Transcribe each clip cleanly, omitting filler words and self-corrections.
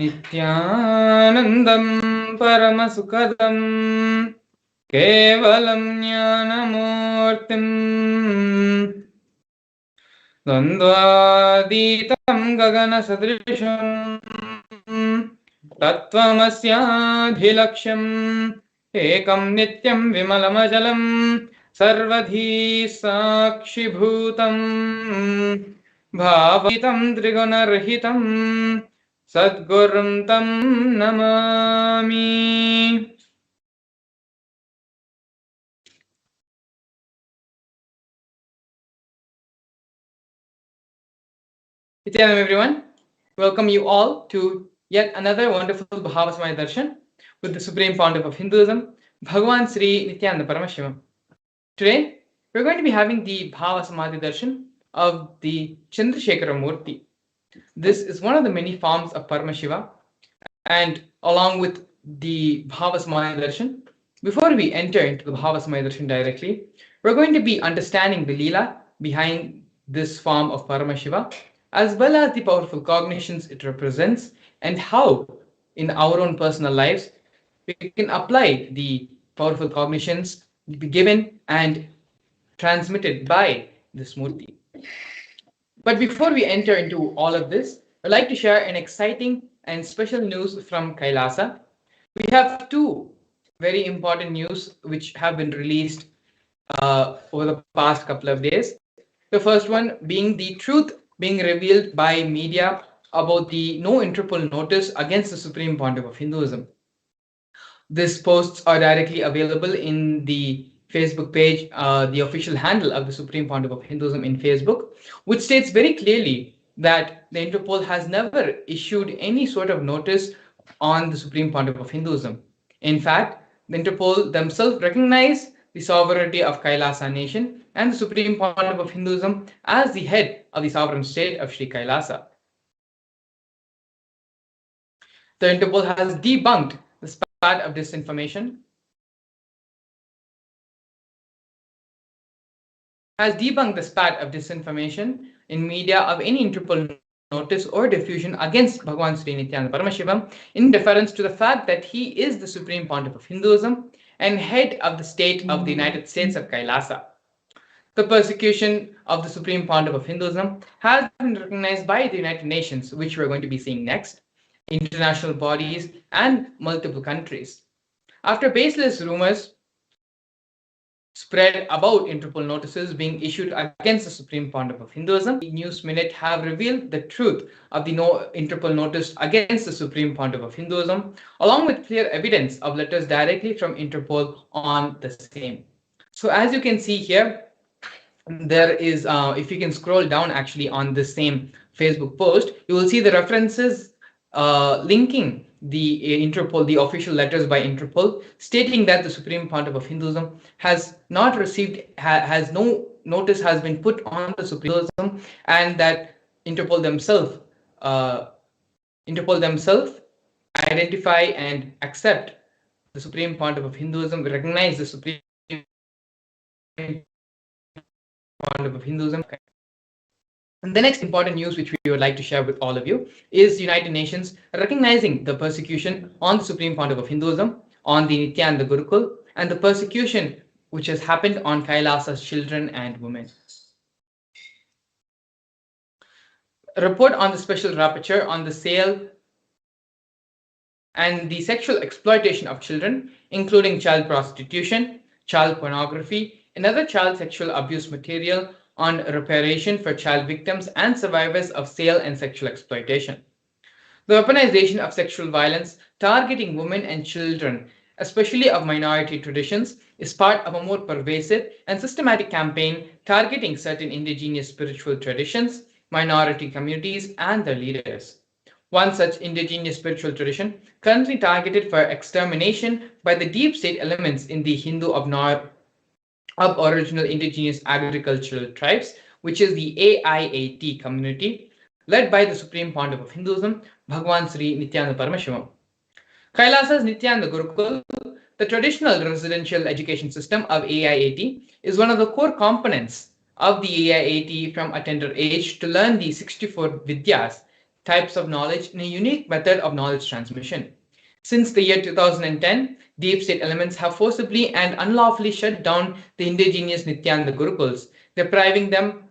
Nithyanandam Paramasukadam Kevalam Jnanamurtim Dandvaditam Gagana Sadrisham Tattvamasyadhilaksham Ekam Nityam Vimalamajalam Sarvadhi Sakshibhutam Bhavatam Trigunarhitam Sadgurum Tam Namami. Nithyananda everyone, welcome you all to yet another wonderful Bhava Samadhi Darshan with the Supreme Pontiff of Hinduism, Bhagavan Sri Nithyananda Paramashivam. Today, we're going to be having the Bhava Samadhi Darshan of the Chandrasekhara Murti. This is one of the many forms of Paramashiva, and along with the Bhava Samadhi Darshan, before we enter into the Bhava Samadhi Darshan directly, we're going to be understanding the Leela behind this form of Paramashiva, as well as the powerful cognitions it represents, and how in our own personal lives we can apply the powerful cognitions given and transmitted by this Murti. But before we enter into all of this, I'd like to share an exciting and special news from Kailasa. We have two very important news which have been released over the past couple of days. The first one being the truth being revealed by media about the no Interpol notice against the Supreme Pontiff of Hinduism. These posts are directly available in the Facebook page, the official handle of the Supreme Pontiff of Hinduism in Facebook, which states very clearly that the Interpol has never issued any sort of notice on the Supreme Pontiff of Hinduism. In fact, the Interpol themselves recognize the sovereignty of Kailasa nation and the Supreme Pontiff of Hinduism as the head of the sovereign state of Sri Kailasa. The Interpol has debunked the spat of disinformation, in media of any Interpol notice or diffusion against Bhagavan Sri Nithyananda Paramashivam in deference to the fact that he is the Supreme Pontiff of Hinduism and head of the state of the United States of Kailasa. The persecution of the Supreme Pontiff of Hinduism has been recognized by the United Nations, which we're going to be seeing next, international bodies, and multiple countries. After baseless rumors spread about Interpol notices being issued against the Supreme Pontiff of Hinduism, the News Minute have revealed the truth of the no Interpol notice against the Supreme Pontiff of Hinduism, along with clear evidence of letters directly from Interpol on the same. So as you can see here, there is, if you can scroll down actually on the same Facebook post, you will see the references linking the Interpol, the official letters by Interpol, stating that the Supreme Pontiff of Hinduism has not received, has no notice has been put on the Supreme Hinduism, and that Interpol themselves identify and accept the Supreme Pontiff of Hinduism, recognize the Supreme Pontiff of Hinduism. And the next important news which we would like to share with all of you is the United Nations recognizing the persecution on the Supreme Pontiff of Hinduism, on the Nithyananda Gurukul, and the persecution which has happened on Kailasa's children and women. A report on the special rapporteur on the sale and the sexual exploitation of children, including child prostitution, child pornography, and other child sexual abuse material, on reparation for child victims and survivors of sale and sexual exploitation. The weaponization of sexual violence targeting women and children, especially of minority traditions, is part of a more pervasive and systematic campaign targeting certain indigenous spiritual traditions, minority communities, and their leaders. One such indigenous spiritual tradition currently targeted for extermination by the deep state elements in the Hindu Aboriginal Indigenous Agricultural Tribes, which is the AIAT community, led by the Supreme Pontiff of Hinduism, Bhagavan Sri Nithyananda Paramashivam. Kailasa's Nithyananda Gurukul, the traditional residential education system of AIAT, is one of the core components of the AIAT from a tender age to learn the 64 Vidyas, types of knowledge in a unique method of knowledge transmission. Since the year 2010, deep state elements have forcibly and unlawfully shut down the indigenous Nithyananda Gurukuls, depriving the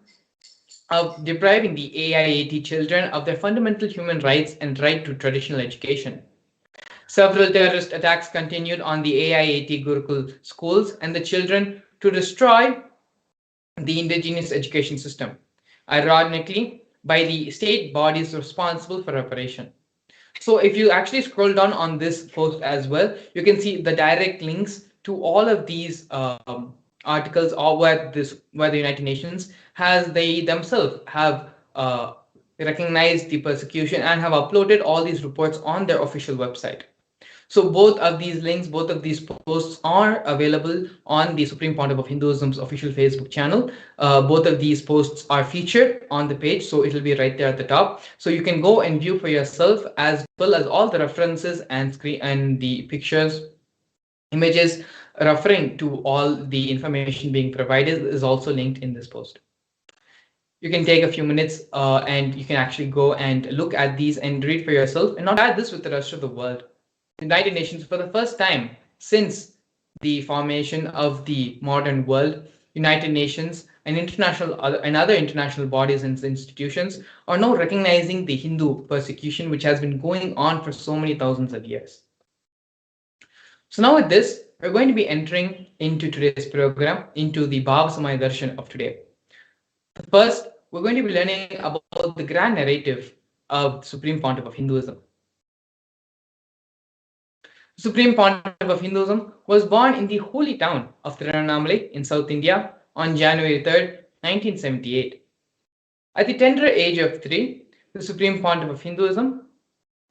AIAT children of their fundamental human rights and right to traditional education. Several terrorist attacks continued on the AIAT Gurukul schools and the children to destroy the indigenous education system, ironically, by the state bodies responsible for reparation. So if you actually scroll down on this post as well, you can see the direct links to all of these articles, or where the United Nations has they themselves have recognized the persecution and have uploaded all these reports on their official website. So both of these links, both of these posts are available on the Supreme Pontiff of Hinduism's official Facebook channel. Both of these posts are featured on the page, so it'll be right there at the top. So you can go and view for yourself, as well as all the references and screen and the pictures, images referring to all the information being provided is also linked in this post. You can take a few minutes and you can actually go and look at these and read for yourself, and not share this with the rest of the world. The United Nations, for the first time since the formation of the modern world, United Nations and other international bodies and institutions are now recognizing the Hindu persecution, which has been going on for so many thousands of years. So now with this, we're going to be entering into today's program, into the Bhava Samadhi Darshan of today. But first, we're going to be learning about the grand narrative of the Supreme Pontiff of Hinduism. The Supreme Pontiff of Hinduism was born in the holy town of Tirunelveli in South India on January 3rd, 1978. At the tender age of 3, the Supreme Pontiff of Hinduism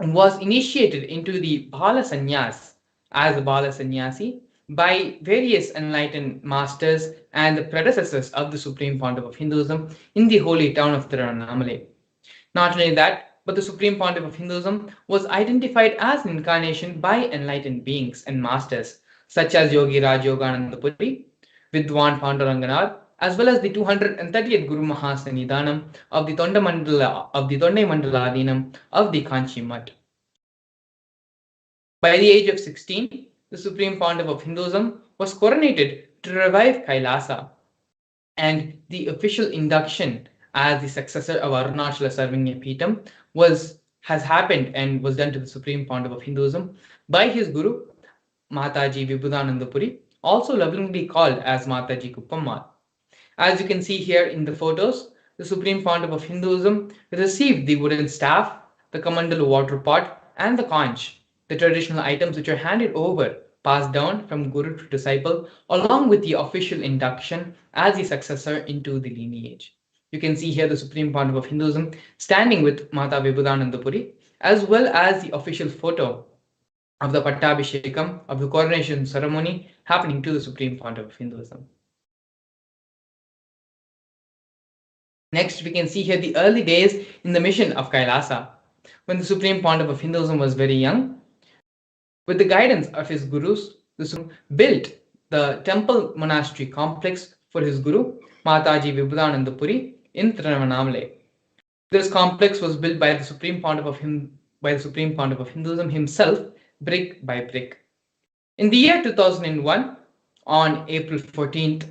was initiated into the Bala Sannyas as a Bala Sannyasi by various enlightened masters and the predecessors of the Supreme Pontiff of Hinduism in the holy town of Tirunelveli. Not only that, but the Supreme Pontiff of Hinduism was identified as an incarnation by enlightened beings and masters such as Yogi Raj Yogananda Puri, Vidwan Panduranganath, as well as the 230th Guru Mahasannidhanam of the Tondai Mandaladinam of the Kanchi Mutt. By the age of 16, the Supreme Pontiff of Hinduism was coronated to revive Kailasa, and the official induction as the successor of Arunachala Sarvanya Peetham has happened and was done to the Supreme Pontiff of Hinduism by his Guru Mataji Vibhudananda Puri, also lovingly called as Mataji Kuppammal. As you can see here in the photos, the Supreme Pontiff of Hinduism received the wooden staff, the Kamandalu water pot, and the conch, the traditional items which are handed over, passed down from Guru to disciple, along with the official induction as the successor into the lineage. You can see here the Supreme Pontiff of Hinduism standing with Mata Vibhudananda Puri, as well as the official photo of the Pattabhishekam, of the coronation ceremony happening to the Supreme Pontiff of Hinduism. Next, we can see here the early days in the mission of Kailasa. When the Supreme Pontiff of Hinduism was very young, with the guidance of his gurus, the Supreme built the temple monastery complex for his guru, Mataji Vibhudananda Puri, in Tirunelveli. This complex was built by the Supreme Pontiff of Hinduism himself, brick by brick. In the year 2001, on April 14th,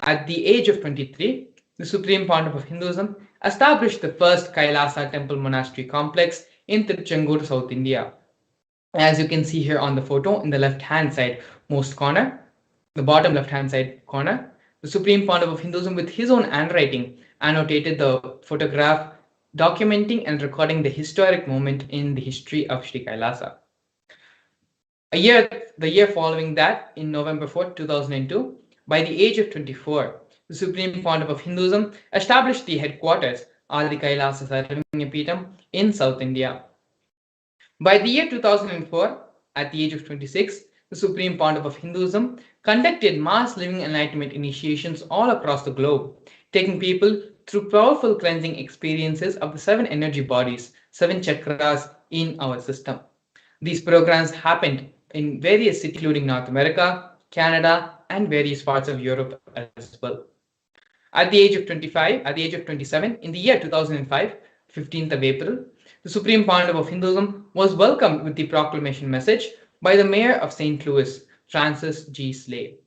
at the age of 23, the Supreme Pontiff of Hinduism established the first Kailasa temple monastery complex in Tiruchendur, South India. As you can see here on the photo in the left-hand side most corner, the bottom left-hand side corner, the Supreme Pontiff of Hinduism, with his own handwriting, annotated the photograph documenting and recording the historic moment in the history of Sri Kailasa. The year following that, in November 4, 2002, by the age of 24, the Supreme Pontiff of Hinduism established the headquarters of the Kailasa Sarvanya Peetham in South India. By the year 2004, at the age of 26, the Supreme Pontiff of Hinduism conducted mass living enlightenment initiations all across the globe, taking people through powerful cleansing experiences of the 7 energy bodies, 7 chakras in our system. These programs happened in various cities, including North America, Canada, and various parts of Europe as well. At the age of 27, in the year 2005, 15th of April, the Supreme Pontiff of Hinduism was welcomed with the proclamation message by the Mayor of St. Louis, Francis G. Slade.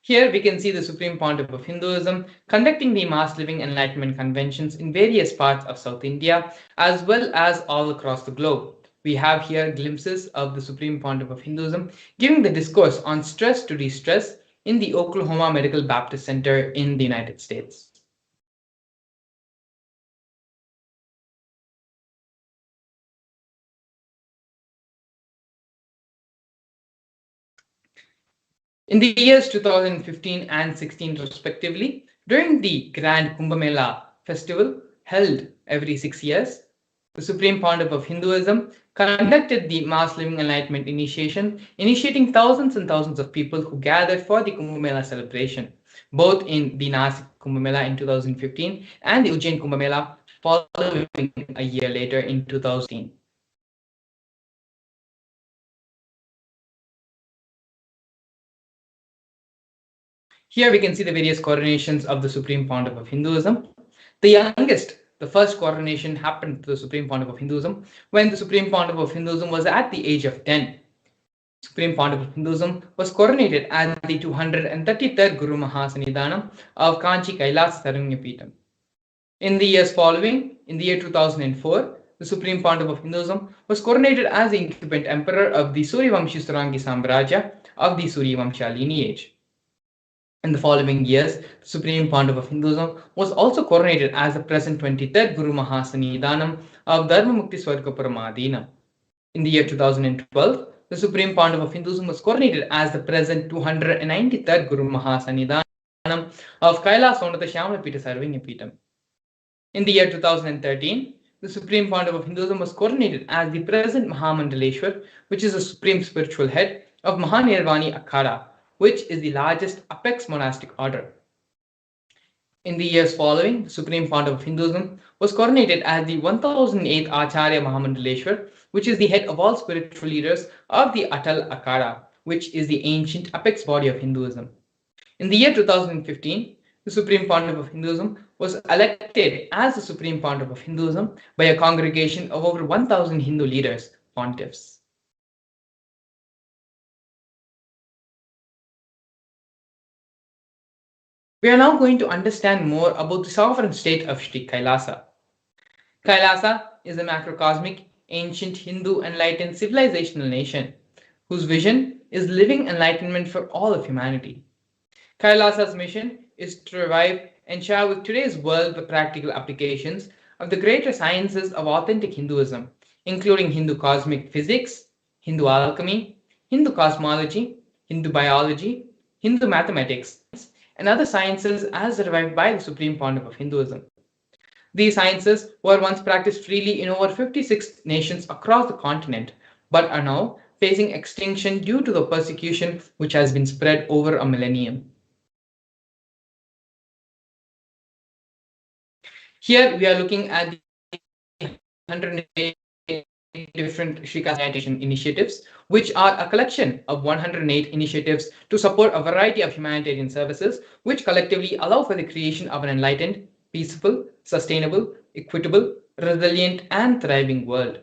Here we can see the Supreme Pontiff of Hinduism conducting the mass living enlightenment conventions in various parts of South India as well as all across the globe. We have here glimpses of the Supreme Pontiff of Hinduism giving the discourse on stress to de-stress in the Oklahoma Medical Baptist Center in the United States. In the years 2015 and 16 respectively, during the Grand Kumbh Mela festival held every 6 years, the Supreme Pontiff of Hinduism conducted the Mass Living Enlightenment initiation, initiating thousands and thousands of people who gathered for the Kumbh Mela celebration, both in the Nasik Kumbh Mela in 2015 and the Ujjain Kumbh Mela following a year later in 2016. Here we can see the various coronations of the Supreme Pontiff of Hinduism. The youngest, the first coronation happened to the Supreme Pontiff of Hinduism when the Supreme Pontiff of Hinduism was at the age of 10. Supreme Pontiff of Hinduism was coronated as the 233rd Guru Mahasanidhanam of Kanchi Kailas Sarunyapeetham. In the years following, in the year 2004, the Supreme Pontiff of Hinduism was coronated as the incumbent emperor of the Suryavamshi Sarangi Samrajya of the Suryavamsha lineage. In the following years, the Supreme Pontiff of Hinduism was also coronated as the present 23rd Guru Mahasanidhanam of Dharmamukti Swargapuramadinam. In the year 2012, the Supreme Pontiff of Hinduism was coronated as the present 293rd Guru Mahasanidhanam of Kailasonatha Shyamalapita Sarvanyapeetham. In the year 2013, the Supreme Pontiff of Hinduism was coronated as the present Mahamandaleshwar, which is the supreme spiritual head of Mahanirvani Akhada, which is the largest apex monastic order. In the years following, the Supreme Pontiff of Hinduism was coronated as the 1008th Acharya Mahamandaleshwar, which is the head of all spiritual leaders of the Atal Akhada, which is the ancient apex body of Hinduism. In the year 2015, the Supreme Pontiff of Hinduism was elected as the Supreme Pontiff of Hinduism by a congregation of over 1,000 Hindu leaders, pontiffs. We are now going to understand more about the sovereign state of Sri Kailasa. Kailasa is a macrocosmic, ancient Hindu enlightened civilizational nation whose vision is living enlightenment for all of humanity. Kailasa's mission is to revive and share with today's world the practical applications of the greater sciences of authentic Hinduism, including Hindu cosmic physics, Hindu alchemy, Hindu cosmology, Hindu biology, Hindu mathematics, and other sciences as revived by the Supreme Pontiff of Hinduism. These sciences were once practiced freely in over 56 nations across the continent, but are now facing extinction due to the persecution which has been spread over a millennium. Here we are looking at the 108 different Sri Kailasa initiatives, which are a collection of 108 initiatives to support a variety of humanitarian services, which collectively allow for the creation of an enlightened, peaceful, sustainable, equitable, resilient, and thriving world.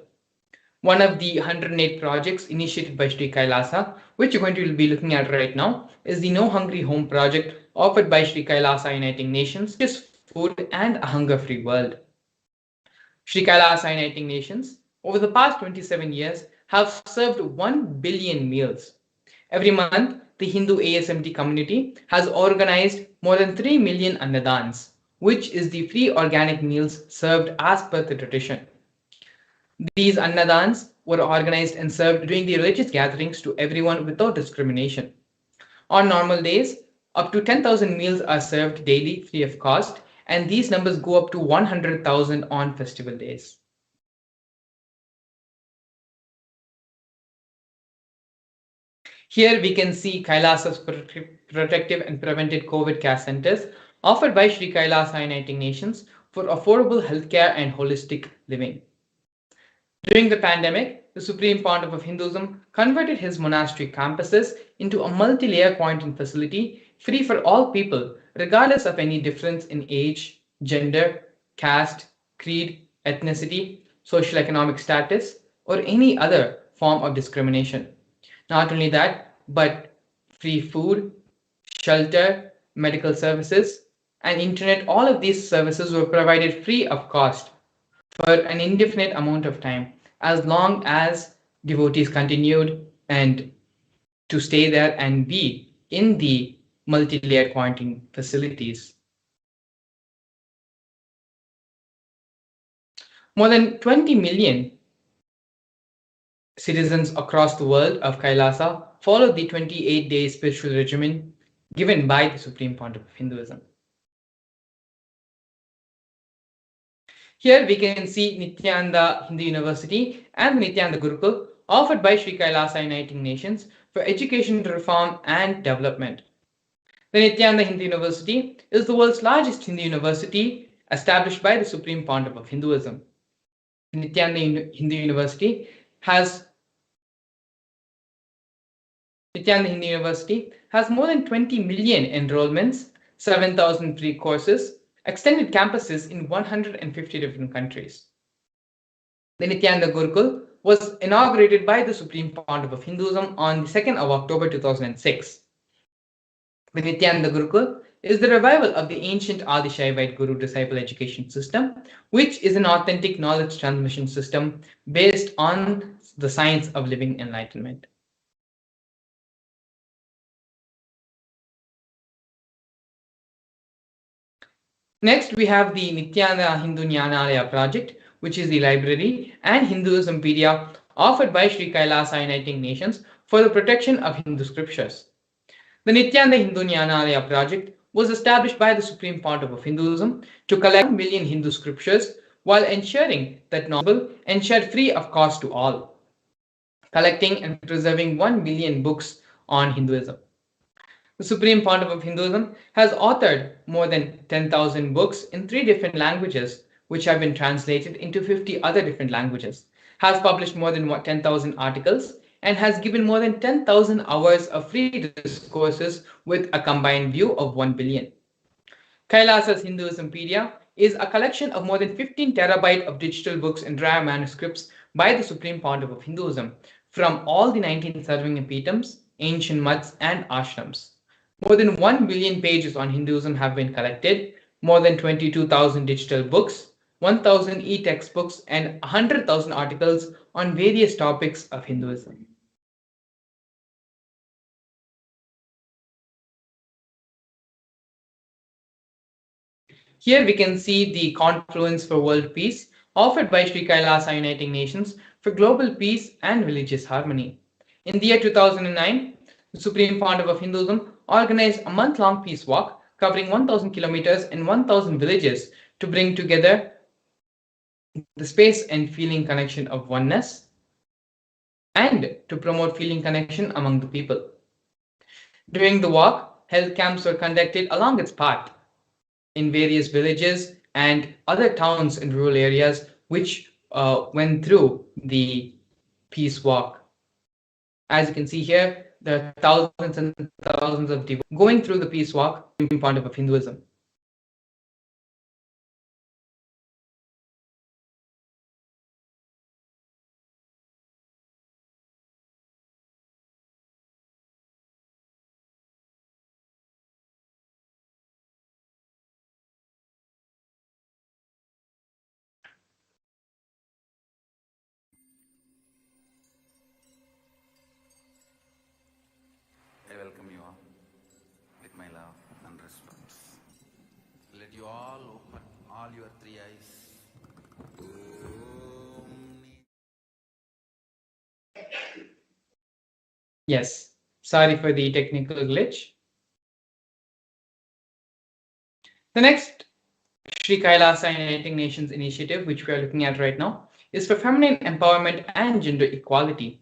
One of the 108 projects initiated by Sri Kailasa, which you're going to be looking at right now, is the No Hungry Home project offered by Sri Kailasa Uniting Nations, which is food and a hunger-free world. Sri Kailasa Uniting Nations, over the past 27 years, have served 1 billion meals. Every month, the Hindu ASMT community has organized more than 3 million annadans, which is the free organic meals served as per the tradition. These annadans were organized and served during the religious gatherings to everyone without discrimination. On normal days, up to 10,000 meals are served daily free of cost, and these numbers go up to 100,000 on festival days. Here we can see Kailasa's protective and preventive COVID care centers offered by Sri Kailasa Uniting Nations for affordable healthcare and holistic living. During the pandemic, the Supreme Pontiff of Hinduism converted his monastery campuses into a multi-layer quarantine facility free for all people, regardless of any difference in age, gender, caste, creed, ethnicity, social economic status, or any other form of discrimination. Not only that, but free food, shelter, medical services, and internet, all of these services were provided free of cost for an indefinite amount of time, as long as devotees continued and to stay there and be in the multi-layered quarantine facilities. More than 20 million citizens across the world of Kailasa followed the 28-day spiritual regimen given by the Supreme Pontiff of Hinduism. Here we can see Nithyananda Hindu University and the Nithyananda Gurukul offered by Sri Kailasa Uniting Nations for education reform and development. The Nithyananda Hindu University is the world's largest Hindu university established by the Supreme Pontiff of Hinduism. The Nithyananda Hindu University has more than 20 million enrollments, 7,000 free courses, extended campuses in 150 different countries. The Nithyananda Gurukul was inaugurated by the Supreme Pontiff of Hinduism on the 2nd of October 2006. The Nithyananda Gurukul is the revival of the ancient Adi Shaivite Guru-disciple education system, which is an authentic knowledge transmission system based on the science of living enlightenment. Next, we have the Nithyananda Hindu Jnanalaya project, which is the library and Hinduismpedia offered by Sri Kailasa Uniting Nations for the protection of Hindu scriptures. The Nithyananda Hindu Jnanalaya project was established by the Supreme Pontiff of Hinduism to collect 1 million Hindu scriptures while ensuring that knowledge and shared free of cost to all, collecting and preserving 1 million books on Hinduism. The Supreme Pontiff of Hinduism has authored more than 10,000 books in 3 different languages, which have been translated into 50 other different languages, has published more than 10,000 articles, and has given more than 10,000 hours of free discourses with a combined view of 1 billion. Kailasa's Hinduismpedia is a collection of more than 15 terabytes of digital books and rare manuscripts by the Supreme Pontiff of Hinduism from all the 19 Sarvingapitams, ancient mutts, and ashrams. More than 1 billion pages on Hinduism have been collected, more than 22,000 digital books, 1,000 e-textbooks, and 100,000 articles on various topics of Hinduism. Here we can see the Confluence for World Peace offered by Sri Kailasa Uniting Nations for global peace and religious harmony. In the year 2009, the Supreme Pontiff of Hinduism organized a month-long peace walk covering 1,000 kilometers and 1,000 villages to bring together the space and feeling connection of oneness and to promote feeling connection among the people. During the walk, health camps were conducted along its path in various villages and other towns and rural areas which went through the peace walk. As you can see here, there are thousands and thousands of devotees going through the peace walk in the Pontiff of Hinduism. I welcome you all with my love and respect. Let you all open all your 3 eyes. Yes, sorry for the technical glitch. The next Sri Kailasa Uniting Nations initiative, which we are looking at right now, is for feminine empowerment and gender equality.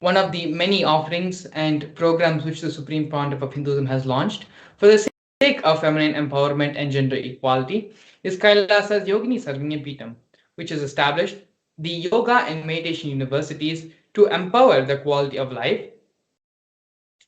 One of the many offerings and programs which the Supreme Pontiff of Hinduism has launched for the sake of feminine empowerment and gender equality is Kailasa's Yogini Sarvingapittam, which has established the yoga and meditation universities to empower the quality of life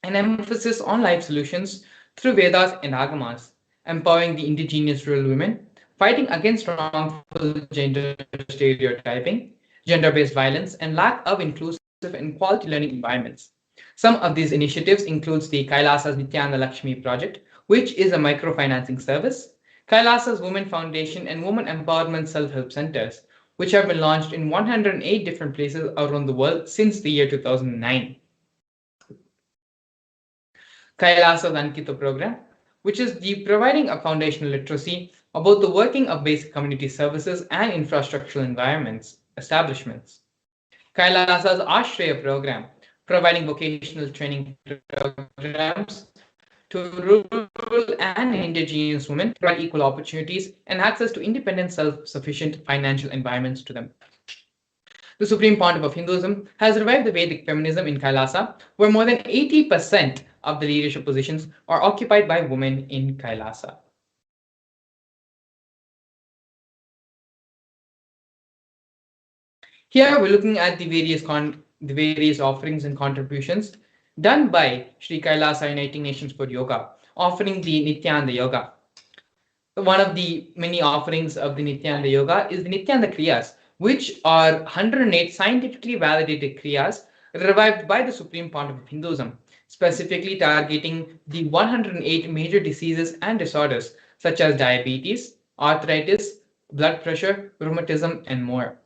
and emphasis on life solutions through Vedas and Agamas, empowering the indigenous rural women, fighting against wrongful gender stereotyping, gender-based violence, and lack of inclusive and quality learning environments. Some of these initiatives includes the Kailasa's Nithyananda Lakshmi project, which is a microfinancing service, Kailasa's Women Foundation and Women Empowerment Self-Help Centers, which have been launched in 108 different places around the world since the year 2009. Kailasa's Ankito program, which is the providing a foundational literacy about the working of basic community services and infrastructural environments, establishments. Kailasa's Ashraya program, providing vocational training programs to rural and indigenous women, provide equal opportunities and access to independent, self-sufficient financial environments to them. The Supreme Pontiff of Hinduism has revived the Vedic feminism in Kailasa, where more than 80% of the leadership positions are occupied by women in Kailasa. Here we're looking at the various offerings and contributions done by Sri Kailasa Uniting Nations for Yoga, offering the Nityananda Yoga. One of the many offerings of the Nityananda Yoga is the Nityananda Kriyas, which are 108 scientifically validated Kriyas revived by the Supreme Pontiff of Hinduism, specifically targeting the 108 major diseases and disorders such as diabetes, arthritis, blood pressure, rheumatism, and more.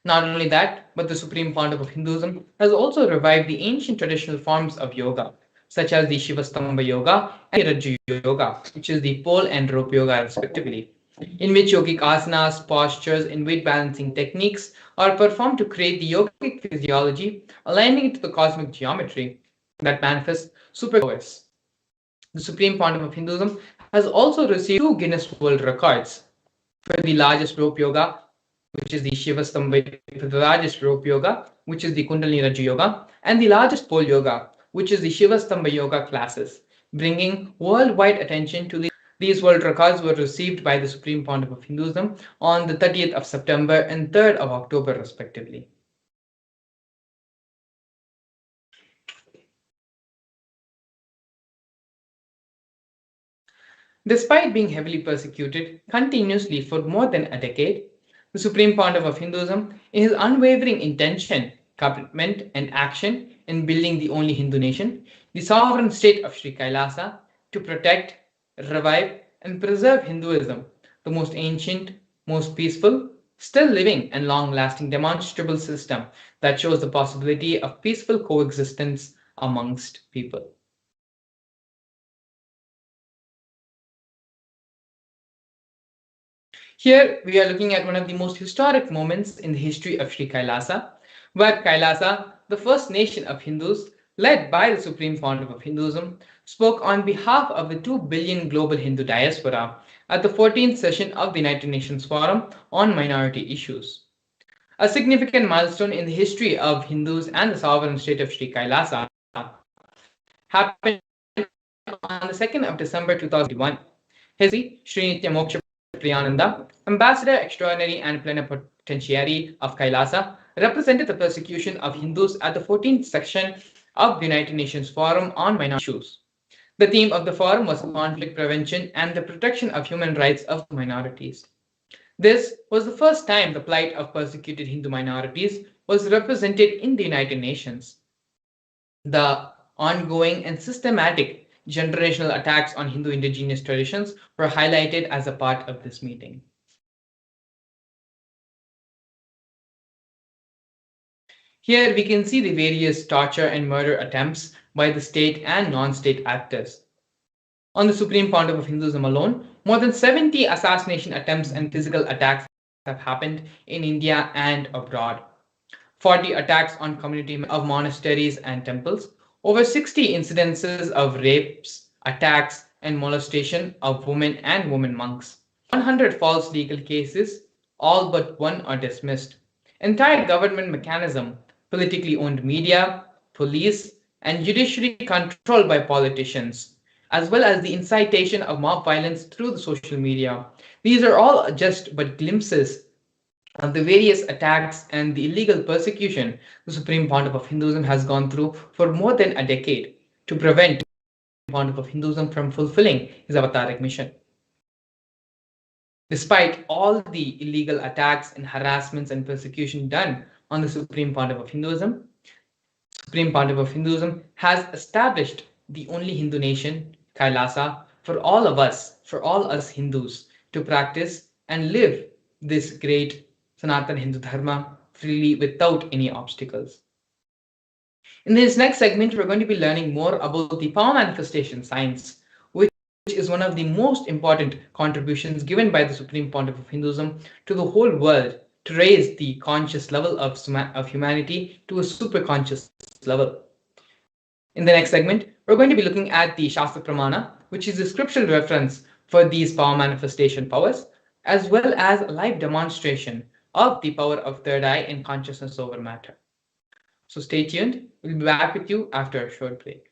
Not only that, but the Supreme Pontiff of Hinduism has also revived the ancient traditional forms of yoga, such as the Shivastamba Yoga and the Rajya Yoga, which is the pole and rope yoga respectively, in which yogic asanas, postures, and weight balancing techniques are performed to create the yogic physiology, aligning it to the cosmic geometry that manifests superpowers. The Supreme Pontiff of Hinduism has also received 2 Guinness World Records for the largest rope yoga, which is the Shivastamba, for the largest rope yoga, which is the Kundalini Rajya Yoga, and the largest pole yoga, which is the Shivastamba Yoga classes, bringing worldwide attention to these world records were received by the Supreme Pontiff of Hinduism on the 30th of September and 3rd of October, respectively. Despite being heavily persecuted continuously for more than a decade, the Supreme Pontiff of Hinduism, in his unwavering intention, commitment, and action in building the only Hindu nation, the sovereign state of Sri Kailasa, to protect, revive, and preserve Hinduism, the most ancient, most peaceful, still living, and long lasting demonstrable system that shows the possibility of peaceful coexistence amongst people. Here we are looking at one of the most historic moments in the history of Sri Kailasa, where Kailasa, the first nation of Hindus, led by the Supreme Pontiff of Hinduism, spoke on behalf of the 2 billion global Hindu diaspora at the 14th session of the United Nations Forum on Minority Issues. A significant milestone in the history of Hindus and the sovereign state of Sri Kailasa happened on the 2nd of December 2021. His Excellency Sri Nitya Moksha Priyananda, Ambassador Extraordinary and Plenipotentiary of Kailasa, represented the persecution of Hindus at the 14th section of the United Nations Forum on Minority Issues. The theme of the forum was conflict prevention and the protection of human rights of minorities. This was the first time the plight of persecuted Hindu minorities was represented in the United Nations. The ongoing and systematic generational attacks on Hindu indigenous traditions were highlighted as a part of this meeting. Here we can see the various torture and murder attempts by the state and non-state actors. On the Supreme Pontiff of Hinduism alone, more than 70 assassination attempts and physical attacks have happened in India and abroad. 40 attacks on community of monasteries and temples, over 60 incidences of rapes, attacks, and molestation of women and women monks, 100 false legal cases, all but one are dismissed. Entire government mechanism, politically owned media, police, and judiciary controlled by politicians, as well as the incitation of mob violence through the social media. These are all just but glimpses of the various attacks and the illegal persecution the Supreme Pontiff of Hinduism has gone through for more than a decade to prevent Pontiff of Hinduism from fulfilling his avataric mission. Despite all the illegal attacks and harassments and persecution done on the Supreme Pontiff of Hinduism, Supreme Pontiff of Hinduism has established the only Hindu nation, Kailasa, for all us Hindus, to practice and live this great Sanatana Hindu Dharma freely without any obstacles. In this next segment, we're going to be learning more about the power manifestation science, which is one of the most important contributions given by the Supreme Pontiff of Hinduism to the whole world to raise the conscious level of humanity to a super conscious level. In the next segment, we're going to be looking at the Shastra Pramana, which is the scriptural reference for these power manifestation powers, as well as a live demonstration of the power of third eye and consciousness over matter. So stay tuned. We'll be back with you after a short break.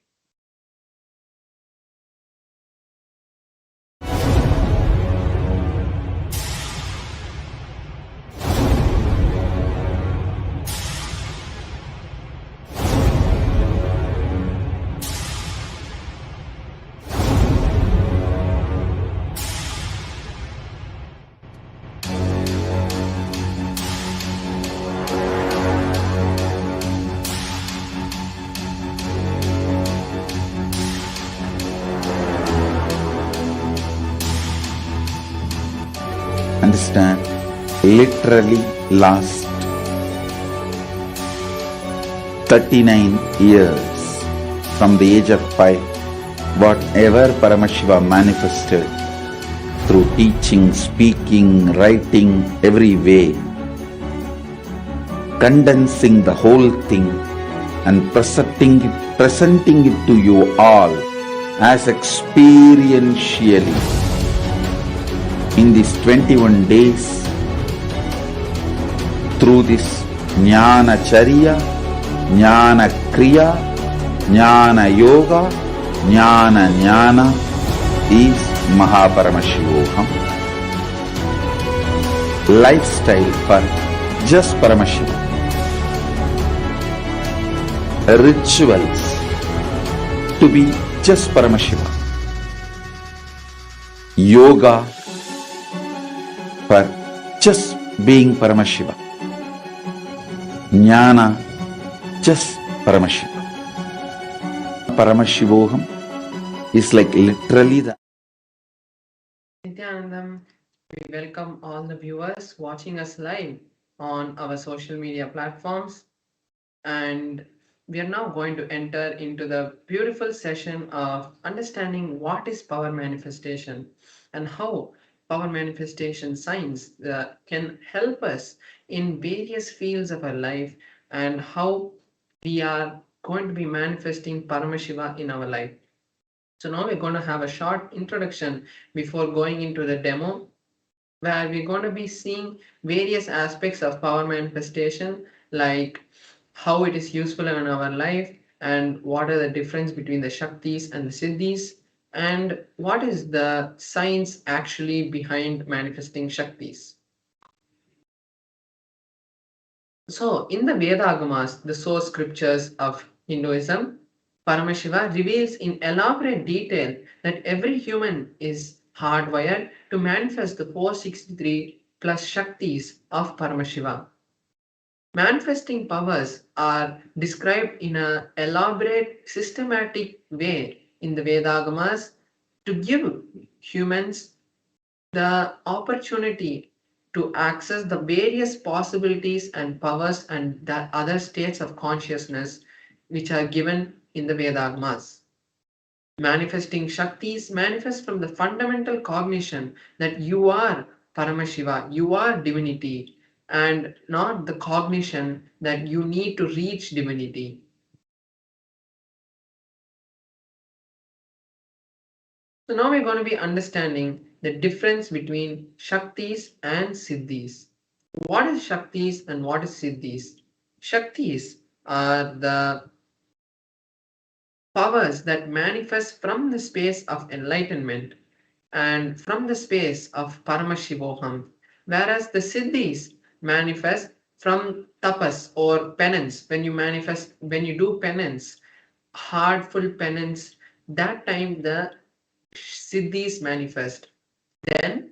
Understand, literally last 39 years from the age of 5, whatever Paramashiva manifested through teaching, speaking, writing, every way, condensing the whole thing and presenting it to you all as experientially in these 21 days through this Jnana Charya, Jnana Kriya, Jnana Yoga, Jnana Jnana is Mahaparamashivoham. Lifestyle for just Paramashiva. Rituals to be just Paramashiva. Yoga for just being Paramashiva. Jnana, just Paramashiva. Paramashivoham is like literally the Nithyanandam, we welcome all the viewers watching us live on our social media platforms, and we are now going to enter into the beautiful session of understanding what is power manifestation and how power manifestation science can help us in various fields of our life, and how we are going to be manifesting Paramashiva in our life. So now we're going to have a short introduction before going into the demo, where we're going to be seeing various aspects of power manifestation, like how it is useful in our life, and what are the difference between the Shaktis and the Siddhis, and what is the science actually behind manifesting Shaktis. So, in the Vedagamas, the source scriptures of Hinduism, Paramashiva reveals in elaborate detail that every human is hardwired to manifest the 463 plus Shaktis of Paramashiva. Manifesting powers are described in an elaborate, systematic way in the Vedagamas to give humans the opportunity to access the various possibilities and powers and the other states of consciousness which are given in the Vedagamas. Manifesting Shaktis manifest from the fundamental cognition that you are Paramashiva, you are divinity, and not the cognition that you need to reach divinity. So now we're going to be understanding the difference between Shaktis and Siddhis. What is Shaktis and what is Siddhis? Shaktis are the powers that manifest from the space of enlightenment and from the space of Paramashivoham, whereas the Siddhis manifest from tapas or penance. When you do penance, heartful penance, that time the siddhis manifest. Then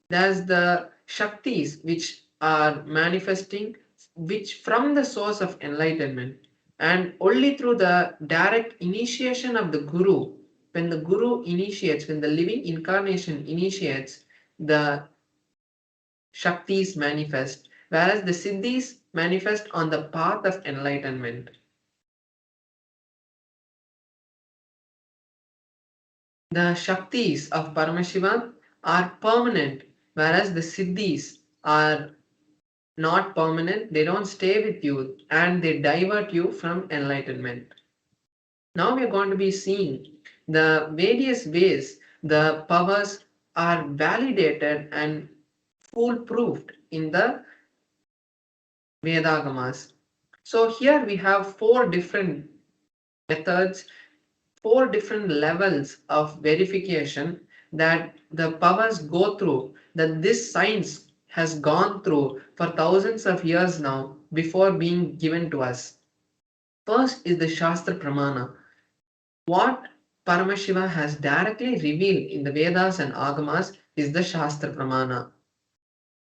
there's the shaktis which are manifesting, which from the source of enlightenment. And only through the direct initiation of the guru, when the guru initiates, when the living incarnation initiates, the shaktis manifest, whereas the siddhis manifest on the path of enlightenment. The shaktis of Paramashiva are permanent, whereas the siddhis are not permanent, they don't stay with you and they divert you from enlightenment. Now we are going to be seeing the various ways the powers are validated and foolproofed in the Vedagamas. So here we have four different methods, four different levels of verification that the powers go through, that this science has gone through for thousands of years now before being given to us. First is the Shastra Pramana. What Paramashiva has directly revealed in the Vedas and Agamas is the Shastra Pramana.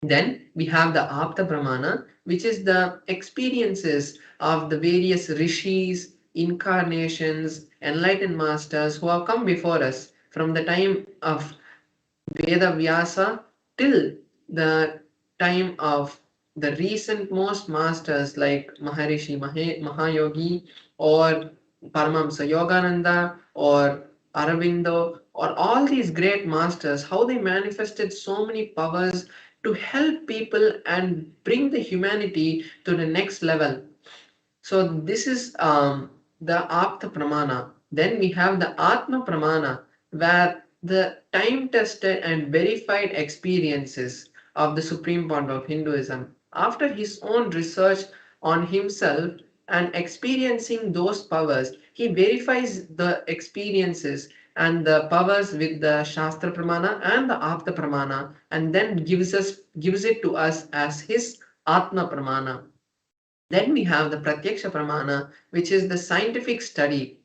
Then we have the Apta Pramana, which is the experiences of the various rishis, incarnations, enlightened masters who have come before us from the time of Veda Vyasa till the time of the recent most masters like Maharishi Mahayogi or Paramahamsa Yogananda or Aravindo or all these great masters, how they manifested so many powers to help people and bring the humanity to the next level. So this is the Apta Pramana. Then we have the Atma Pramana, where the time-tested and verified experiences of the Supreme Point of Hinduism, after his own research on himself and experiencing those powers, he verifies the experiences and the powers with the Shastra Pramana and the Apta Pramana, and then gives it to us as his Atma Pramana. Then we have the Pratyaksha Pramana, which is the scientific study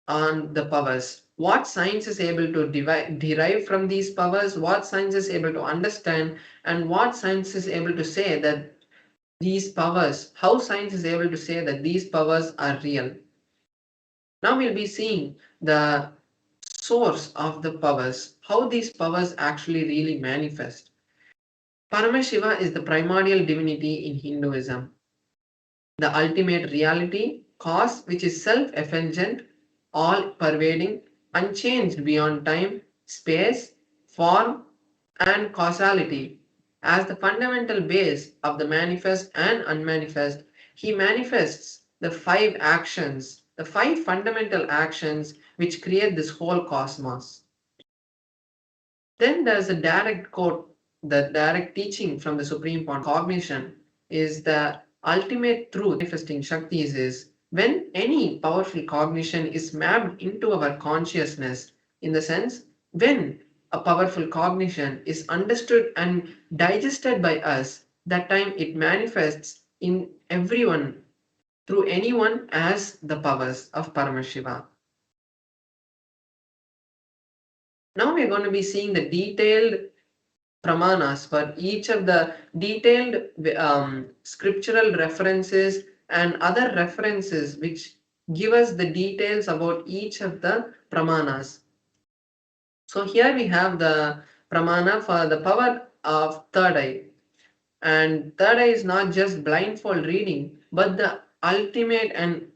on the powers. What science is able to derive from these powers, what science is able to understand, and what science is able to say that these powers, how science is able to say that these powers are real. Now we'll be seeing the source of the powers, how these powers actually really manifest. Paramashiva is the primordial divinity in Hinduism, the ultimate reality, cause which is self-effulgent, all-pervading, unchanged beyond time, space, form, and causality. As the fundamental base of the manifest and unmanifest, he manifests the five actions, the five fundamental actions which create this whole cosmos. Then there's a direct quote, the direct teaching from the Supreme Point. Cognition is the ultimate truth. Manifesting Shaktis is when any powerful cognition is mapped into our consciousness, in the sense when a powerful cognition is understood and digested by us, that time it manifests in everyone, through anyone, as the powers of Paramashiva. Now we are going to be seeing the detailed pramanas for each of the detailed scriptural references and other references which give us the details about each of the pramanas. So here we have the pramana for the power of third eye. And third eye is not just blindfold reading, but the ultimate and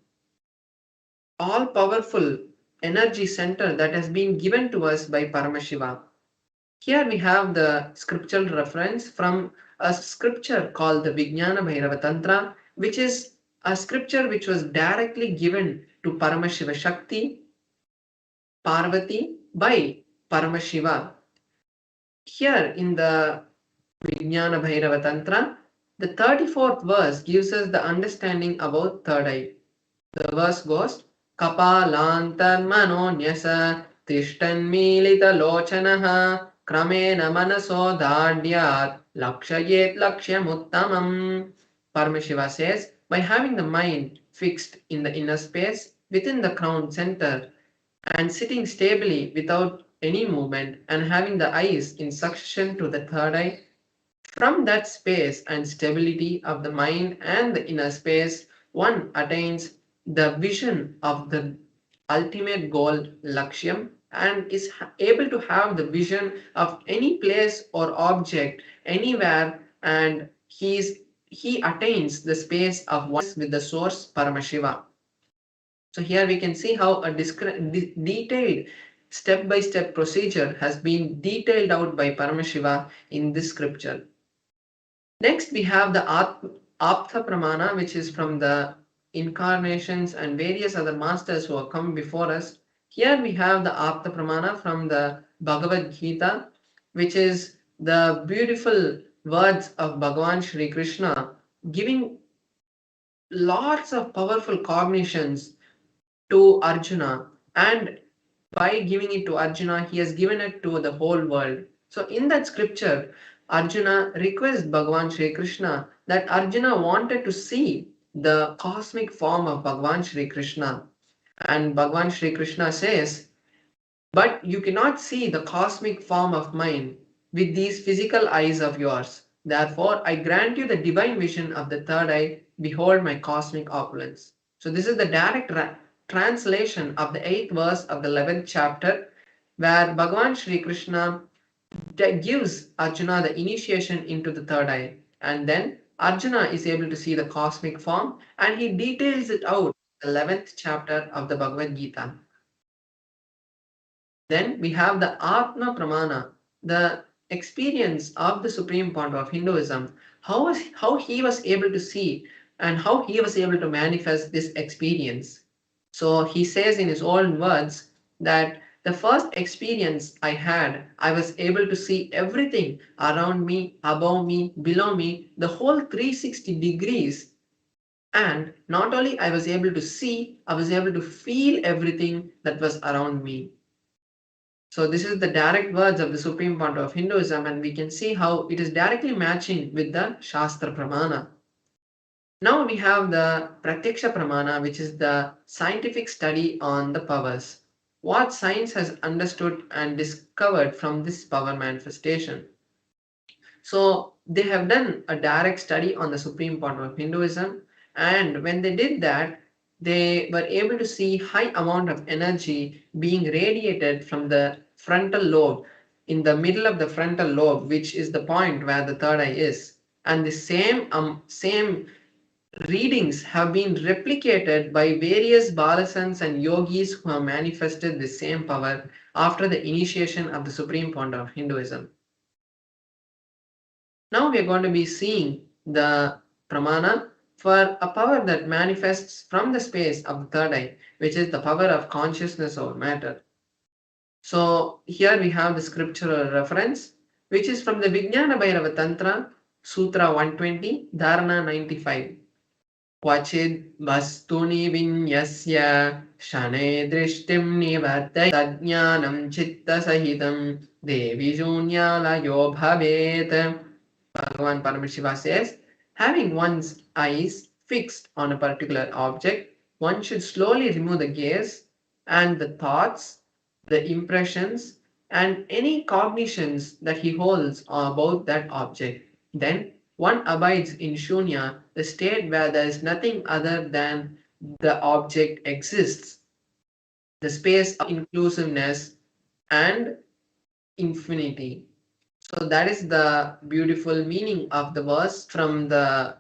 all powerful energy center that has been given to us by Paramashiva. Here we have the scriptural reference from a scripture called the Vijnana Bhairava Tantra, which is a scripture which was directly given to Paramashiva Shakti, Parvati, by Paramashiva. Here in the Vijnana Bhairava Tantra, the 34th verse gives us the understanding about third eye. The verse goes, Kapalantar nyasa tishtan milita lochanaha kramena manaso dhadyat lakshayet lakshyamuttamam. Paramashiva says, by having the mind fixed in the inner space within the crown center, and sitting stably without any movement and having the eyes in succession to the third eye. From that space and stability of the mind and the inner space, one attains the vision of the ultimate goal, Lakshyam, and is able to have the vision of any place or object anywhere, and he attains the space of oneness with the source Paramashiva. So here we can see how a detailed step-by-step procedure has been detailed out by Paramashiva in this scripture. Next, we have the Aptha Pramana, which is from the incarnations and various other masters who have come before us. Here we have the Aptha Pramana from the Bhagavad Gita, which is the beautiful words of Bhagavan Sri Krishna, giving lots of powerful cognitions to Arjuna, and by giving it to Arjuna, he has given it to the whole world. So, in that scripture, Arjuna requests Bhagavan Sri Krishna that Arjuna wanted to see the cosmic form of Bhagavan Sri Krishna. And Bhagavan Sri Krishna says, but you cannot see the cosmic form of mine with these physical eyes of yours. Therefore, I grant you the divine vision of the third eye. Behold my cosmic opulence. So, this is the direct translation of the 8th verse of the 11th chapter, where Bhagavan Sri Krishna gives Arjuna the initiation into the third eye. And then Arjuna is able to see the cosmic form, and he details it out in the 11th chapter of the Bhagavad Gita. Then we have the Atma Pramana, the experience of the Supreme Pontiff of Hinduism, how he was able to see and how he was able to manifest this experience. So he says in his own words that the first experience I had, I was able to see everything around me, above me, below me, the whole 360 degrees. And not only I was able to see, I was able to feel everything that was around me. So this is the direct words of the Supreme Pontiff of Hinduism, and we can see how it is directly matching with the Shastra Pramana. Now we have the Pratyaksha Pramana, which is the scientific study on the powers. What science has understood and discovered from this power manifestation. So they have done a direct study on the Supreme Pontiff of Hinduism, and when they did that, they were able to see high amount of energy being radiated from the frontal lobe, in the middle of the frontal lobe, which is the point where the third eye is. And the same readings have been replicated by various balasans and yogis who have manifested the same power after the initiation of the Supreme Pontiff of Hinduism. Now we are going to be seeing the pramana for a power that manifests from the space of the third eye, which is the power of consciousness over matter. So here we have the scriptural reference, which is from the Vijnana Bhairava Tantra, Sutra 120, Dharana 95. Kvachid vastuni vinyasya shane drishtim nivartay tajnanam chitta sahitam devi junyalayo bhavet. Bhagavan Paramashiva says, having one's eyes fixed on a particular object, one should slowly remove the gaze and the thoughts, the impressions, and any cognitions that he holds about that object. Then one abides in shunya, the state where there is nothing other than the object exists, the space of inclusiveness and infinity. So that is the beautiful meaning of the verse from the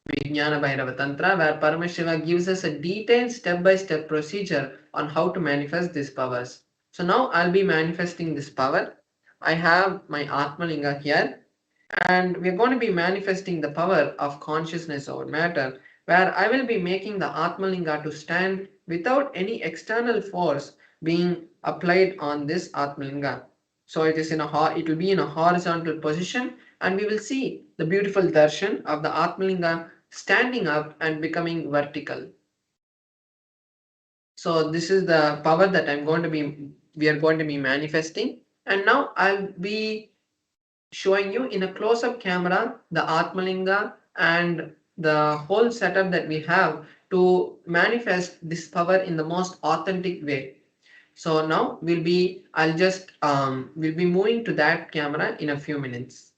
Vijnana Bhairava Tantra, where Paramashiva gives us a detailed step-by-step procedure on how to manifest these powers. So now I'll be manifesting this power. I have my Atmalinga here, and we're going to be manifesting the power of consciousness over matter, where I will be making the Atmalinga to stand without any external force being applied on this Atmalinga. So it will be in a horizontal position, and we will see the beautiful darshan of the Atmalinga standing up and becoming vertical. So this is the power that we are going to be manifesting. And now I'll be showing you in a close-up camera the Atmalinga and the whole setup that we have to manifest this power in the most authentic way. So now we'll be moving to that camera in a few minutes.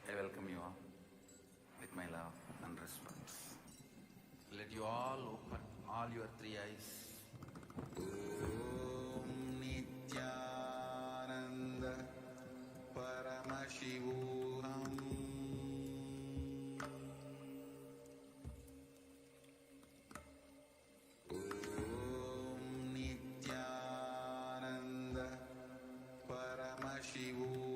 I welcome you all with my love and respect. Let you all open all your three eyes. Om Nithyananda Paramashivam. Om Nithyananda Paramashivam.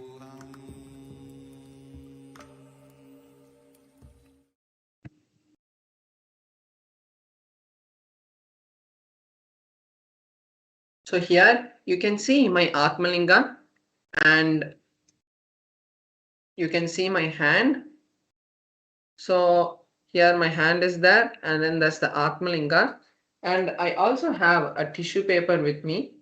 So here you can see my Atmalinga, and you can see my hand. So here my hand is there, and then that's the Atmalinga. And I also have a tissue paper with me,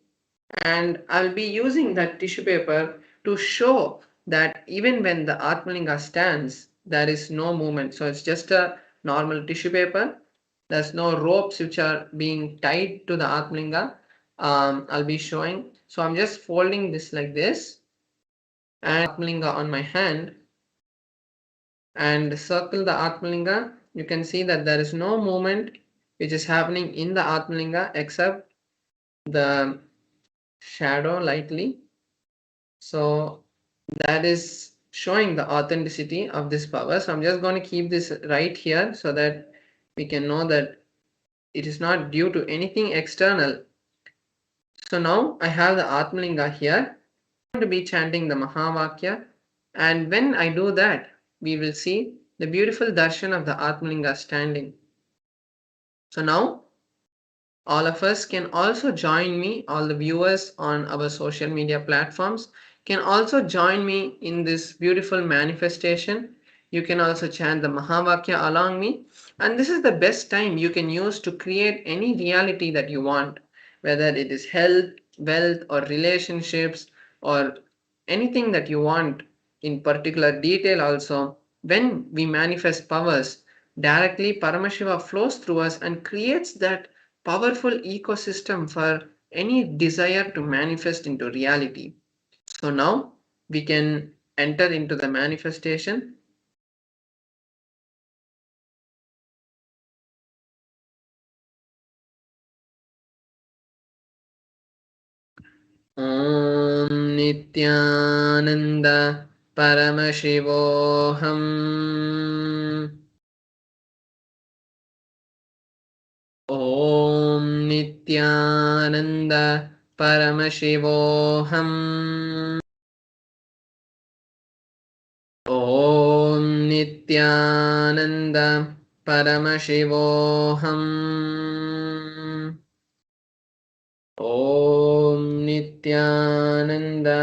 and I'll be using that tissue paper to show that even when the Atmalinga stands, there is no movement. So it's just a normal tissue paper. There's no ropes which are being tied to the Atmalinga. I'll be showing. So I'm just folding this like this, and Atmalinga on my hand, and circle the Atmalinga. You can see that there is no movement which is happening in the Atmalinga except the shadow lightly. So that is showing the authenticity of this power. So I'm just going to keep this right here so that we can know that it is not due to anything external. So now I have the Atmalinga here. I'm going to be chanting the Mahavakya, and when I do that, we will see the beautiful darshan of the Atmalinga standing. So now all of us can also join me, all the viewers on our social media platforms can also join me in this beautiful manifestation. You can also chant the Mahavakya along me, and this is the best time you can use to create any reality that you want, whether it is health, wealth, or relationships, or anything that you want in particular detail. Also, when we manifest powers directly, Paramashiva flows through us and creates that powerful ecosystem for any desire to manifest into reality. So now we can enter into the manifestation. Om Nithyananda Paramashivoham. Om Nithyananda Paramashivoham. Om Nithyananda Paramashivoham. Om Nithyananda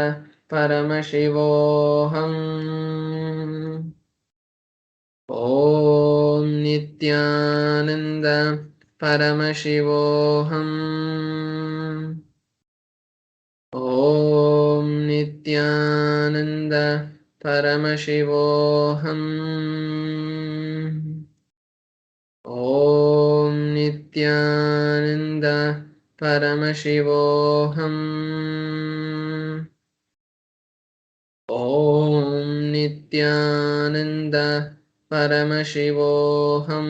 Paramashivoham. Om Nithyananda Paramashivoham. Om Nithyananda Paramashivoham. Om Nithyananda Paramashivoham. Om Nithyananda Paramashivoham.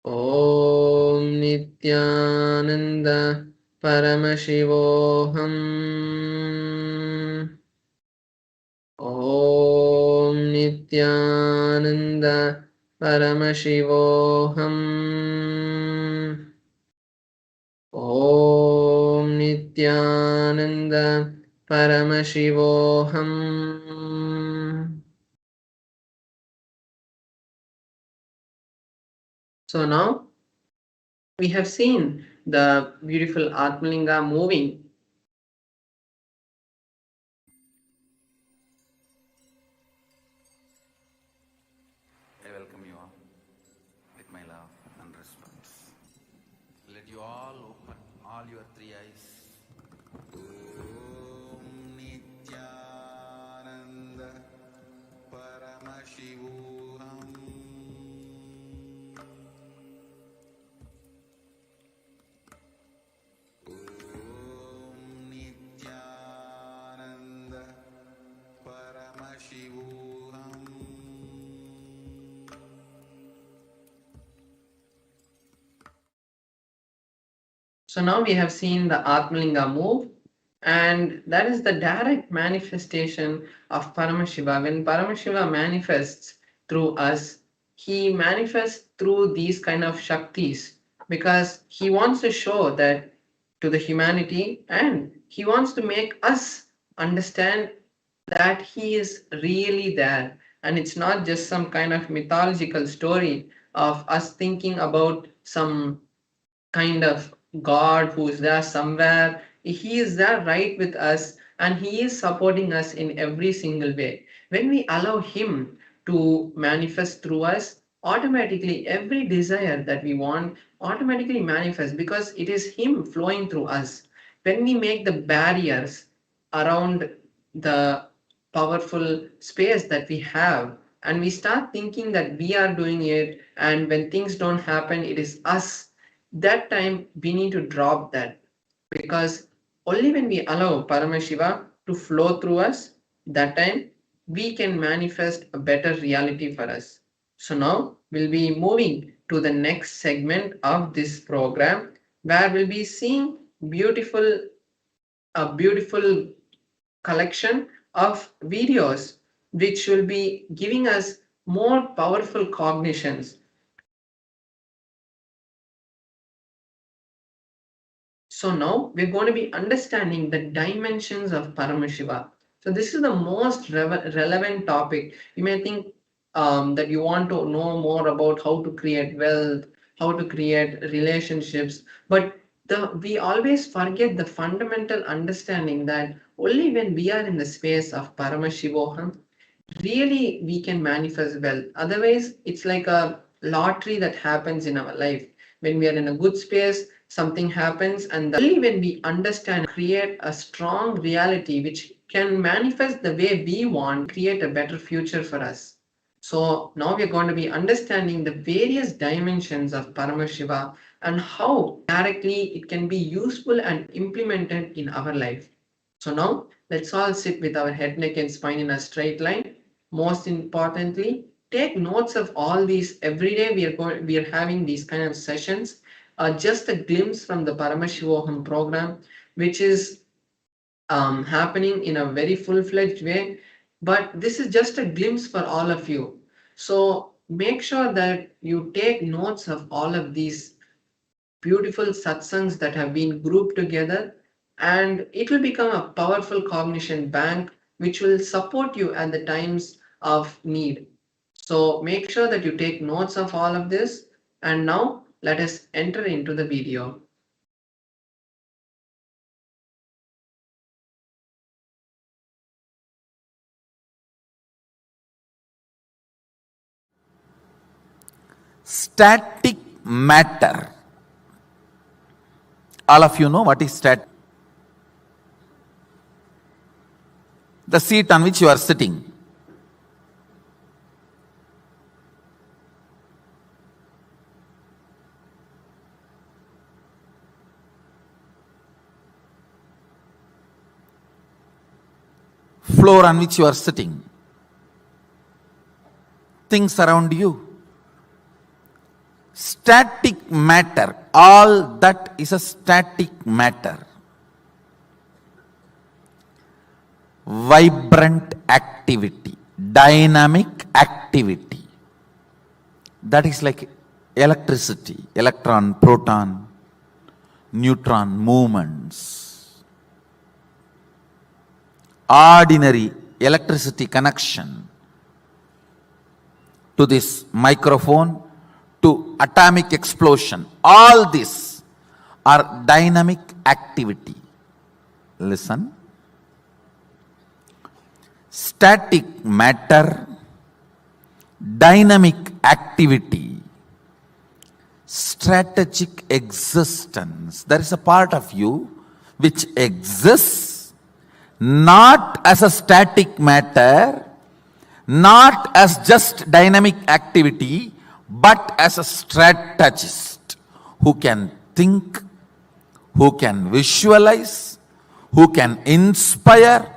Om Nithyananda Paramashivoham. Om Nithyananda Paramashivoham. Om Nithyananda Paramashivoham. So now we have seen the beautiful Atmalinga moving. I welcome you all with my love and respect. Let you all open all your three eyes. Om Nithyananda Paramashivam. So now we have seen the Atmalinga move, and that is the direct manifestation of Paramashiva. When Paramashiva manifests through us, he manifests through these kind of Shaktis because he wants to show that to the humanity, and he wants to make us understand that he is really there, and it's not just some kind of mythological story of us thinking about some kind of God who is there somewhere. He is there right with us, and He is supporting us in every single way. When we allow Him to manifest through us, automatically every desire that we want automatically manifests because it is Him flowing through us. When we make the barriers around the powerful space that we have, and we start thinking that we are doing it, and when things don't happen, it is us, that time we need to drop that, because only when we allow Paramashiva to flow through us, that time we can manifest a better reality for us. So now we'll be moving to the next segment of this program, where we'll be seeing a beautiful collection of videos which will be giving us more powerful cognitions. So now we're going to be understanding the dimensions of Paramashiva. So this is the most relevant topic. You may think that you want to know more about how to create wealth, how to create relationships, but we always forget the fundamental understanding that only when we are in the space of Paramashivoham, really we can manifest wealth. Otherwise, it's like a lottery that happens in our life. When we are in a good space, something happens, and only when we understand, create a strong reality which can manifest the way we want, create a better future for us. So now we're going to be understanding the various dimensions of Paramashiva and how directly it can be useful and implemented in our life. So now let's all sit with our head, neck, and spine in a straight line. Most importantly, take notes of all these. Every day we are having these kind of sessions. Just a glimpse from the Paramashivoham program, which is happening in a very full-fledged way. But this is just a glimpse for all of you. So make sure that you take notes of all of these beautiful satsangs that have been grouped together, and it will become a powerful cognition bank which will support you at the times of need. So make sure that you take notes of all of this, and now let us enter into the video. Static matter. All of you know what is static? The seat on which you are sitting. Floor on which you are sitting. Things around you. Static matter. All that is a static matter. Vibrant activity, dynamic activity. That is like electricity, electron, proton, neutron movements. Ordinary electricity connection to this microphone, to atomic explosion. All these are dynamic activity. Listen. Static matter, dynamic activity, strategic existence. There is a part of you which exists not as a static matter, not as just dynamic activity, but as a strategist who can think, who can visualize, who can inspire,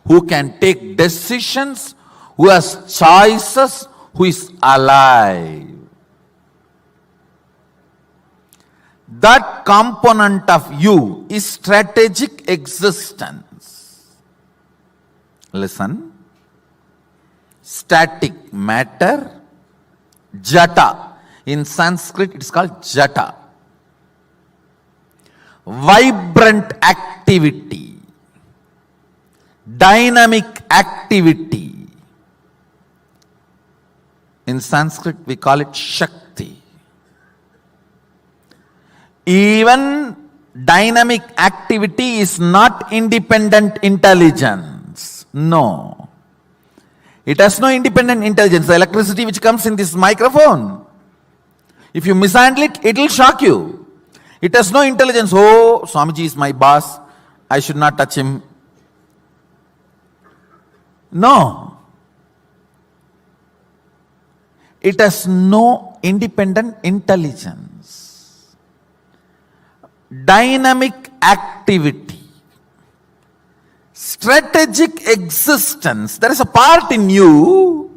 who can take decisions, who has choices, who is alive. That component of you is strategic existence. Listen. Static matter, jata. In Sanskrit, it is called jata. Vibrant activity, dynamic activity. In Sanskrit, we call it Shakti. Even dynamic activity is not independent intelligence. No. It has no independent intelligence. The electricity which comes in this microphone, if you mishandle it, it will shock you. It has no intelligence. Oh, Swamiji is my boss. I should not touch him. No. It has no independent intelligence. Dynamic activity. Strategic existence. There is a part in you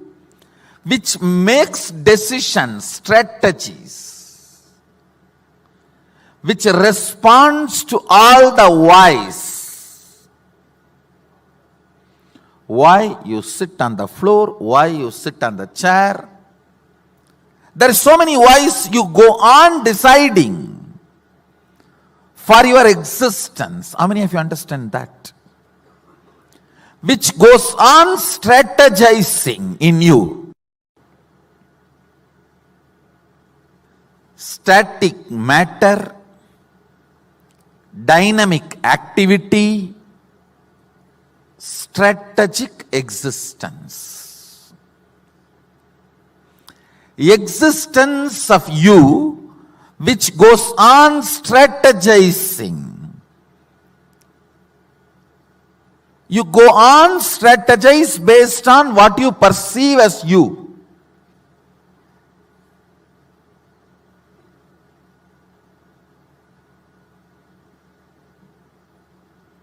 which makes decisions, strategies, which responds to all the whys. Why you sit on the floor, why you sit on the chair. There are so many whys you go on deciding for your existence. How many of you understand that? Which goes on strategizing in you. Static matter, dynamic activity, strategic existence. Existence of you which goes on strategizing. You go on strategize based on what you perceive as you.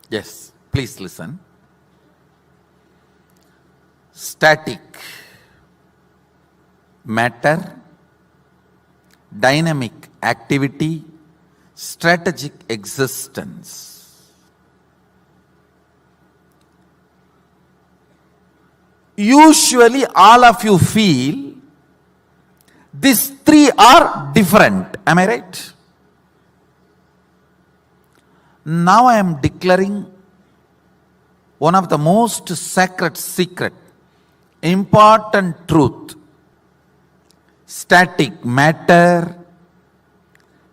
Yes, please listen. Static matter, dynamic activity, strategic existence. Usually all of you feel these three are different. Am I right? Now I am declaring one of the most sacred secret, important truth. Static matter,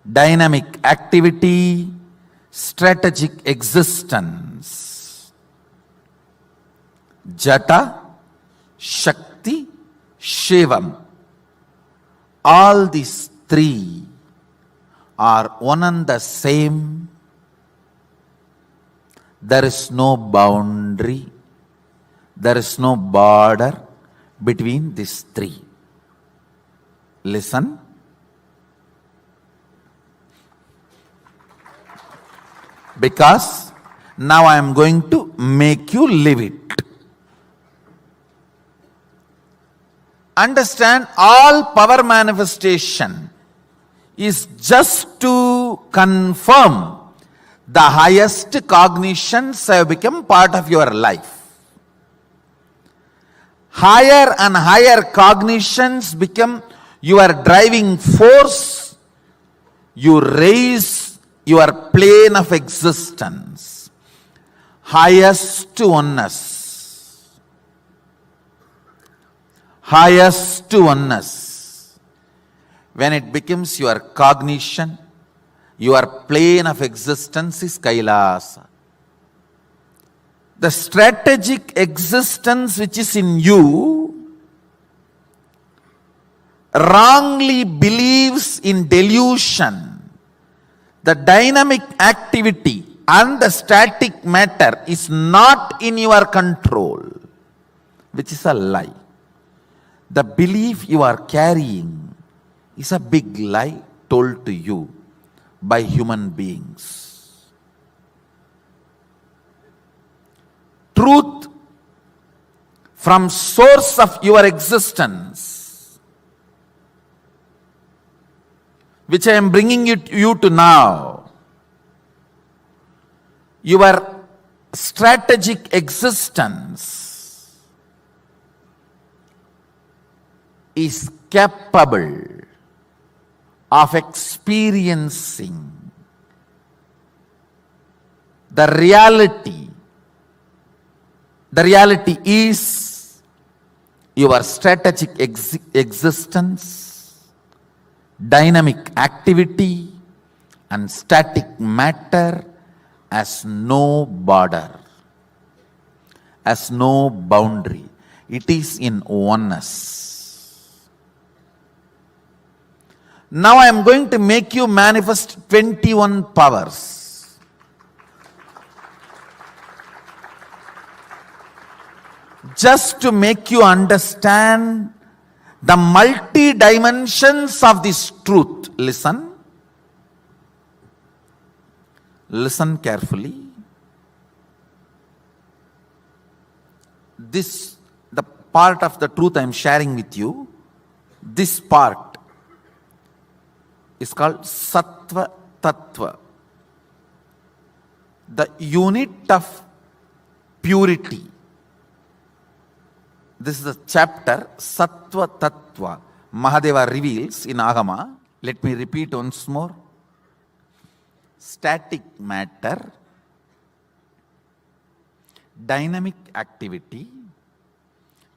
dynamic activity, strategic existence. Jata, Shakti, Shivam. All these three are one and the same. There is no boundary, there is no border between these three. Listen. Because now I am going to make you live it. Understand, all power manifestation is just to confirm the highest cognitions have become part of your life. Higher and higher cognitions become your driving force. You raise your plane of existence. Highest oneness. Highest oneness. When it becomes your cognition, your plane of existence is Kailasa. The strategic existence which is in you wrongly believes in delusion. The dynamic activity and the static matter is not in your control, which is a lie. The belief you are carrying is a big lie told to you by human beings. Truth from source of your existence, which I am bringing you to now, your strategic existence is capable of experiencing the reality. The reality is your strategic existence, dynamic activity, and static matter has no border, has no boundary. It is in oneness. Now I am going to make you manifest 21 powers. Just to make you understand the multi-dimensions of this truth. Listen. Listen carefully. This, the part of the truth I am sharing with you, this part is called Sattva Tattva. The unit of purity. This is the chapter Sattva Tattva. Mahadeva reveals in Agama. Let me repeat once more. Static matter, dynamic activity,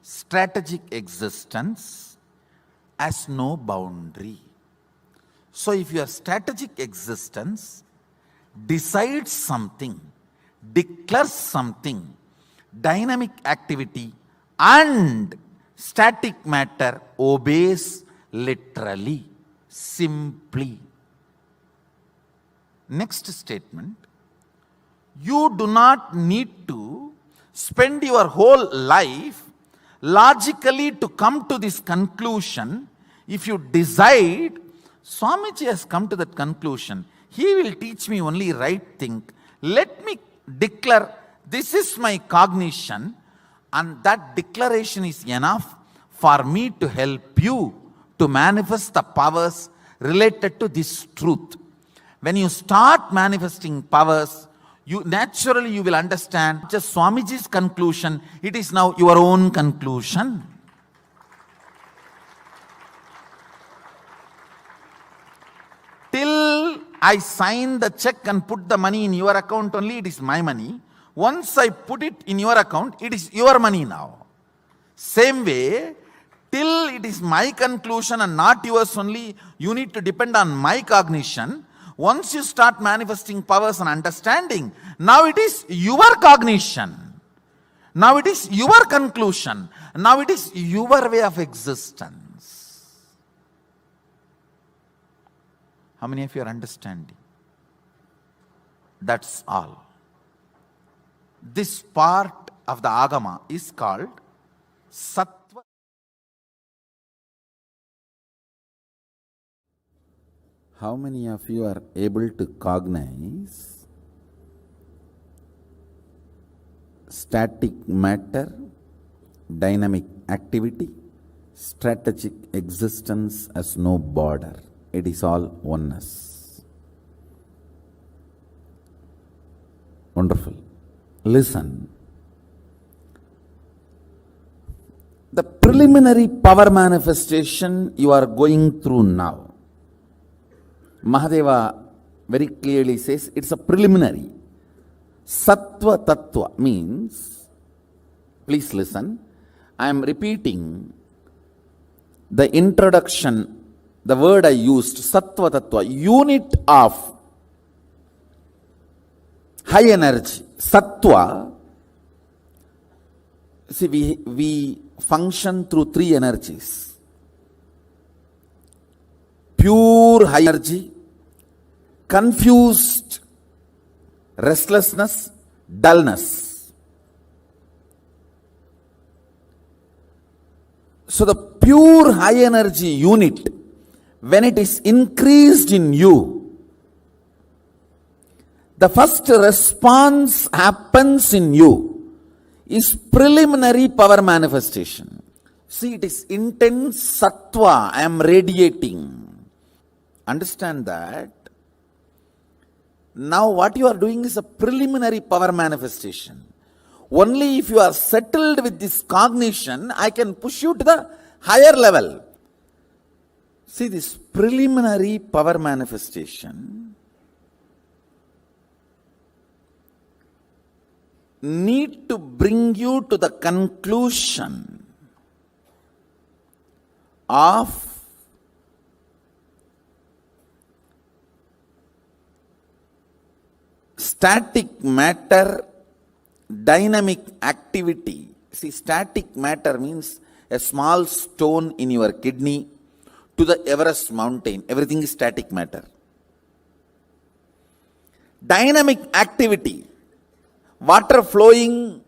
strategic existence has no boundary. So if your strategic existence decides something, declares something, dynamic activity and static matter obeys literally, simply. Next statement, you do not need to spend your whole life logically to come to this conclusion. If you decide, Swamiji has come to that conclusion, he will teach me only right thing. Let me declare, this is my cognition, and that declaration is enough for me to help you to manifest the powers related to this truth. When you start manifesting powers, you naturally will understand just Swamiji's conclusion, it is now your own conclusion. Till I sign the check and put the money in your account only, it is my money. Once I put it in your account, it is your money now. Same way, till it is my conclusion and not yours only, you need to depend on my cognition. Once you start manifesting powers and understanding, now it is your cognition. Now it is your conclusion. Now it is your way of existence. How many of you are understanding? That's all. This part of the Agama is called Sattva. How many of you are able to cognize static matter, dynamic activity, strategic existence as no border? It is all oneness. Wonderful. Listen. The preliminary power manifestation you are going through now, Mahadeva very clearly says it's a preliminary. Sattva Tattva means, please listen, I am repeating the introduction, the word I used, Sattva Tattva, unit of high energy. Sattva, see, we function through three energies. Pure high energy, confused restlessness, dullness. So the pure high energy unit, when it is increased in you, the first response happens in you is preliminary power manifestation. See, it is intense sattva I am radiating. understand that now what you are doing is a preliminary power manifestation. Only if you are settled with this cognition, I can push you to the higher level. See, this preliminary power manifestation need to bring you to the conclusion of static matter, dynamic activity. See, static matter means a small stone in your kidney to the Everest mountain. Everything is static matter. Dynamic activity, water flowing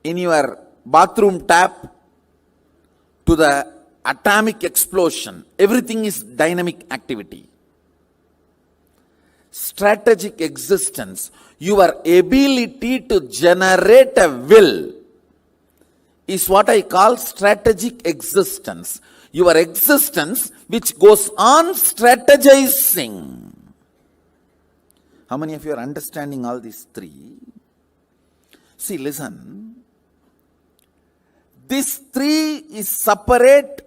in your bathroom tap to the atomic explosion. Everything is dynamic activity. Strategic existence, your ability to generate a will is what I call strategic existence. Your existence which goes on strategizing. How many of you are understanding all these three? See, listen. This three is separate,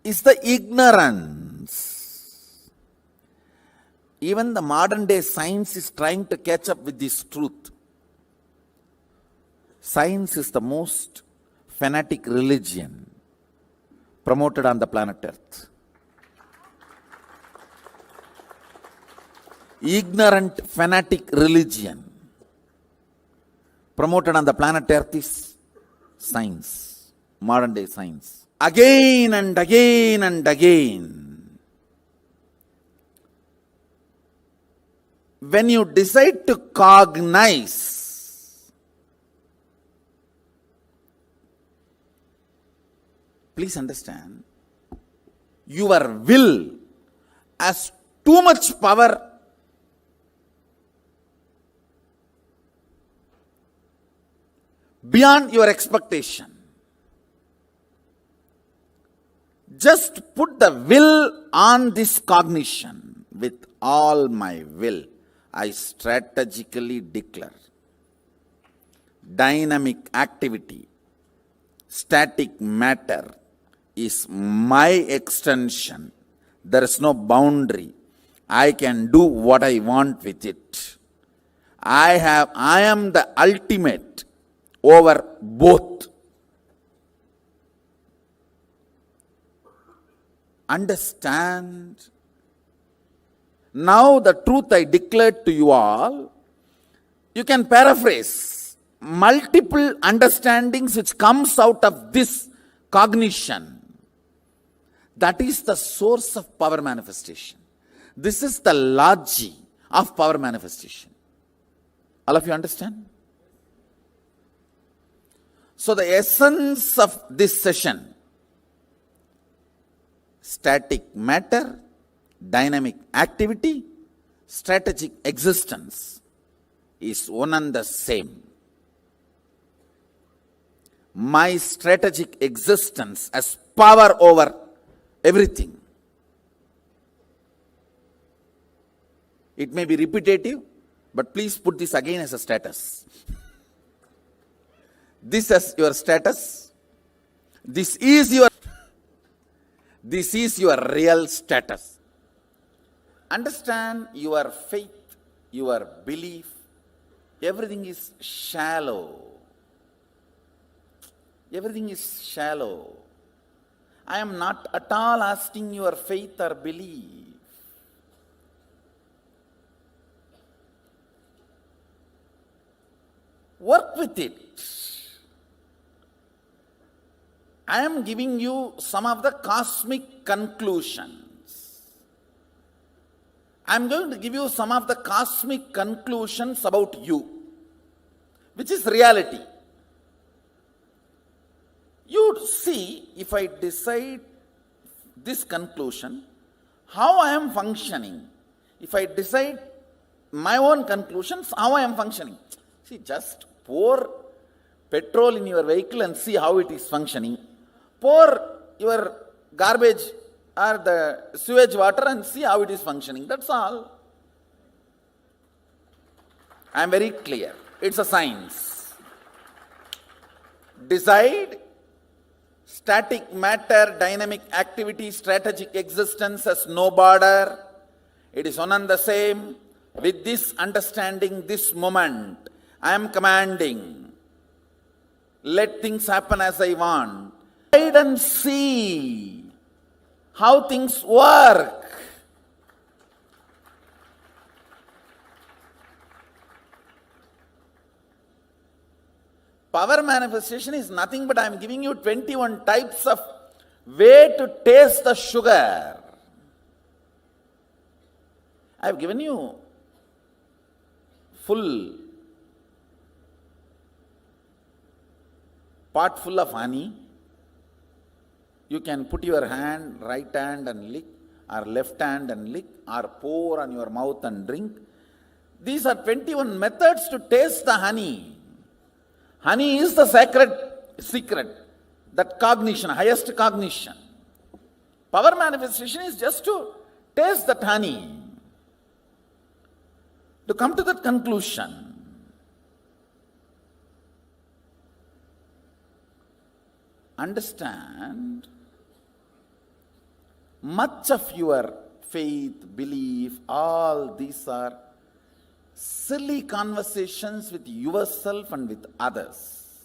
is the ignorance. Even the modern day science is trying to catch up with this truth. Science is the most fanatic religion promoted on the planet Earth. Ignorant fanatic religion promoted on the planet Earth is science, modern day science. Again and again and again, when you decide to cognize, please understand, your will has too much power beyond your expectation. Just put the will on this cognition. With all my will, I strategically declare dynamic activity, static matter is my extension. There is no boundary. I can do what I want with it. I am the ultimate over both. Understand? Now the truth I declared to you all, you can paraphrase multiple understandings which comes out of this cognition. That is the source of power manifestation. This is the logic of power manifestation. All of you understand? So the essence of this session, static matter, dynamic activity, strategic existence, is one and the same. My strategic existence has power over everything. It may be repetitive, but please put this again as a status. This as your status. This is your real status. Understand, your faith, your belief, everything is shallow. Everything is shallow. I am not at all asking your faith or belief. Work with it. I am giving you some of the cosmic conclusions. I am going to give you some of the cosmic conclusions about you, which is reality. You see, if I decide this conclusion, how I am functioning. If I decide my own conclusions, how I am functioning. See, just pour petrol in your vehicle and see how it is functioning. Pour your garbage or the sewage water and see how it is functioning. That's all. I am very clear. It's a science. Decide static matter, dynamic activity, strategic existence has no border. It is one and the same. With this understanding, this moment, I am commanding. Let things happen as I want. Decide and see how things work. Power manifestation is nothing but I am giving you 21 types of way to taste the sugar. I have given you full pot full of honey. You can put your hand, right hand and lick, or left hand and lick, or pour on your mouth and drink. These are 21 methods to taste the honey. Honey is the sacred secret, that cognition, highest cognition. Power manifestation is just to taste that honey, to come to that conclusion. Understand, much of your faith, belief, all these are silly conversations with yourself and with others.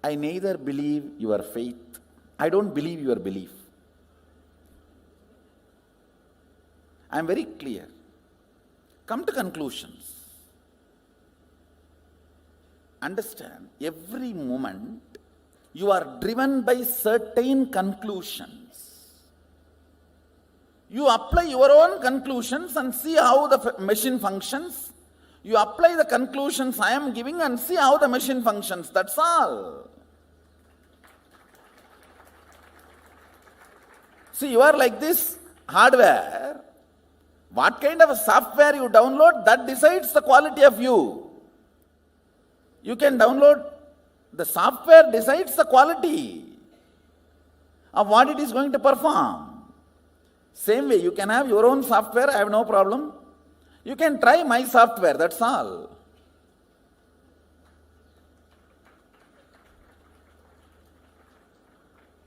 I neither believe your faith, I don't believe your belief. I am very clear. Come to conclusions. Understand, every moment you are driven by certain conclusions. You apply your own conclusions and see how the machine functions. You apply the conclusions I am giving and see how the machine functions. That's all. See, you are like this hardware. What kind of a software you download, that decides the quality of you. You can download, the software decides the quality of what it is going to perform. Same way, you can have your own software, I have no problem. You can try my software, that's all.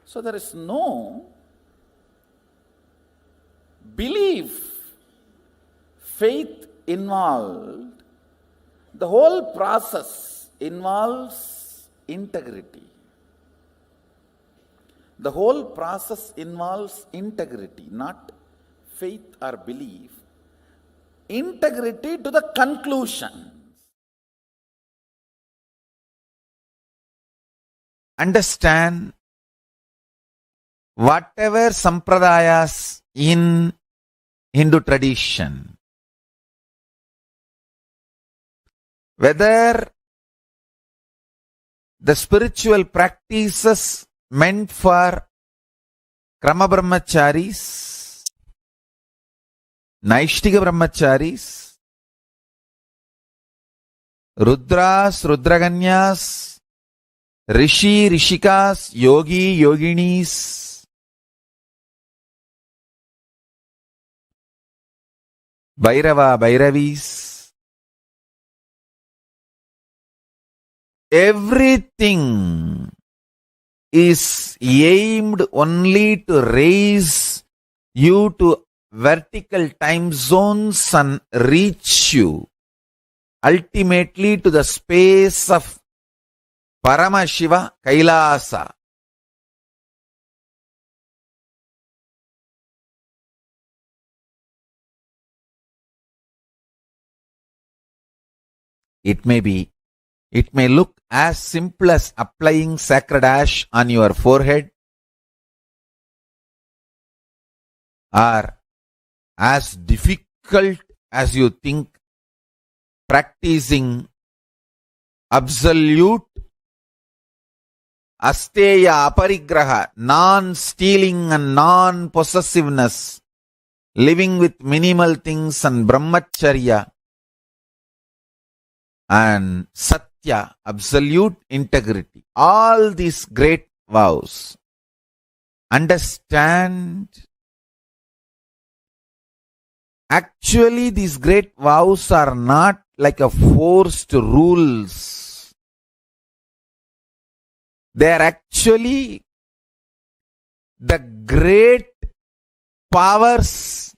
So there is no belief, faith involved. The whole process involves integrity. The whole process involves integrity, not faith or belief. Integrity to the conclusion. Understand, whatever sampradayas in Hindu tradition, whether the spiritual practices meant for Krama Brahmacharis, Naishtika Brahmacharis, Rudras, Rudraganyas, Rishi, Rishikas, Yogi, Yoginis, Bhairava, Bhairavis, everything is aimed only to raise you to vertical time zones and reach you ultimately to the space of Paramashiva Kailasa. It may look as simple as applying sacred ash on your forehead, or as difficult as you think practicing absolute asteya aparigraha, non-stealing and non-possessiveness living with minimal things and brahmacharya and satya, absolute integrity. All these great vows. Understand, actually these great vows are not like a forced rules. They are actually the great powers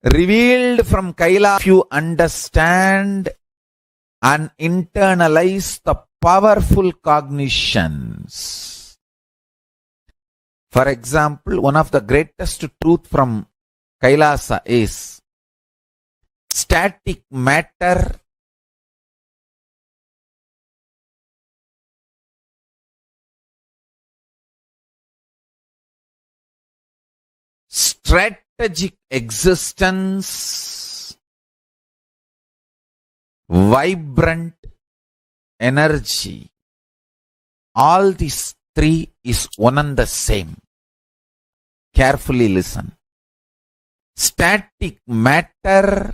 revealed from Kaila. If you understand and internalize the powerful cognitions. For example, one of the greatest truth from Kailasa is static matter strategic existence, vibrant energy. All these three is one and the same. Carefully listen. Static matter,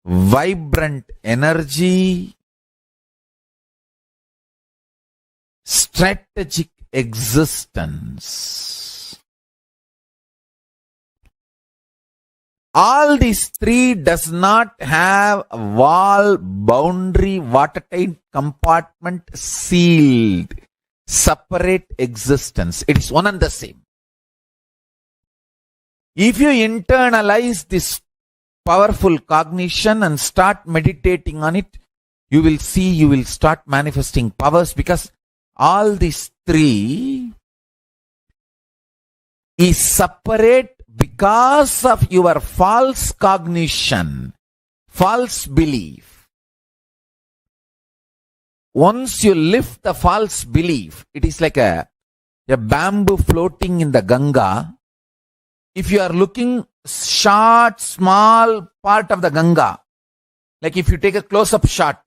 vibrant energy, strategic existence. All these three does not have a wall, boundary, watertight compartment, sealed, separate existence. It is one and the same. If you internalize this powerful cognition and start meditating on it, you will see, you will start manifesting powers, because all these three is separate because of your false cognition, false belief. Once you lift the false belief, it is like a bamboo floating in the Ganga. If you are looking short, small part of the Ganga, like if you take a close-up shot,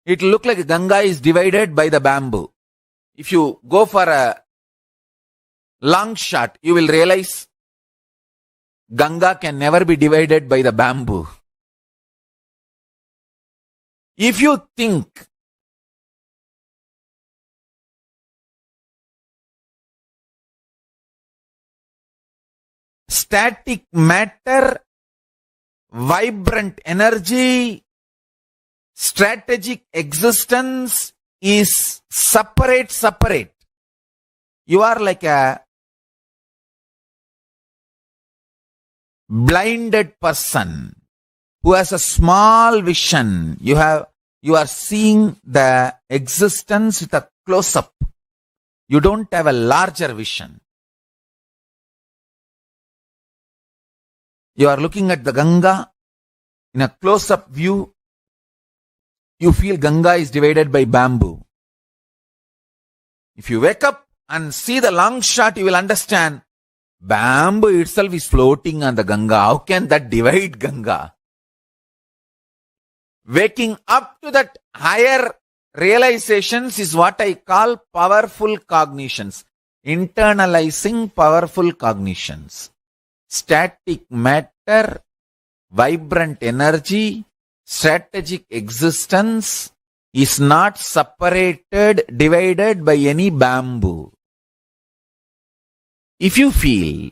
it will look like Ganga is divided by the bamboo. If you go for a long shot, you will realize Ganga can never be divided by the bamboo. If you think static matter, vibrant energy, strategic existence is separate. You are like a blinded person who has a small vision. You are seeing the existence with a close-up. You don't have a larger vision. You are looking at the Ganga in a close-up view. You feel Ganga is divided by bamboo. If you wake up and see the long shot, you will understand bamboo itself is floating on the Ganga. How can that divide Ganga? Waking up to that higher realizations is what I call powerful cognitions. Internalizing powerful cognitions. Static matter, vibrant energy, strategic existence is not separated, divided by any bamboo. If you feel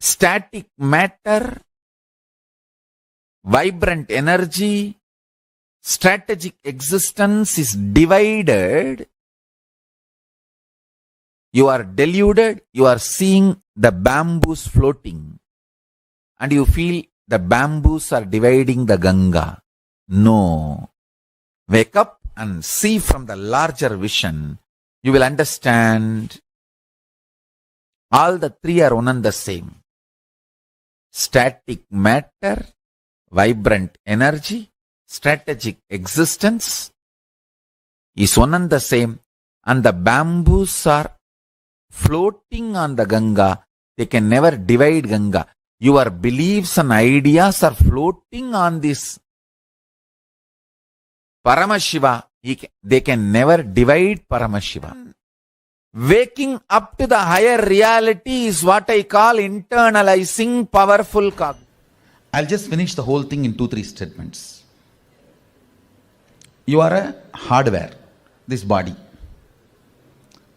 static matter, vibrant energy, strategic existence is divided, you are deluded, you are seeing the bamboos floating, and you feel the bamboos are dividing the Ganga. No. Wake up and see from the larger vision. You will understand all the three are one and the same. Static matter, vibrant energy, strategic existence is one and the same, and the bamboos are floating on the Ganga. They can never divide Ganga. Your beliefs and ideas are floating on this Paramashiva. They can never divide Paramashiva. Waking up to the higher reality is what I call internalizing powerful cognition. I'll just finish the whole thing in 2-3 statements. You are a hardware, this body,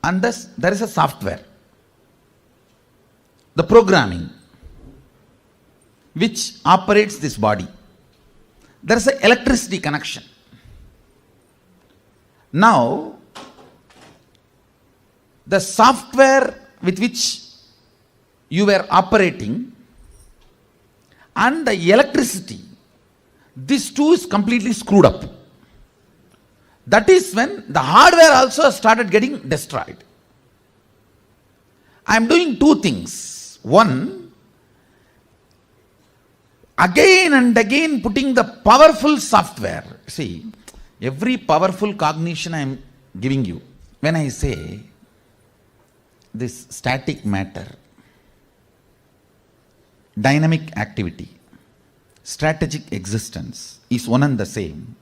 and thus there is a software, the programming, which operates this body. There is an electricity connection. Now, the software with which you were operating and the electricity, these two is completely screwed up. That is when the hardware also started getting destroyed. I am doing two things. One, again and again putting the powerful software. See, every powerful cognition I am giving you. When I say this static matter, dynamic activity, strategic existence is one and the same.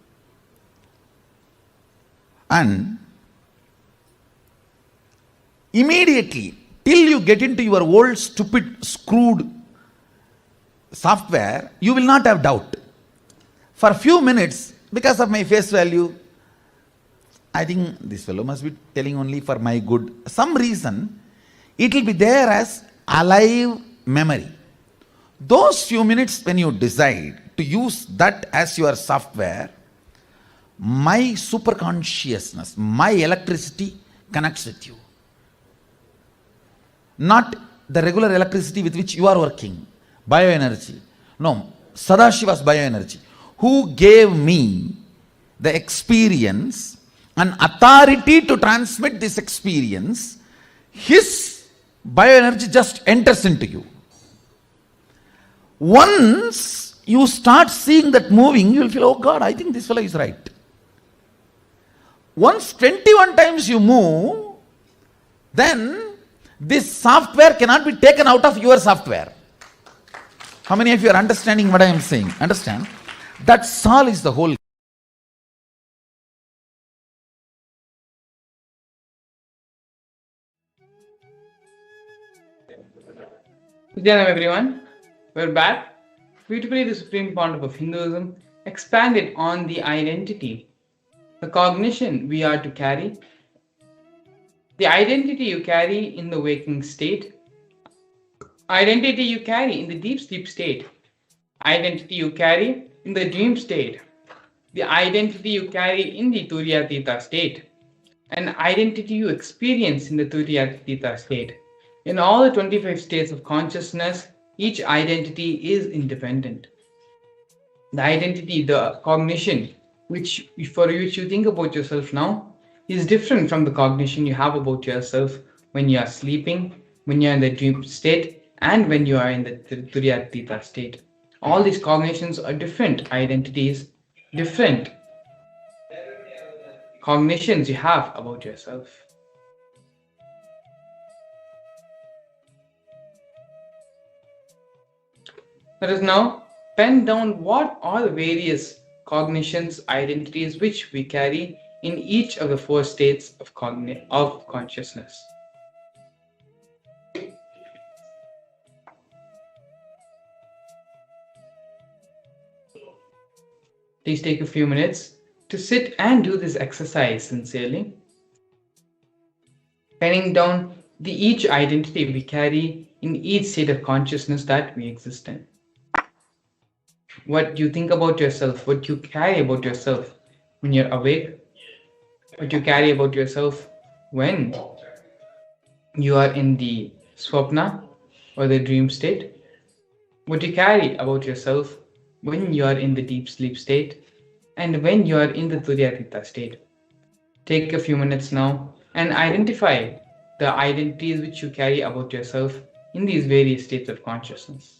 And immediately, till you get into your old stupid screwed software, you will not have doubt. For a few minutes, because of my face value, I think this fellow must be telling only for my good. Some reason, it will be there as alive memory. Those few minutes when you decide to use that as your software, my superconsciousness, my electricity connects with you. Not the regular electricity with which you are working, bioenergy. No, Sadashiva's bioenergy, who gave me the experience and authority to transmit this experience. His bioenergy just enters into you. Once you start seeing that moving, you will feel, oh God, I think this fellow is right. Once 21 times you move, then this software cannot be taken out of your software. How many of you are understanding what I am saying? Understand? That's all is the whole. Nithyananda, everyone. We're back. Beautifully, the supreme point of Hinduism expanded on the identity, the cognition we are to carry, the identity you carry in the waking state, identity you carry in the deep sleep state, identity you carry in the dream state, the identity you carry in the Turyatita state, and identity you experience in the Turyatita state. In all the 25 states of consciousness, each identity is independent. The identity, the cognition, which for which you think about yourself now, is different from the cognition you have about yourself when you are sleeping, when you are in the dream state, and when you are in the Turyatita state. All these cognitions are different identities, different cognitions you have about yourself. Let us now pen down what are the various cognitions, identities which we carry in each of the 4 states of consciousness. Please take a few minutes to sit and do this exercise sincerely, penning down each identity we carry in each state of consciousness that we exist in. What you think about yourself, what you carry about yourself when you're awake, what you carry about yourself when you are in the swapna or the dream state, what you carry about yourself when you are in the deep sleep state, and when you are in the Turyatita state. Take a few minutes now and identify the identities which you carry about yourself in these various states of consciousness.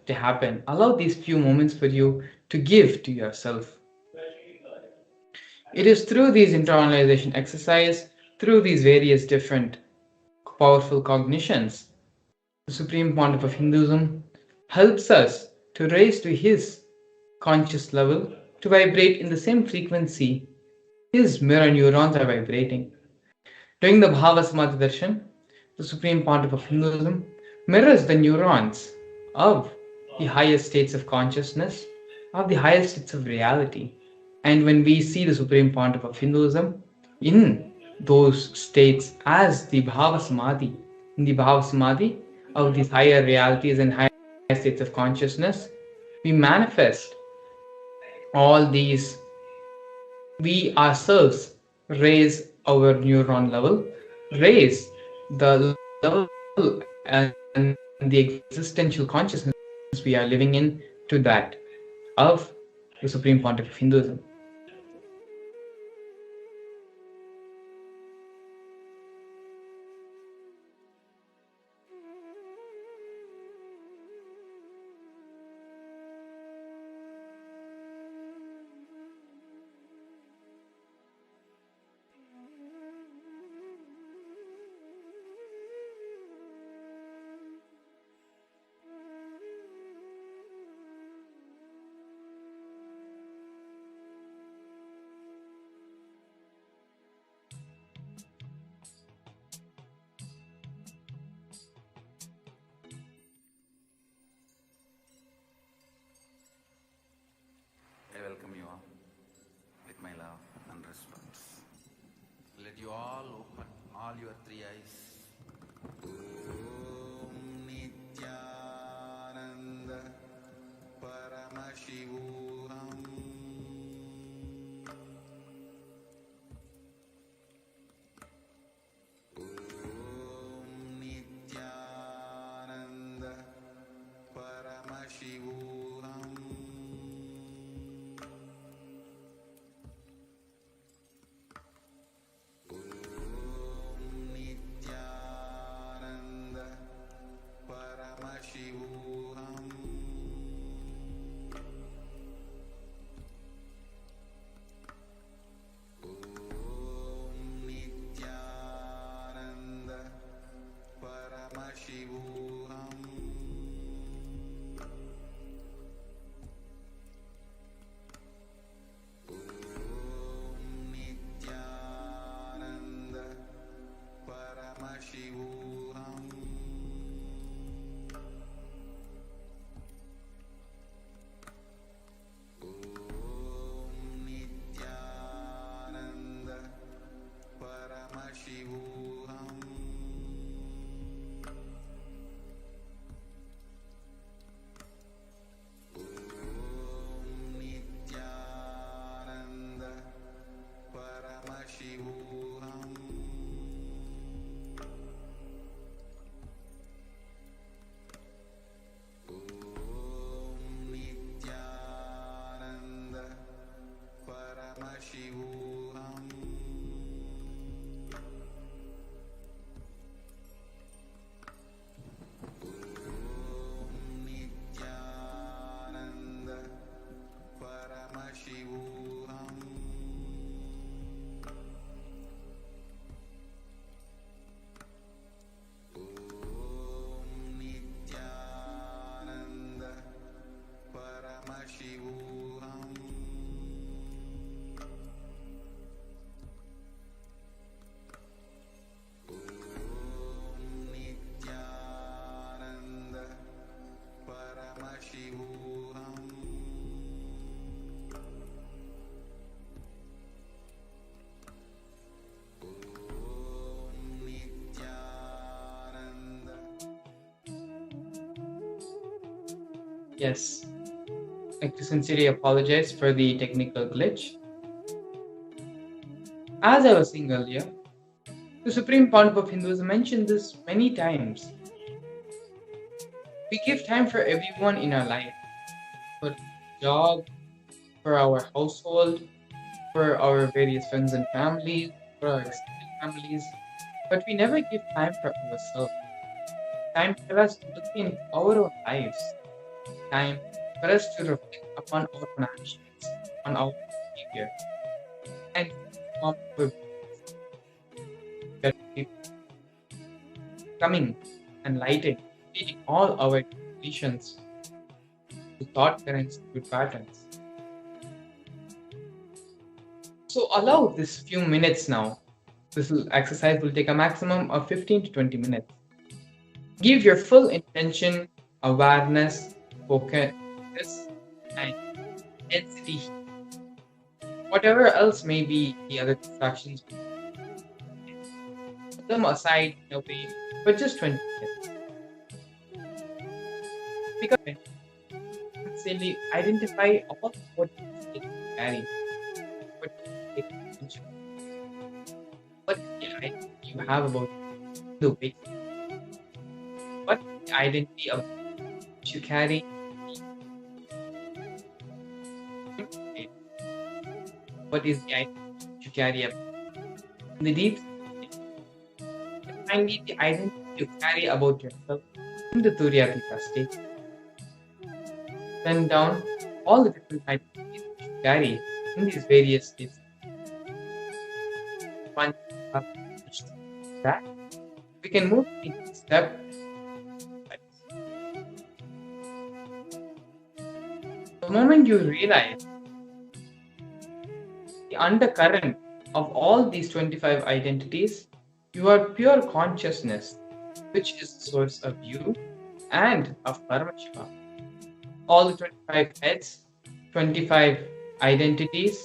to happen. Allow these few moments for you to give to yourself. It is through these internalization exercise, through these various different powerful cognitions, the Supreme Pontiff of Hinduism helps us to raise to his conscious level, to vibrate in the same frequency his mirror neurons are vibrating. During the Bhava Samadhi Darshan, the Supreme Pontiff of Hinduism mirrors the neurons of the highest states of consciousness, of the highest states of reality. And when we see the Supreme Pontiff of Hinduism in those states as the Bhava Samadhi, in the Bhava Samadhi of these higher realities and higher states of consciousness, we manifest all these. We ourselves raise our neuron level, raise the level and the existential consciousness we are living in to that of the Supreme Pontiff of Hinduism. I welcome you all with my love and respect. Let you all open all your three eyes. Om Nithyananda Paramashivam. Om Nithyananda Paramashivam. Yes, I'd like to sincerely apologize for the technical glitch. As I was saying earlier, the Supreme Pontiff of Hinduism mentioned this many times. We give time for everyone in our life, for job, for our household, for our various friends and families, for our extended families, but we never give time for ourselves. Time for us to look in our own lives. time for us to reflect upon our own actions, on our behavior, and form our behavior, becoming enlightened, leading all our decisions to thought currents, to patterns. So allow this few minutes now. Exercise will take a maximum of 15 to 20 minutes. Give your full intention, awareness, focus, and intensity. Whatever else may be the other distractions, put them aside in a way for just 20 minutes. Because simply identify all what you carry, what you take attention, what the identity you have about the way, what the identity of which you carry, what is the identity you carry up in the deep state, and finally the identity you carry about yourself in the Turyatita state. Pen down all the different identities which you carry in these various states. Once you have finished that, we can move into step. The moment you realize the undercurrent of all these 25 identities, you are pure consciousness, which is the source of you and of Paramashivam. All the 25 heads, 25 identities,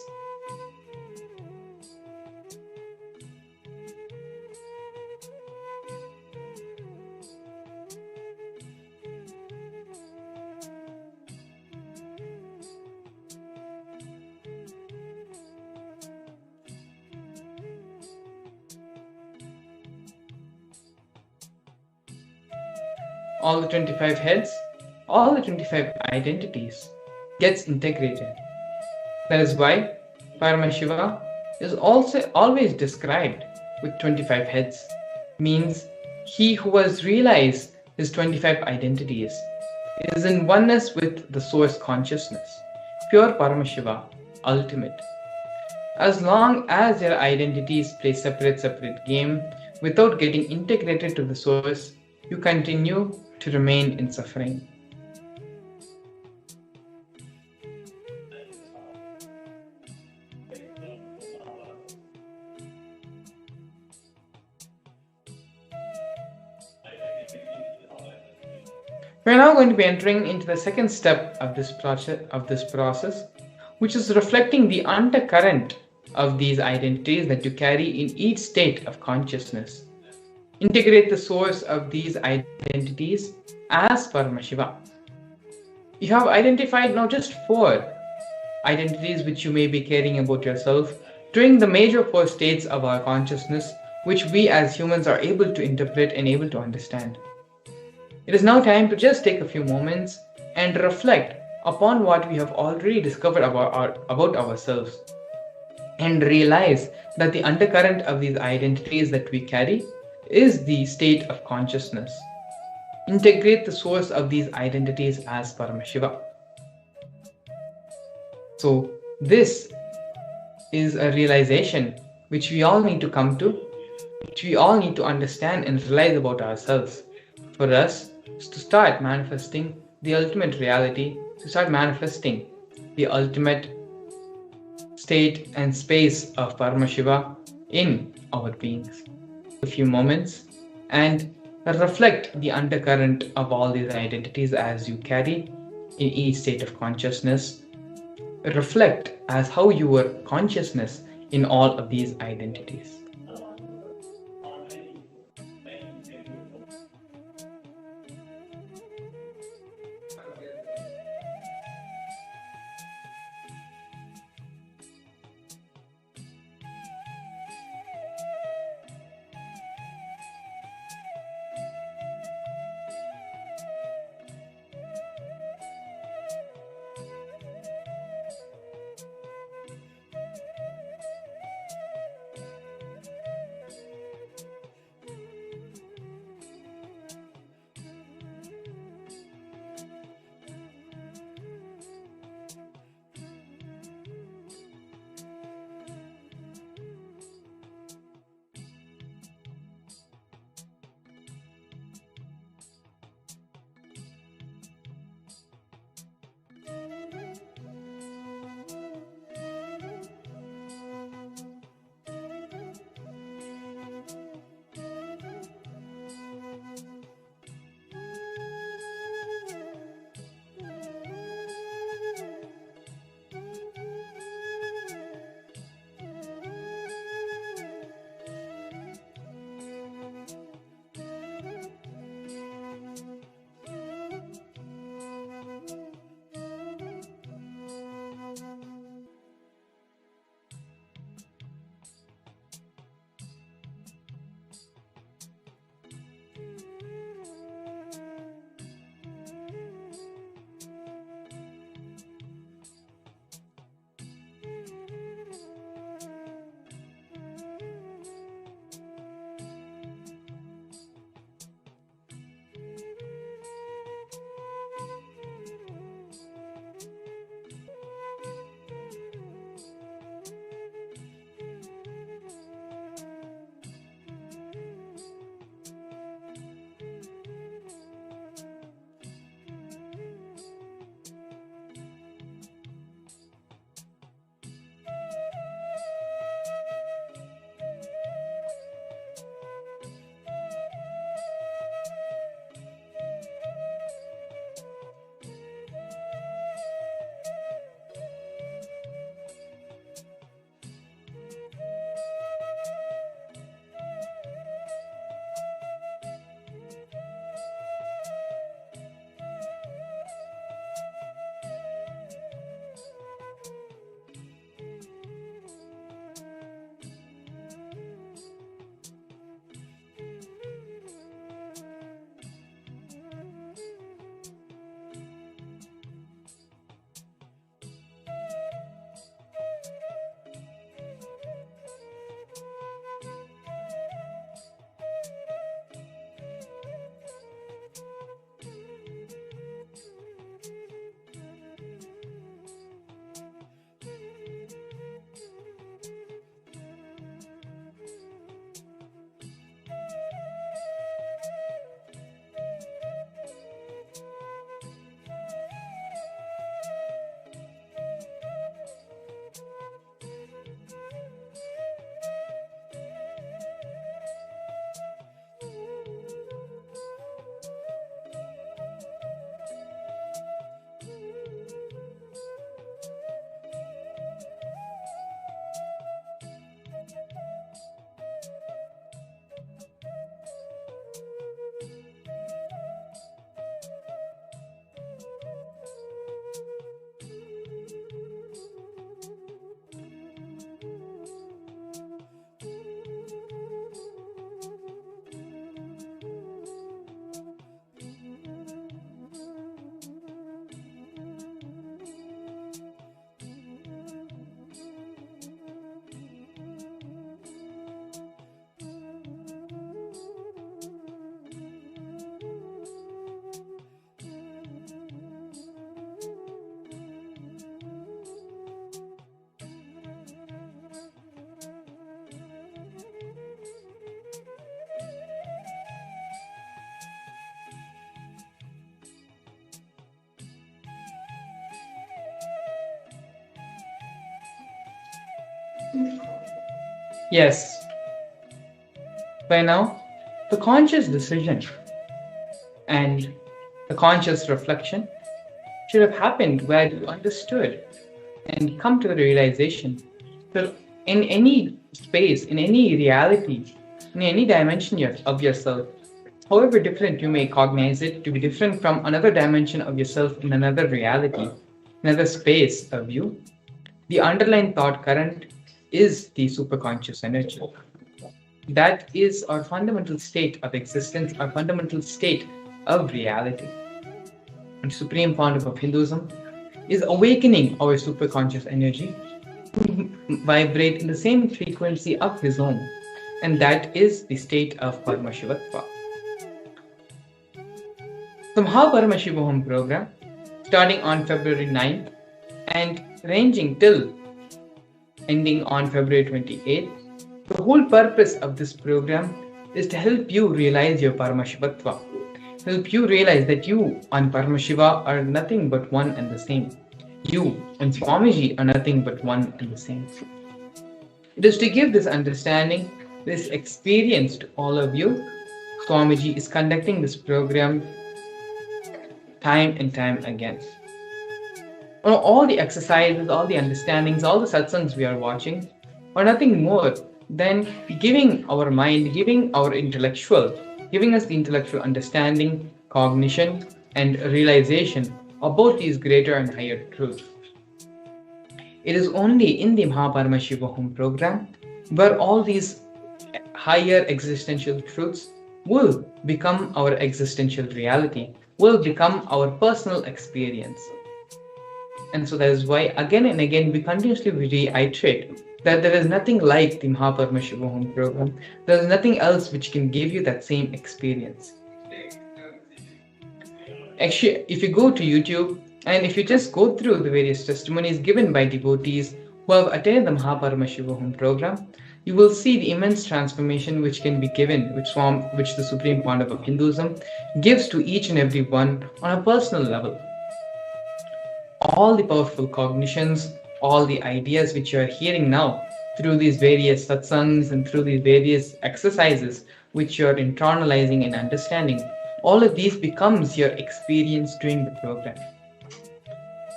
all the 25 heads, all the 25 identities gets integrated. That is why Paramashiva is also always described with 25 heads. Means he who has realized his 25 identities is in oneness with the source consciousness, pure Paramashiva, ultimate. As long as your identities play separate game without getting integrated to the source, you continue to remain in suffering. We are now going to be entering into the second step of this process, which is reflecting the undercurrent of these identities that you carry in each state of consciousness. Integrate the source of these identities as Paramashiva. You have identified now just 4 identities which you may be caring about yourself during the major 4 states of our consciousness, which we as humans are able to interpret and able to understand. It is now time to just take a few moments and reflect upon what we have already discovered about ourselves and realize that the undercurrent of these identities that we carry is the state of consciousness. Integrate the source of these identities as Paramashiva. So this is a realization which we all need to come to, which we all need to understand and realize about ourselves. For us to start manifesting the ultimate reality, to start manifesting the ultimate state and space of Paramashiva in our beings. A few moments and reflect the undercurrent of all these identities as you carry in each state of consciousness. Reflect as how you were consciousness in all of these identities. Yes, by now, the conscious decision and the conscious reflection should have happened where you understood and come to the realization that in any space, in any reality, in any dimension of yourself, however different you may cognize it to be different from another dimension of yourself in another reality, another space of you, the underlying thought current is the superconscious energy. That is our fundamental state of existence, our fundamental state of reality. And supreme founder of Hinduism is awakening our superconscious energy to vibrate in the same frequency of his own, and that is the state of Paramashivatva. The Paramashivam program, starting on February 9th and ranging till ending on February 28th, the whole purpose of this program is to help you realize your Paramashivatva, help you realize that you and Paramashiva are nothing but one and the same. You and Swamiji are nothing but one and the same. It is to give this understanding, this experience to all of you. Swamiji is conducting this program time and time again. All the exercises, all the understandings, all the satsangs we are watching are nothing more than giving our mind, giving us the intellectual understanding, cognition, and realization about these greater and higher truths. It is only in the Paramashivam program where all these higher existential truths will become our existential reality, will become our personal experience. And so that is why again and again we continuously reiterate that there is nothing like the Paramashivam program. There is nothing else which can give you that same experience. Actually, if you go to YouTube and if you just go through the various testimonies given by devotees who have attended the Paramashivam program, you will see the immense transformation which can be given, which the Supreme Founder of Hinduism gives to each and every one on a personal level. All the powerful cognitions, all the ideas which you are hearing now through these various satsangs and through these various exercises which you are internalizing and understanding, all of these becomes your experience during the program.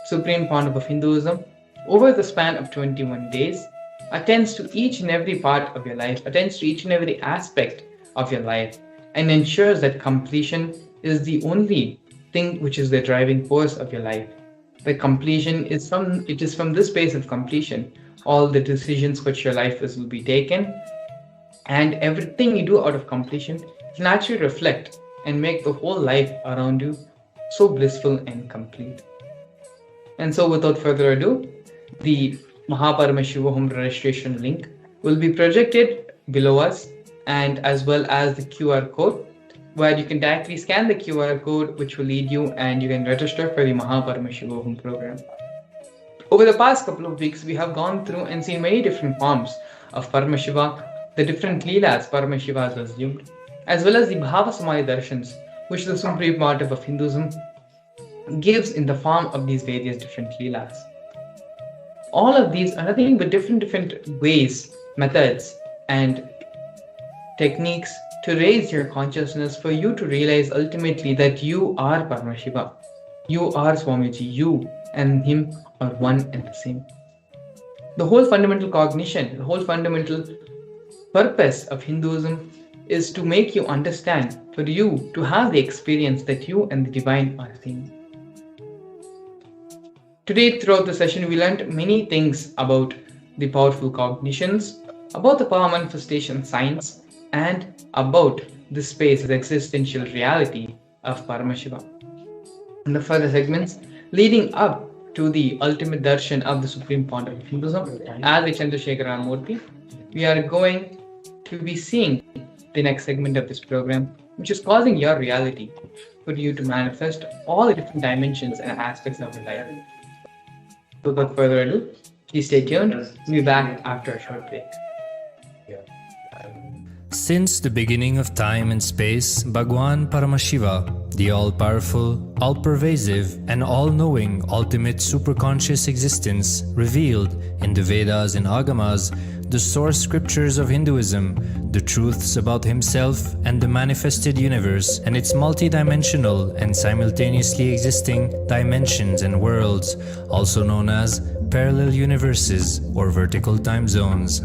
Supreme Founder of Hinduism, over the span of 21 days, attends to each and every part of your life, attends to each and every aspect of your life, and ensures that completion is the only thing which is the driving force of your life. The completion is from this space of completion, all the decisions which your life will be taken, and everything you do out of completion can actually reflect and make the whole life around you so blissful and complete. And so without further ado, the Paramashivam registration link will be projected below us, and as well as the QR code, where you can directly scan the QR code which will lead you and you can register for the Paramashivam program. Over the past couple of weeks, we have gone through and seen many different forms of Paramashiva, the different Leelas Paramashiva has assumed, as well as the Bhava Samadhi Darshans, which the Supreme Founder of Hinduism gives in the form of these various different Leelas. All of these are nothing but different ways, methods, and techniques to raise your consciousness for you to realize ultimately that you are Paramashiva, you are Swamiji, you and him are one and the same. The whole fundamental cognition, the whole fundamental purpose of Hinduism is to make you understand, for you to have the experience that you and the divine are same. Today, throughout the session, we learned many things about the powerful cognitions, about the power manifestation science, and about the space, the existential reality of Paramashiva. In the further segments leading up to the ultimate darshan of the Supreme Founder of Hinduism, as the Chandrasekhara Murthy, we are going to be seeing the next segment of this program, which is causing your reality for you to manifest all the different dimensions and aspects of your life. So without further ado, please stay tuned. We'll be back after a short break. Since the beginning of time and space, Bhagwan Paramashiva, the all-powerful, all-pervasive, and all-knowing ultimate superconscious existence, revealed in the Vedas and Agamas, the source scriptures of Hinduism, the truths about himself and the manifested universe and its multidimensional and simultaneously existing dimensions and worlds, also known as parallel universes or vertical time zones.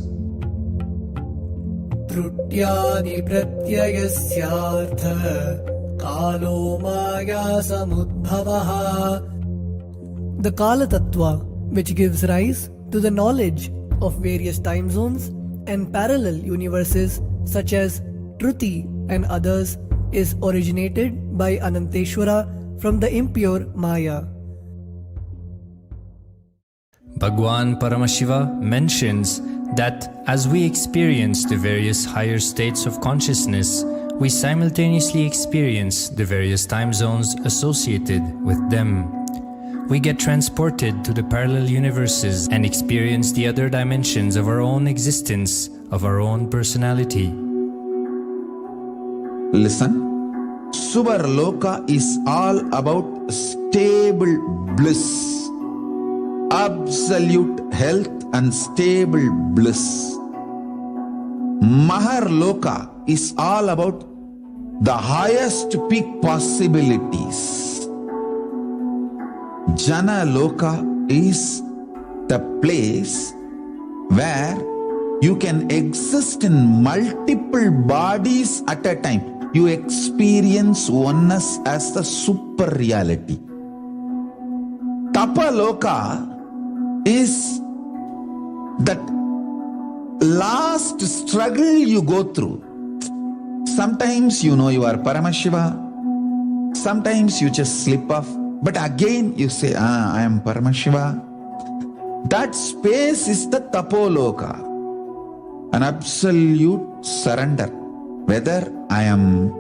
त्रुट्यादिप्रत्ययस्यार्थ कालो माया samudbhavah. The Kala Tattva, which gives rise to the knowledge of various time zones and parallel universes such as Truti and others, is originated by Ananteshwara from the impure Maya. Bhagwan Paramashiva mentions that as we experience the various higher states of consciousness, we simultaneously experience the various time zones associated with them. We get transported to the parallel universes and experience the other dimensions of our own existence, of our own personality. Listen, Subarloka is all about stable bliss, absolute health and stable bliss. Maharloka is all about the highest peak possibilities. Jana Loka is the place where you can exist in multiple bodies at a time. You experience oneness as the super reality. Tapaloka is that last struggle you go through. Sometimes you know you are Paramashiva, sometimes you just slip off, but again you say, I am Paramashiva. That space is the Tapoloka, an absolute surrender. Whether I am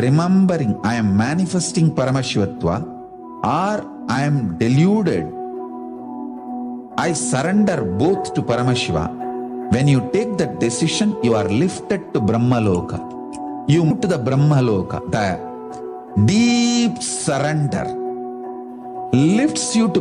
remembering, I am manifesting Paramashivatva, or I am deluded, I surrender both to Paramashiva. When you take that decision, you are lifted to Brahmaloka. You move to the Brahmaloka. The deep surrender lifts you to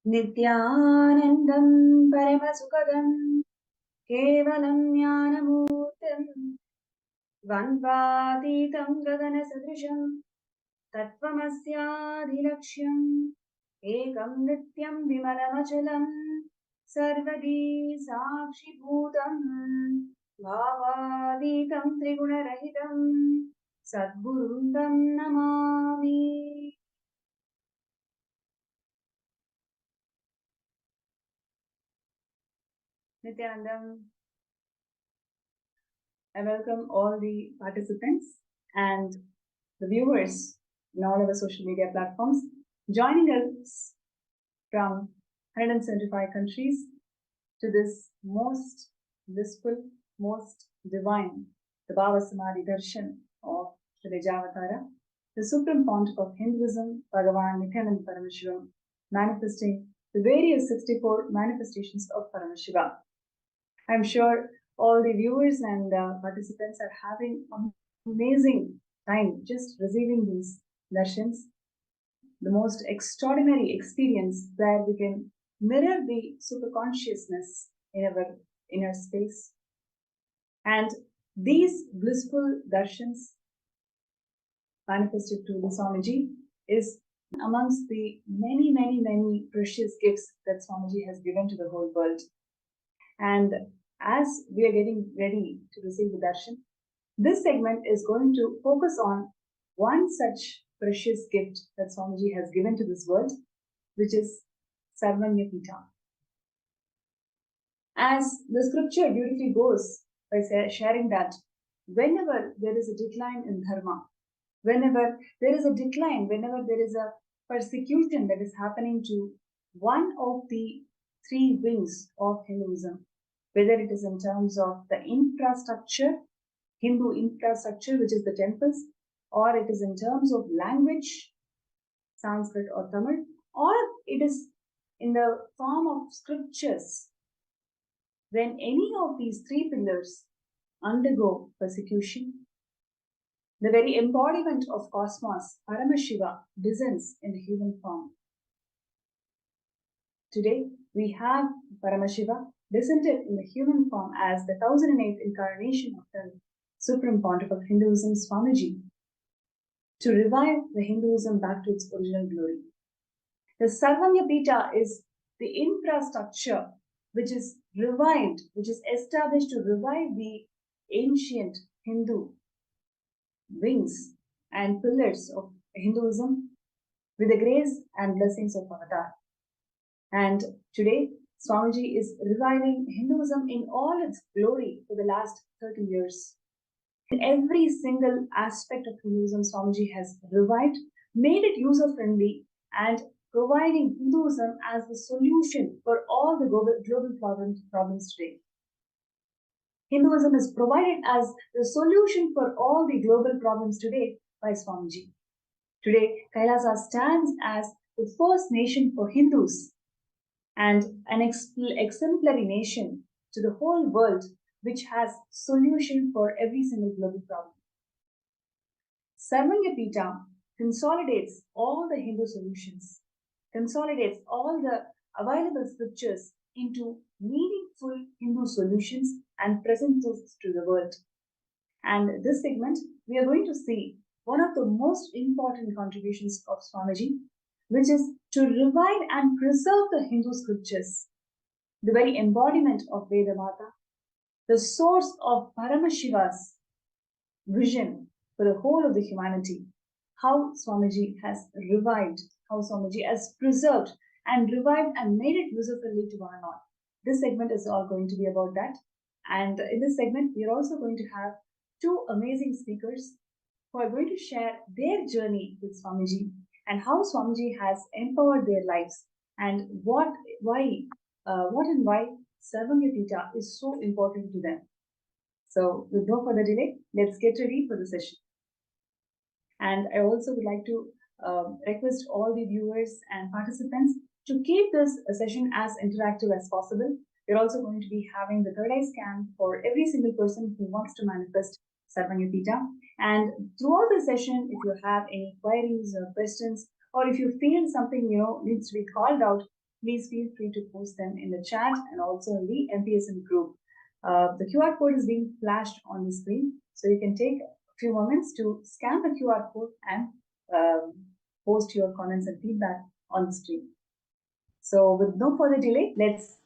नित्यानन्दं परमसुखदं केवलं ज्ञानमूर्तिं द्वन्द्वातीतं गगनसदृशं तत्त्वमस्याधिलक्ष्यम् एकं नित्यं विमलमचलं सर्वदी साक्षिभूतम् भावातीतं त्रिगुणरहितं सद्गुरुं तं Namami. Nithyanandam. I welcome all the participants and the viewers in all our social media platforms joining us from 175 countries to this most blissful, most divine, the Bhava Samadhi Darshan of the Vaidyeshwara, the supreme fount of Hinduism, Bhagavan Nithyananda Paramashivam, manifesting the various 64 manifestations of Paramashiva. I'm sure all the viewers and participants are having an amazing time just receiving these darshans, the most extraordinary experience where we can mirror the superconsciousness in our inner space. And these blissful darshans manifested to the Swamiji is amongst the many precious gifts that Swamiji has given to the whole world. And as we are getting ready to receive the darshan, this segment is going to focus on one such precious gift that Swamiji has given to this world, which is Sarvanyapita. As the scripture beautifully goes by sharing that whenever there is a decline in dharma, whenever there is a decline, whenever there is a persecution that is happening to one of the three wings of Hinduism, whether it is in terms of the infrastructure, Hindu infrastructure, which is the temples, or it is in terms of language, Sanskrit or Tamil, or it is in the form of scriptures. When any of these three pillars undergo persecution, the very embodiment of cosmos, Paramashiva, descends in the human form. Today, we have Paramashiva descended in the human form as the 1008th incarnation of the Supreme Pontiff of Hinduism, Swamiji, to revive the Hinduism back to its original glory. The Sarvanyapita is the infrastructure which is revived, which is established to revive the ancient Hindu wings and pillars of Hinduism with the grace and blessings of Avatar. And today, Swamiji is reviving Hinduism in all its glory for the last 30 years. In every single aspect of Hinduism, Swamiji has revived, made it user-friendly, and providing Hinduism as the solution for all the global problems today. Hinduism is provided as the solution for all the global problems today by Swamiji. Today, Kailasa stands as the first nation for Hindus and an exemplary nation to the whole world, which has solution for every single global problem. Sarvanyapita consolidates all the Hindu solutions, consolidates all the available scriptures into meaningful Hindu solutions and presents it to the world. And this segment, we are going to see one of the most important contributions of Swamiji, which is to revive and preserve the Hindu scriptures, the very embodiment of Vedamata, the source of Paramashiva's vision for the whole of the humanity, how Swamiji has revived, how Swamiji has preserved and revived and made it user-friendly to one and all. This segment is all going to be about that. And in this segment, we are also going to have two amazing speakers who are going to share their journey with Swamiji and how Swamiji has empowered their lives and what and why Sarvanyapita is so important to them. So with no further delay, let's get ready for the session. And I also would like to request all the viewers and participants to keep this session as interactive as possible. We're also going to be having the third eye scan for every single person who wants to manifest Sarvanyapita. And throughout the session, if you have any queries or questions, or if you feel something needs to be called out, please feel free to post them in the chat and also in the MPSM group. The QR code is being flashed on the screen, so you can take a few moments to scan the QR code and post your comments and feedback on the stream. So with no further delay, let's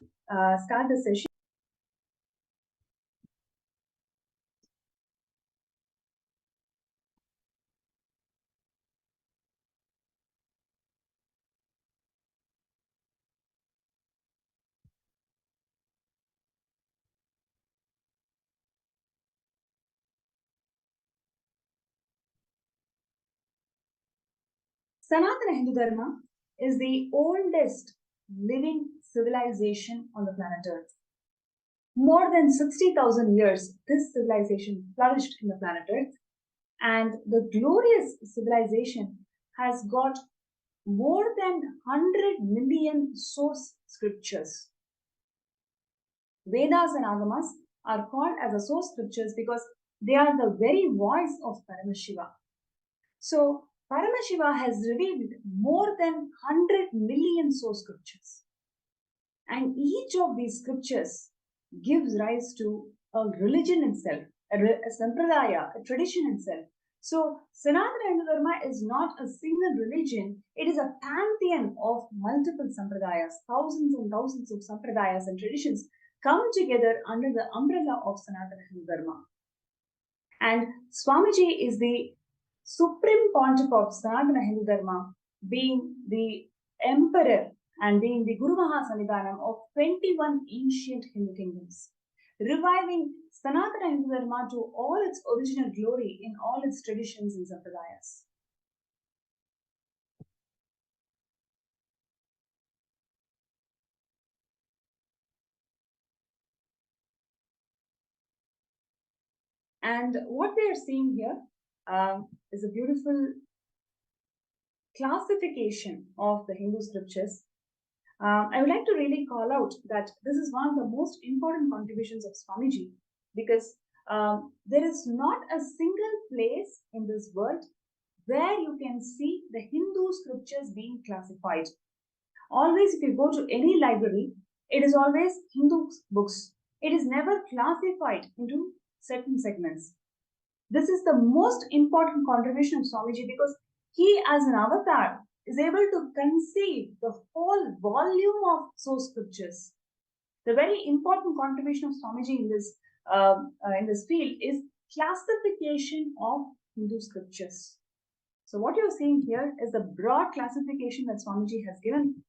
start the session. Sanatana Hindu Dharma is the oldest living civilization on the planet Earth. More than 60,000 years, this civilization flourished in the planet Earth, and the glorious civilization has got more than 100 million source scriptures. Vedas and Agamas are called as the source scriptures because they are the very voice of Paramashiva. So, Paramashiva has revealed more than 100 million source scriptures. And each of these scriptures gives rise to a religion itself, a sampradaya, a tradition itself. So, Sanatana Hindu Dharma is not a single religion, it is a pantheon of multiple sampradayas. Thousands and thousands of sampradayas and traditions come together under the umbrella of Sanatana Hindu Dharma. And Swamiji is the supreme pontiff of Sanatana Hindu Dharma, being the emperor and being the Guru Mahasanidhanam of 21 ancient Hindu kingdoms, reviving Sanatana Hindu Dharma to all its original glory in all its traditions and sampradayas. And what we are seeing here is a beautiful classification of the Hindu scriptures. I would like to really call out that this is one of the most important contributions of Swamiji, because there is not a single place in this world where you can see the Hindu scriptures being classified. Always, if you go to any library, it is always Hindu books. It is never classified into certain segments. This is the most important contribution of Swamiji, because he, as an avatar, is able to conceive the whole volume of source scriptures. The very important contribution of Swamiji in this field is classification of Hindu scriptures. So what you're seeing here is the broad classification that Swamiji has given.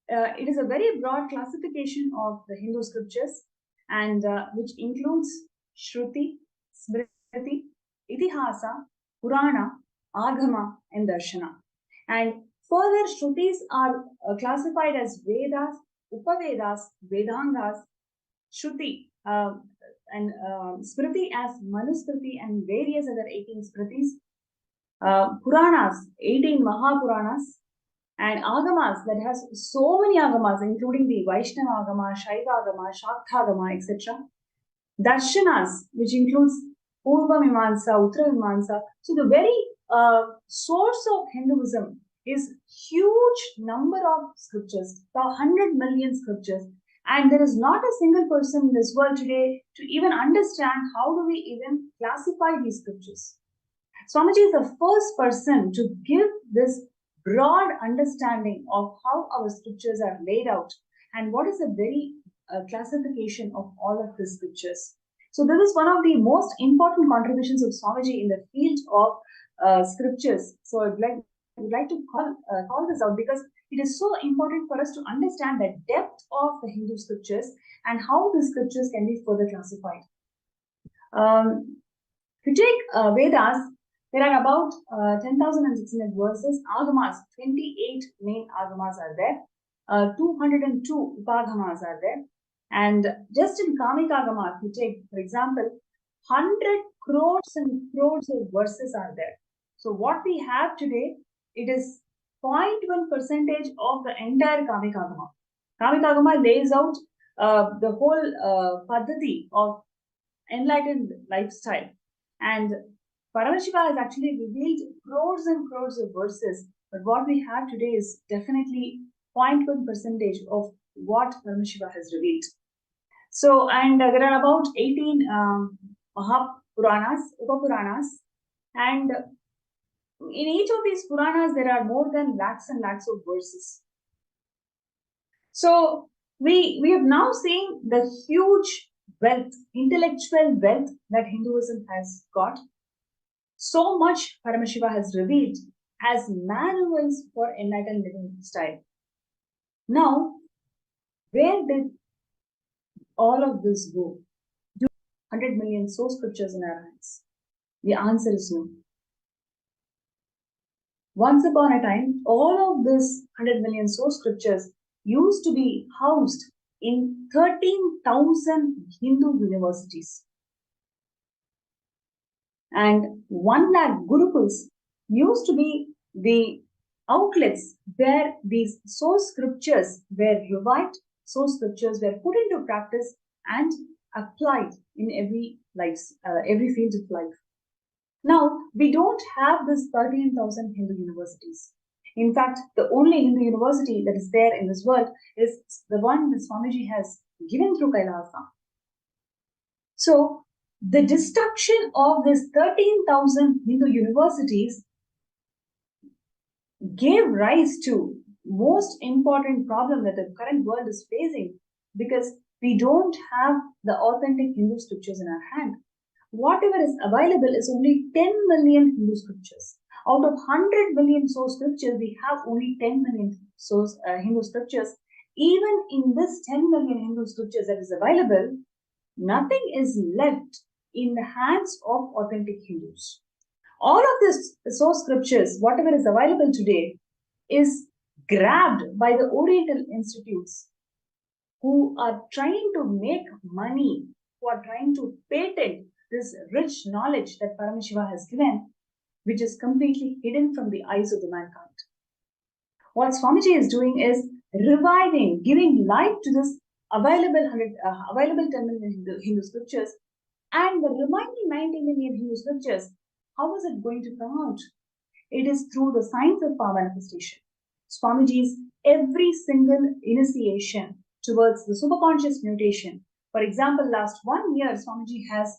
It is a very broad classification of the Hindu scriptures, and which includes Shruti, Smriti, Itihasa, Purana, Agama, and Darshana. And further, Shrutis are classified as Vedas, Upavedas, Vedangas, Shruti, and Smriti as Manusmriti and various other 18 Smritis, Puranas, 18 Mahapuranas, and Agamas, that has so many Agamas, including the Vaishnava Agama, Shaiva Agama, Shakta Agama, etc. Darshanas, which includes Purva Mimamsa, Uttara Mimamsa. So the very source of Hinduism is huge number of scriptures, 100 million scriptures. And there is not a single person in this world today to even understand how do we even classify these scriptures. Swamiji is the first person to give this broad understanding of how our scriptures are laid out and what is the very classification of all of the scriptures. So this is one of the most important contributions of Swamiji in the field of scriptures. So I would like to call this out, because it is so important for us to understand the depth of the Hindu scriptures and how the scriptures can be further classified. If you take Vedas, there are about 10,600 verses. Agamas, 28 main agamas are there. 202 upagamas are there. And just in Kamika Agama, if you take, for example, 100 crores and crores of verses are there. So what we have today, it is 0.1% of the entire Kamika Agama. Kamika Agama lays out the whole Padhati of enlightened lifestyle. And Paramashiva has actually revealed crores and crores of verses, but what we have today is definitely 0.1% of what Paramashiva has revealed. So, and there are about 18 Mahapuranas, Upapuranas, and in each of these Puranas, there are more than lakhs and lakhs of verses. So, we have now seen the huge wealth, intellectual wealth that Hinduism has got. So much Paramashiva has revealed as manuals for enlightened living style. Now, where did all of this go? Do 100 million source scriptures in our hands? The answer is no. Once upon a time, all of this 100 million source scriptures used to be housed in 13,000 Hindu universities. And 1 lakh gurukuls used to be the outlets where these source scriptures were revived, source scriptures were put into practice and applied in every field of life. Now, we don't have this 13,000 Hindu universities. In fact, the only Hindu university that is there in this world is the one that Swamiji has given through Kailasa. So, the destruction of this 13,000 Hindu universities gave rise to most important problem that the current world is facing, because we don't have the authentic Hindu scriptures in our hand. Whatever is available is only 10 million Hindu scriptures. Out of 100 million source scriptures, we have only 10 million source Hindu scriptures. Even in this 10 million Hindu scriptures that is available, nothing is left in the hands of authentic Hindus. All of this source scriptures, whatever is available today, is grabbed by the Oriental institutes who are trying to make money, who are trying to patent this rich knowledge that Paramashiva has given, which is completely hidden from the eyes of the mankind. What Swamiji is doing is reviving, giving life to this available 10 million Hindu scriptures, and the remaining 90 million Hindu scriptures. How is it going to come out? It is through the science of power manifestation. Swamiji's every single initiation towards the superconscious mutation. For example, last 1 year, Swamiji has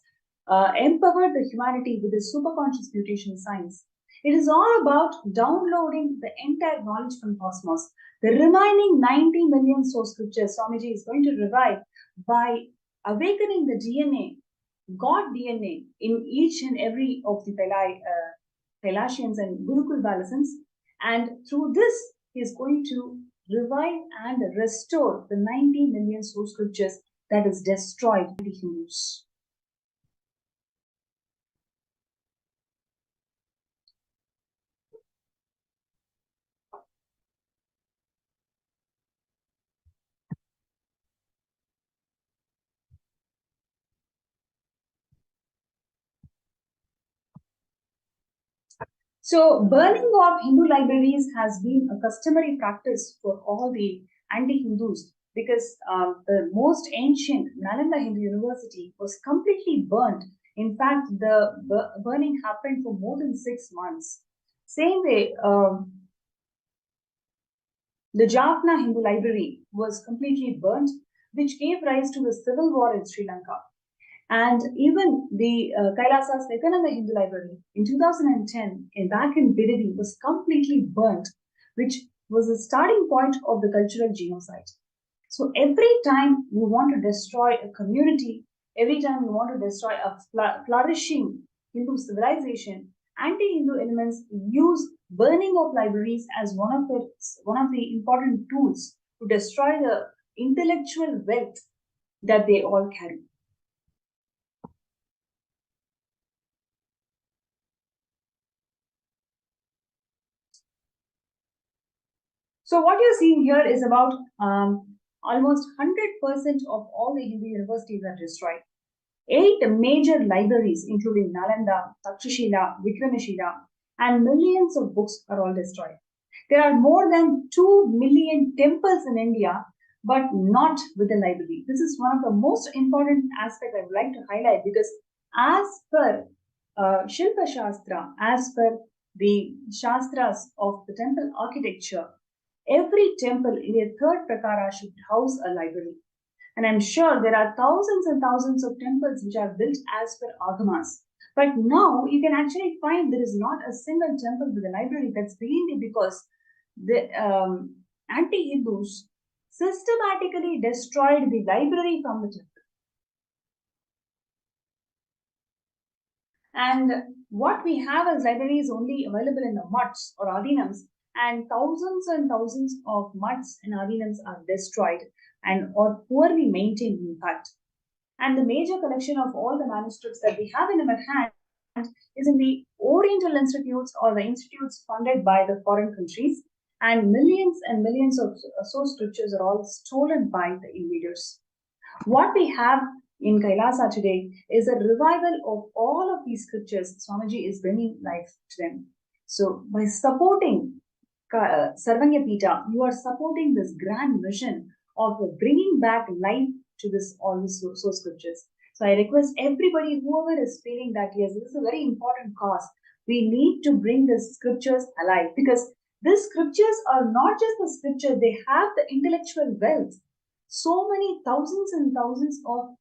empowered the humanity with his superconscious mutation science. It is all about downloading the entire knowledge from cosmos. The remaining 90 million source scriptures, Swamiji is going to revive by awakening the DNA, God DNA, in each and every of the Kailasians and Gurukul Balasans. And through this, he is going to revive and restore the 90 million source scriptures that is destroyed by the Hindus. So, burning of Hindu libraries has been a customary practice for all the anti-Hindus, because the most ancient Nalanda Hindu University was completely burnt. In fact, the burning happened for more than 6 months. Same way, the Jaffna Hindu Library was completely burnt, which gave rise to the civil war in Sri Lanka. And even the Kailasa's Nithyananda Hindu Library in 2010, back in Bidadi, was completely burnt, which was the starting point of the cultural genocide. So every time we want to destroy a community, every time we want to destroy a flourishing Hindu civilization, anti-Hindu elements use burning of libraries as one of the important tools to destroy the intellectual wealth that they all carry. So what you're seeing here is about almost 100% of all the Hindu universities are destroyed. 8 major libraries, including Nalanda, Takshashila, Vikramashila, and millions of books are all destroyed. There are more than 2 million temples in India, but not with the library. This is one of the most important aspects I would like to highlight, because as per Shilpa Shastra, as per the Shastras of the temple architecture, every temple in a third prakara should house a library. And I'm sure there are thousands and thousands of temples which are built as per agamas. But now you can actually find there is not a single temple with a library. That's mainly because the anti-Hindus systematically destroyed the library from the temple. And what we have as library is only available in the mutts or adinams, and thousands of mutts and adinams are destroyed and or poorly maintained, in fact. And the major collection of all the manuscripts that we have in our hand is in the Oriental institutes or the institutes funded by the foreign countries, and millions of source scriptures are all stolen by the invaders. What we have in Kailasa today is a revival of all of these scriptures. Swamiji is bringing life to them. So by supporting Sarvanya Pita, you are supporting this grand mission of bringing back life to all these source scriptures. So I request everybody, whoever is feeling that yes, this is a very important cause, we need to bring the scriptures alive, because these scriptures are not just the scripture, they have the intellectual wealth. So many thousands and thousands of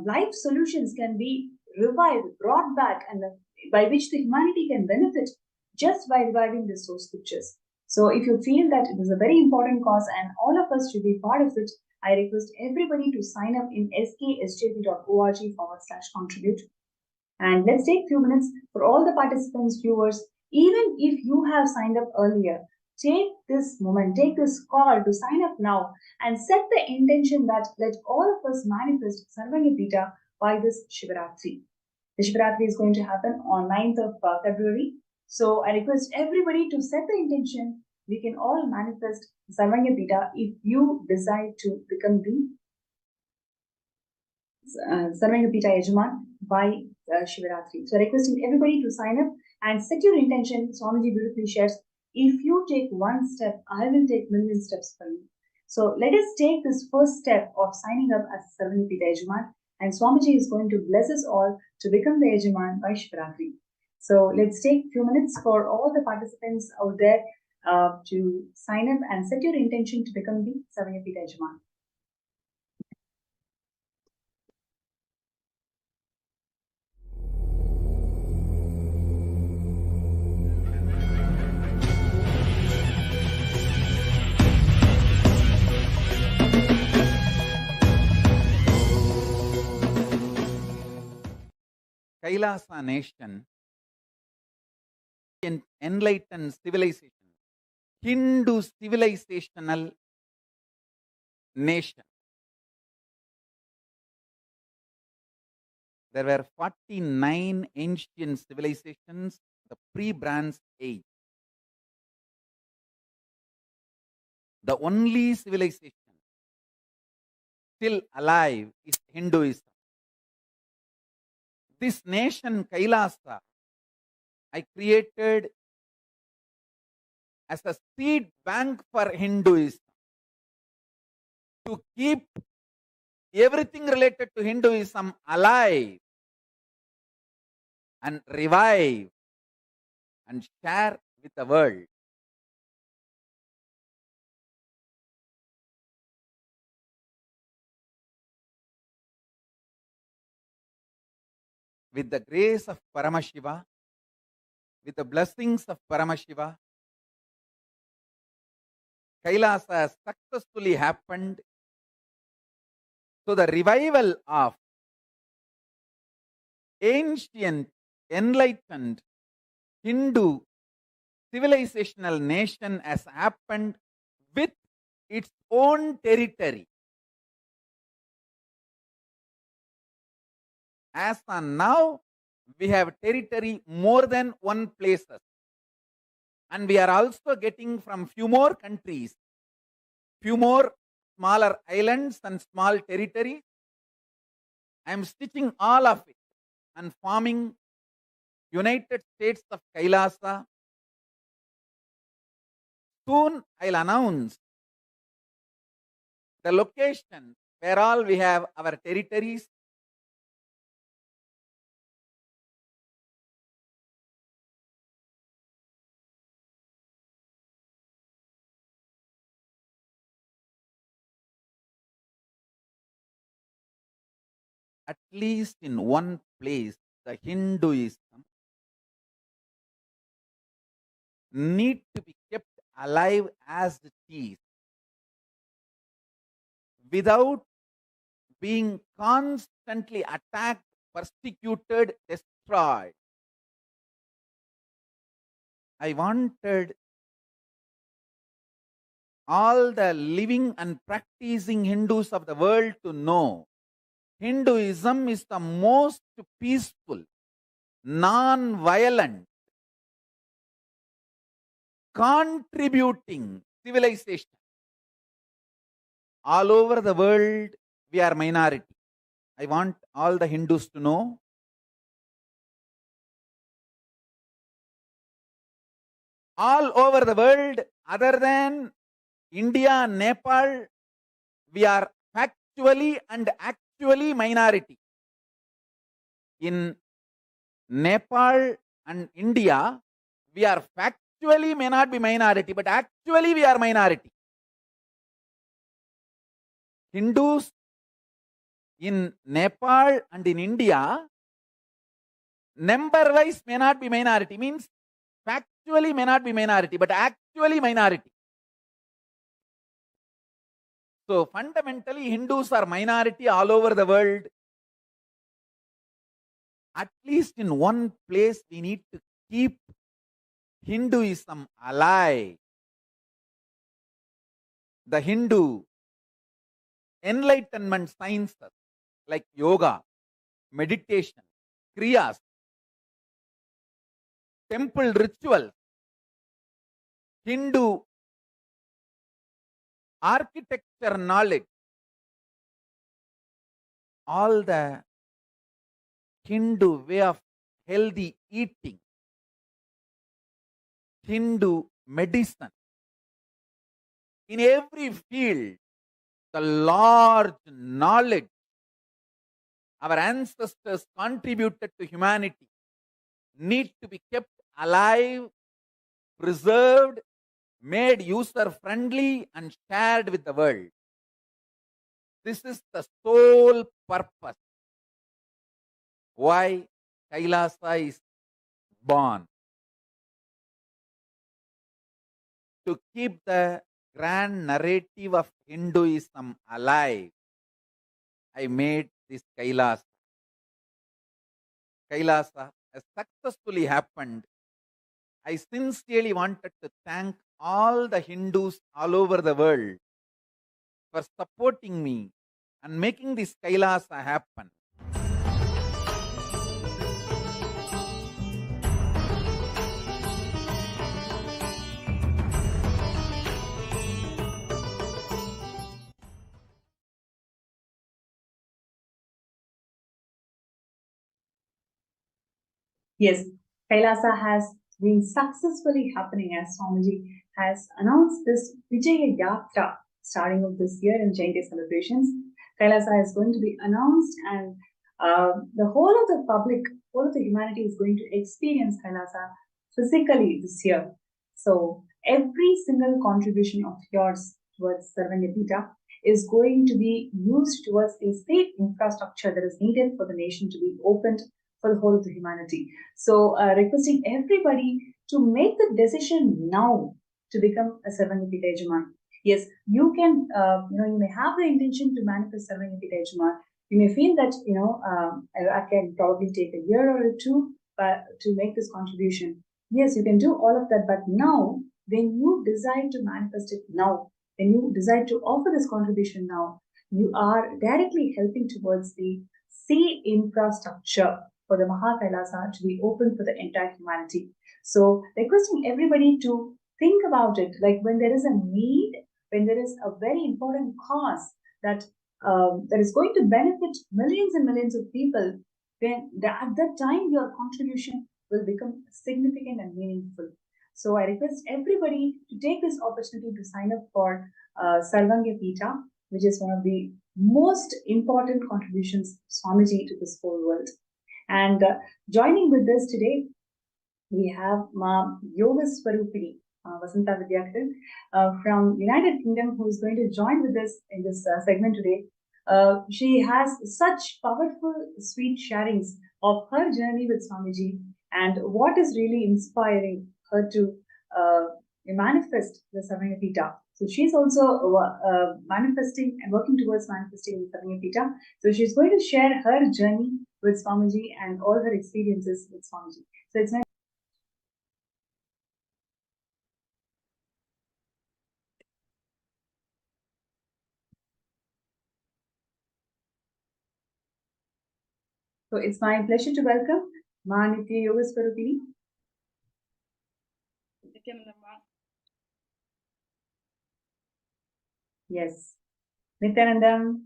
life solutions can be revived, brought back, and by which the humanity can benefit just by reviving the source scriptures. So if you feel that it is a very important cause and all of us should be part of it, I request everybody to sign up in sksjp.org/contribute. And let's take a few minutes for all the participants, viewers, even if you have signed up earlier, take this moment, take this call to sign up now and set the intention that let all of us manifest Sarvanya Pita by this Shivaratri. The Shivaratri is going to happen on 9th of February. So I request everybody to set the intention. We can all manifest Sarvanya Pita if you decide to become the Sarvanya Pita Yajaman by Shivaratri. So requesting everybody to sign up and set your intention. Swamiji beautifully shares, if you take one step, I will take million steps for you. So let us take this first step of signing up as Sarvanya Pita Yajaman, and Swamiji is going to bless us all to become the Yajaman by Shivaratri. So let's take a few minutes for all the participants out there to sign up and set your intention to become the Sarvanya Pita Yajaman. Kailasa nation, an enlightened civilization, Hindu civilizational nation. There were 49 ancient civilizations, the pre-Bronze Age. The only civilization still alive is Hinduism. This nation, Kailasa, I created as a seed bank for Hinduism to keep everything related to Hinduism alive and revive and share with the world. With the grace of Paramashiva, with the blessings of Paramashiva, Kailasa has successfully happened. So the revival of ancient, enlightened Hindu civilizational nation has happened with its own territory. As on now, we have territory more than one places. And we are also getting from few more countries, few more smaller islands and small territories. I am stitching all of it and forming United States of Kailasa. Soon I'll announce the location where all we have our territories, at least in one place, the Hinduism need to be kept alive as it is, without being constantly attacked, persecuted, destroyed. I wanted all the living and practicing Hindus of the world to know Hinduism is the most peaceful, non-violent, contributing civilization. All over the world, we are minority. I want all the Hindus to know all over the world, other than India, Nepal, we are factually and actually minority. In Nepal and India, we are factually may not be minority, but actually we are minority. Hindus in Nepal and in India, number-wise may not be minority, means factually may not be minority, but actually minority. So fundamentally, Hindus are minority all over the world. At least in one place, we need to keep Hinduism alive. The Hindu enlightenment sciences like yoga, meditation, kriyas, temple rituals, Hindu architecture knowledge, all the Hindu way of healthy eating, Hindu medicine, in every field, the large knowledge our ancestors contributed to humanity need to be kept alive, preserved, made user-friendly and shared with the world. This is the sole purpose why Kailasa is born. To keep the grand narrative of Hinduism alive, I made this Kailasa. Kailasa has successfully happened. I sincerely wanted to thank all the Hindus all over the world for supporting me and making this Kailasa happen. Yes, Kailasa has been successfully happening as Swamiji has announced this Vijaya Yatra starting of this year in Jayanti celebrations. Kailasa is going to be announced, and the whole of the public, whole of the humanity is going to experience Kailasa physically this year. So every single contribution of yours towards Sarvanya Pita is going to be used towards a safe infrastructure that is needed for the nation to be opened for the whole of the humanity. So requesting everybody to make the decision now to become a Sarvanya Pita Yajaman. Yes, you can, you may have the intention to manifest Sarvanya Pita Yajaman. You may feel that, I can probably take a year or two to make this contribution. Yes, you can do all of that, but now, when you decide to manifest it now, when you decide to offer this contribution now, you are directly helping towards the sea infrastructure for the Mahakailasa to be open for the entire humanity. So requesting everybody to think about it, like when there is a need, when there is a very important cause that that is going to benefit millions and millions of people, then at that time your contribution will become significant and meaningful. So I request everybody to take this opportunity to sign up for Sarvanya Pita. which is one of the most important contributions Swamiji to this whole world. And joining with us today, we have Ma Yoga Swarupini, Vasanta Vidyakaran, from United Kingdom, who is going to join with us in this segment today. She has such powerful, sweet sharings of her journey with Swamiji and what is really inspiring her to manifest the Samayapita. So she's also manifesting and working towards manifesting the Samayapita. So she's going to share her journey with Swamiji and all her experiences with Swamiji. So it's my pleasure to welcome Ma Nitya Yoga Swarupini. Yes. Nithyananda,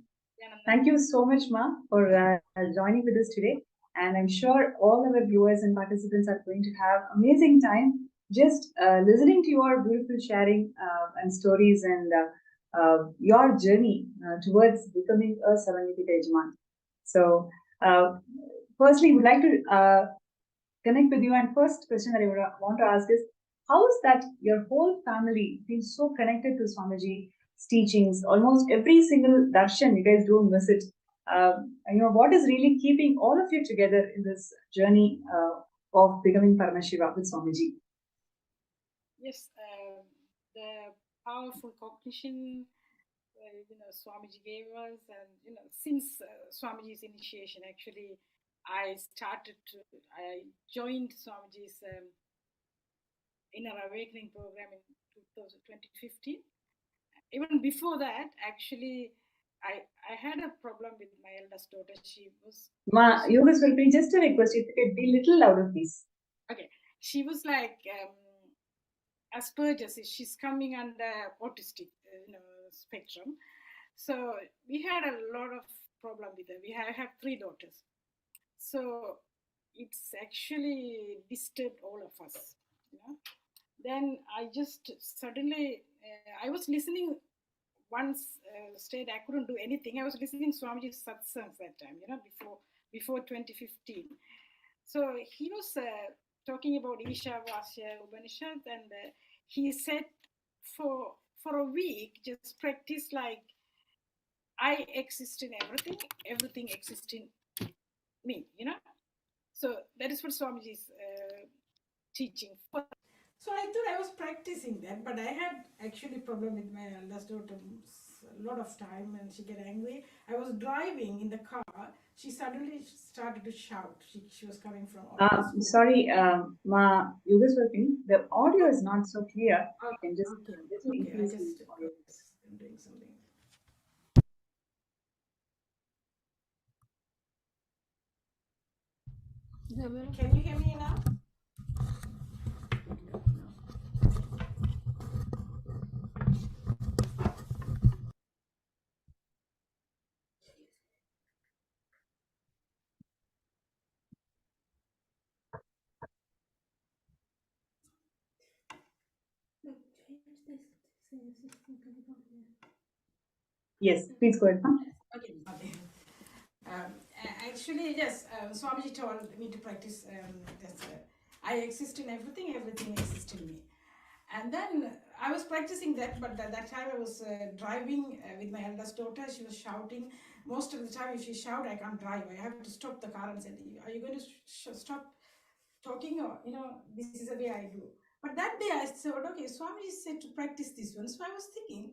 thank you so much, Ma, for joining with us today. And I'm sure all our viewers and participants are going to have amazing time just listening to your beautiful sharing and stories and your journey towards becoming a Savanipita Yajman. So, firstly, we'd like to connect with you. And first question that I would want to ask is, how is that your whole family feels so connected to Swamiji's teachings? Almost every single darshan you guys do a visit. What is really keeping all of you together in this journey of becoming Paramashiva with Swamiji? Yes, the powerful cognition Swamiji gave us, and since Swamiji's initiation, actually, I joined Swamiji's Inner Awakening program in 2015. Even before that, actually, I had a problem with my eldest daughter. She was Yogas will be just a request. If you could be a little louder, please. Okay, she was like Asperger's. She's coming under autistic, spectrum. So we had a lot of problem with her. I have 3 daughters, so it's actually disturbed all of us. Then I just suddenly I was listening. Once stayed, I couldn't do anything. I was listening Swamiji's satsangs that time, before 2015. So he was talking about Ishavasya Upanishad, and he said for a week, just practice like I exist in everything, everything exists in me, So that is what Swamiji's teaching. So I thought I was practicing that, but I had actually problem with my eldest daughter a lot of time, and she get angry. I was driving in the car. She suddenly started to shout. She was coming from school. Sorry, Ma Yogas working. The audio is not so clear. You can just increase the audio. I'm doing something. Can you hear me now? Yes, please go ahead. Okay. Actually, yes, Swamiji told me to practice this. I exist in everything, everything exists in me. And then I was practicing that, but at that time I was driving with my eldest daughter. She was shouting. Most of the time, if she shout, I can't drive. I have to stop the car and say, "Are you going to stop talking?" Or this is the way I do. But that day I thought, okay, Swamiji said to practice this one. So I was thinking,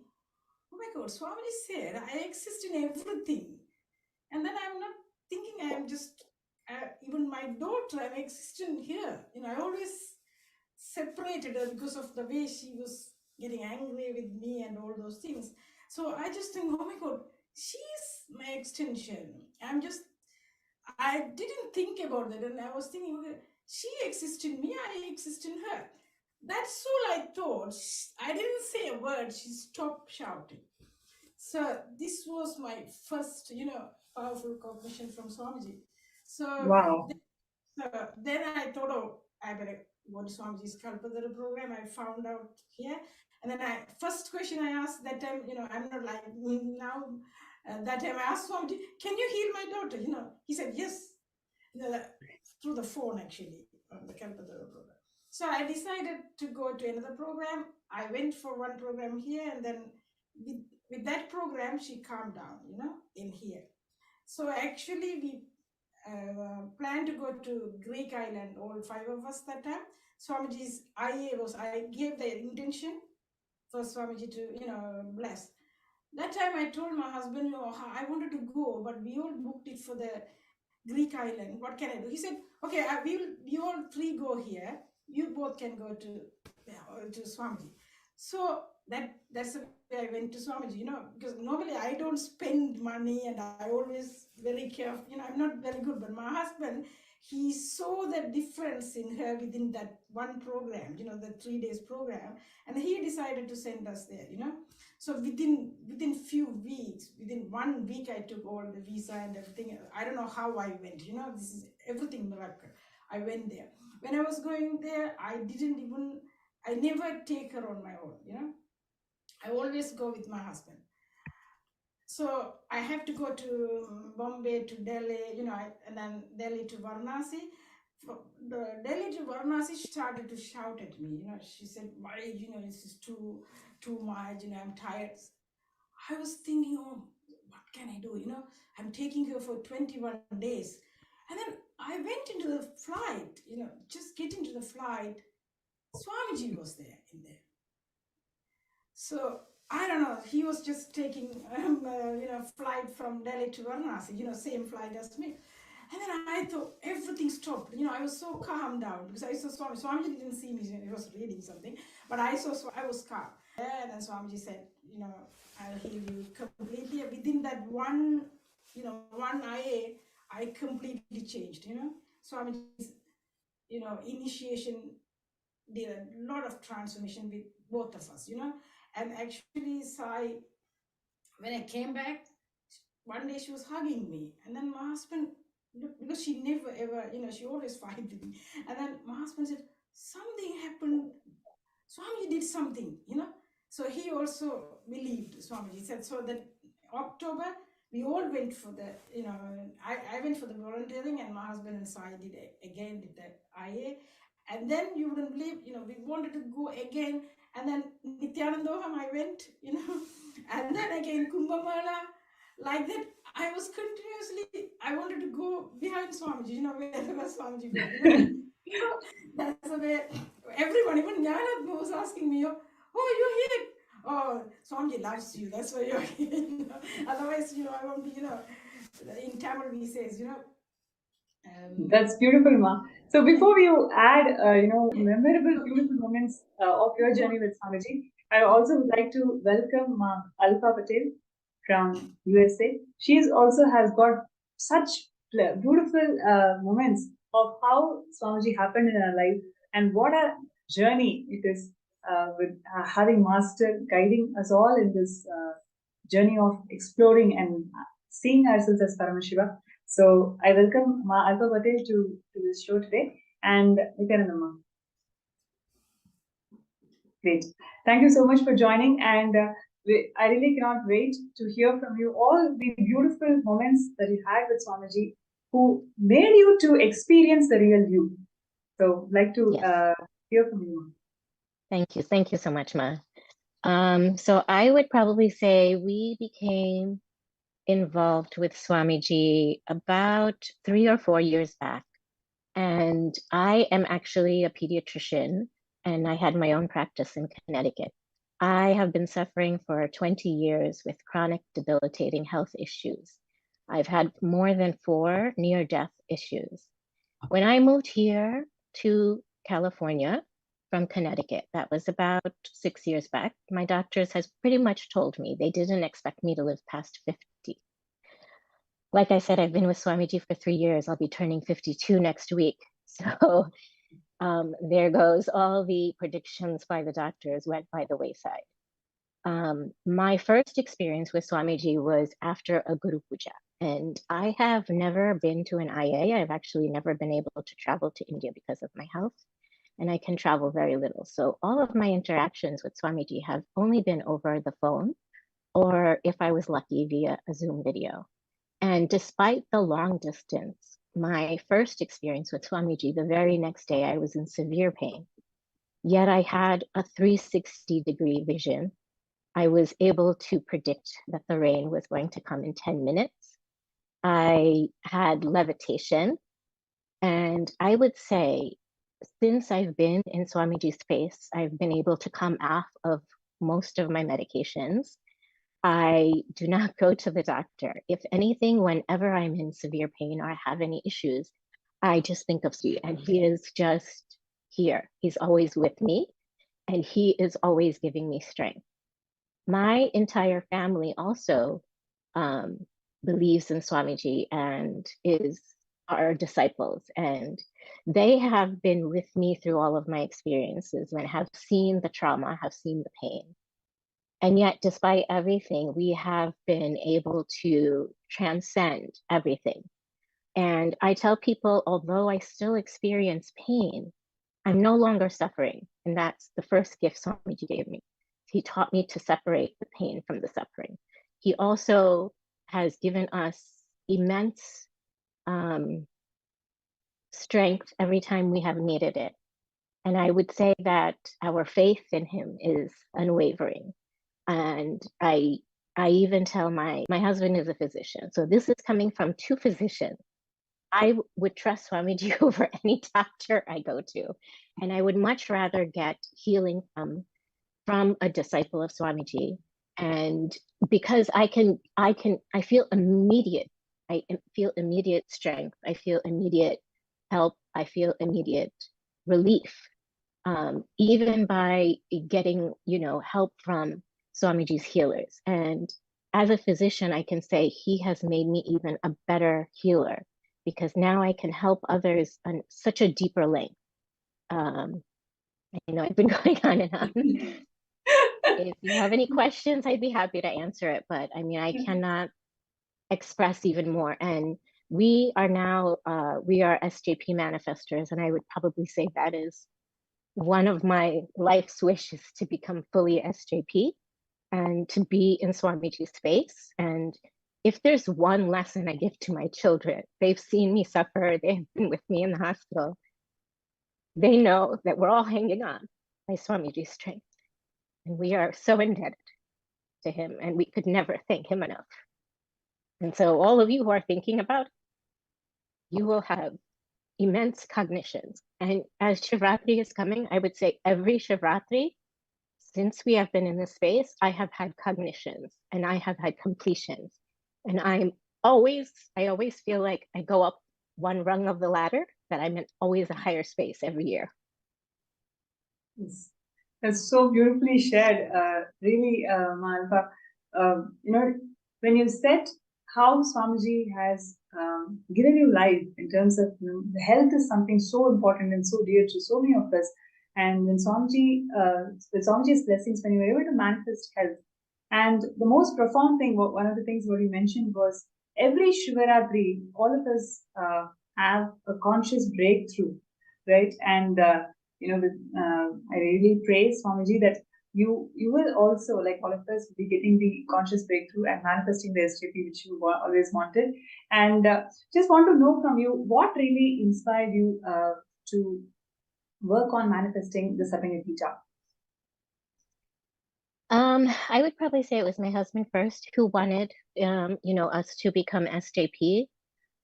oh my God, Swamiji said I exist in everything. And then I'm not thinking I am just, even my daughter, I'm existing here. I always separated her because of the way she was getting angry with me and all those things. So I just think, oh my God, she's my extension. I didn't think about that. And I was thinking, okay, she exists in me, I exist in her. That's all I thought. I didn't say a word. She stopped shouting. So this was my first, powerful cognition from Swamiji. So Wow. then I thought, oh, I better go to Swamiji's Kalpadara program. I found out here. And then first question I asked that time, I'm not like now. That time I asked Swamiji, can you heal my daughter? He said yes, through the phone actually on the Kalpataru program. So I decided to go to another program. I went for one program here, and then with that program, she calmed down, in here. So actually, we planned to go to Greek island, all 5 of us that time. Swamiji's I gave the intention for Swamiji to, bless. That time I told my husband, I wanted to go, but we all booked it for the Greek island. What can I do? He said, okay, you all 3 go here. You both can go to Swamiji. So that's the way I went to Swamiji, because normally I don't spend money and I always very careful. I'm not very good, but my husband, he saw the difference in her within that one program, the 3 days program, and he decided to send us there, So within few weeks, within 1 week, I took all the visa and everything. I don't know how I went, this is everything miracle. I went there. When I was going there, I never take her on my own, I always go with my husband. So I have to go to Bombay, to Delhi, and then Delhi to Varanasi. The Delhi to Varanasi started to shout at me, she said, why, this is too much, I'm tired. I was thinking, oh, what can I do? I'm taking her for 21 days. And then I went into the flight, just get into the flight. Swamiji was there in there. So I don't know, he was just taking, flight from Delhi to Varanasi, same flight as me. And then I thought everything stopped. I was so calm down because I saw Swamiji. Swamiji didn't see me, he was reading something, but I was calm. And then Swamiji said, I'll heal you completely. Within that one IA, I completely changed, Swamiji's, initiation did a lot of transformation with both of us, And actually, Sai, when I came back, one day she was hugging me. And then my husband, because she never ever, she always fight with me. And then my husband said, something happened. Swamiji did something, So he also believed, Swamiji said. So that October, we all went for the, I went for the volunteering, and my husband and Sai did the IA. And then you wouldn't believe, we wanted to go again. And then Nithyananda I went, and then again Kumbh Mela, like that. I was continuously, I wanted to go behind Swamiji, wherever Swamiji goes. That's the way everyone, even Jnana was asking me, oh, you're here. Oh, Swamiji loves you. That's why you're here. Otherwise, I won't be, in Tamil we says, That's beautiful, Ma. So before you add, memorable, beautiful moments of your journey with Swamiji, I also would like to welcome Ma Alpha Patel from USA. She also has got such beautiful moments of how Swamiji happened in her life and what a journey it is with having Master guiding us all in this journey of exploring and seeing ourselves as Paramashiva. So I welcome Ma Alpha Patel to this show today, and Nithyananda. Great. Thank you so much for joining, and I really cannot wait to hear from you all the beautiful moments that you had with Swamiji, who made you to experience the real you. So I'd like to hear from you. Thank you so much, Ma. So I would probably say we became involved with Swamiji about 3 or 4 years back. And I am actually a pediatrician, and I had my own practice in Connecticut. I have been suffering for 20 years with chronic debilitating health issues. I've had more than 4 near-death issues. When I moved here to California from Connecticut, that was about 6 years back, my doctors has pretty much told me they didn't expect me to live past 50. Like I said, I've been with Swamiji for 3 years. I'll be turning 52 next week. So there goes all the predictions by the doctors went by the wayside. My first experience with Swamiji was after a Guru Puja. And I have never been to an IA. I've actually never been able to travel to India because of my health. and I can travel very little. So all of my interactions with Swamiji have only been over the phone, or if I was lucky, via a Zoom video. And despite the long distance, my first experience with Swamiji, the very next day, I was in severe pain. Yet I had a 360-degree vision. I was able to predict that the rain was going to come in 10 minutes. I had levitation. And I would say, since I've been in Swamiji's space, I've been able to come off of most of my medications. I do not go to the doctor. If anything, whenever I'm in severe pain or I have any issues, I just think of Swami, and he is just here. He's always with me, and he is always giving me strength. My entire family also believes in Swamiji and are disciples, and they have been with me through all of my experiences and have seen the trauma, have seen the pain. And yet, despite everything, we have been able to transcend everything. And I tell people, although I still experience pain, I'm no longer suffering. And that's the first gift Swamiji gave me. He taught me to separate the pain from the suffering. He also has given us immense strength every time we have needed it. And I would say that our faith in him is unwavering. And I even tell my husband is a physician. So this is coming from two physicians. I would trust Swamiji over any doctor I go to. And I would much rather get healing from a disciple of Swamiji. And because I feel immediate strength. I feel immediate help. I feel immediate relief. Even by getting, help from Swamiji's healers. And as a physician, I can say he has made me even a better healer, because now I can help others on such a deeper length. I know I've been going on and on. If you have any questions, I'd be happy to answer it. But I mean, I cannot express even more. And we are now, we are SJP manifestors. And I would probably say that is one of my life's wishes, to become fully SJP and to be in Swamiji's space. And if there's one lesson I give to my children, they've seen me suffer, they've been with me in the hospital. They know that we're all hanging on by Swamiji's strength. And we are so indebted to him, and we could never thank him enough. And so all of you who are thinking about it, you will have immense cognitions. And as Shivratri is coming, I would say every Shivratri, since we have been in this space, I have had cognitions and I have had completions. And I always feel like I go up one rung of the ladder, that I'm in always a higher space every year. Yes. That's so beautifully shared, really, Malva. When you said how Swamiji has given you life in terms of the health is something so important and so dear to so many of us. And when Swamiji, with Swamiji's blessings, when you were able to manifest health, and the most profound thing, one of the things what you mentioned was every Shivaratri, all of us have a conscious breakthrough, right? And I really praise Swamiji that you will also, like all of us, be getting the conscious breakthrough and manifesting the SJP which you always wanted. And just want to know from you, what really inspired you to work on manifesting the Sapanyapita? I would probably say it was my husband first who wanted, us to become SJP.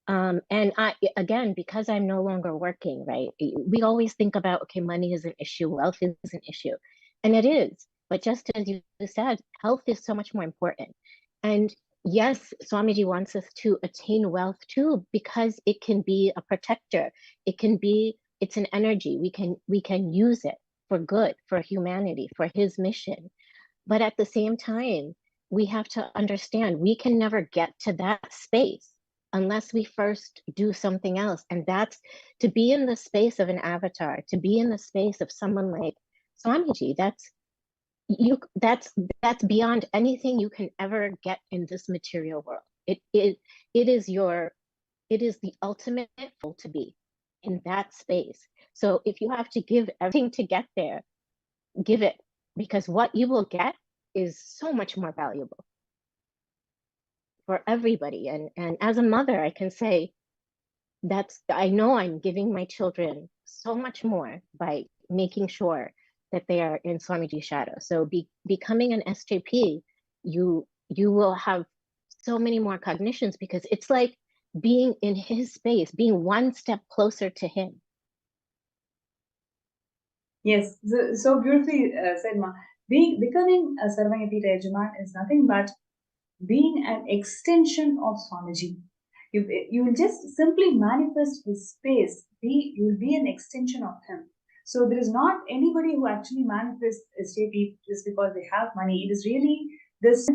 And again, because I'm no longer working, right? We always think about, okay, money is an issue, wealth is an issue. And it is, but just as you said, health is so much more important. And yes, Swamiji wants us to attain wealth too, because it can be a protector. It's an energy. We can use it for good, for humanity, for his mission. But at the same time, we have to understand we can never get to that space unless we first do something else. And that's to be in the space of an avatar, to be in the space of someone like Swamiji. That's beyond anything you can ever get in this material world. It is the ultimate goal to be. in that space. So if you have to give everything to get there, give it, because what you will get is so much more valuable for everybody. And as a mother, I can say I know I'm giving my children so much more by making sure that they are in Swamiji's shadow. So becoming an SJP, you will have so many more cognitions, because it's like being in his space, being one step closer to him. Yes, so beautifully said, Ma. Becoming a Sarvanyapita Yajaman is nothing but being an extension of Swamiji. You will just simply manifest his space. You will be an extension of him. So there is not anybody who actually manifests SJP just because they have money. It is really this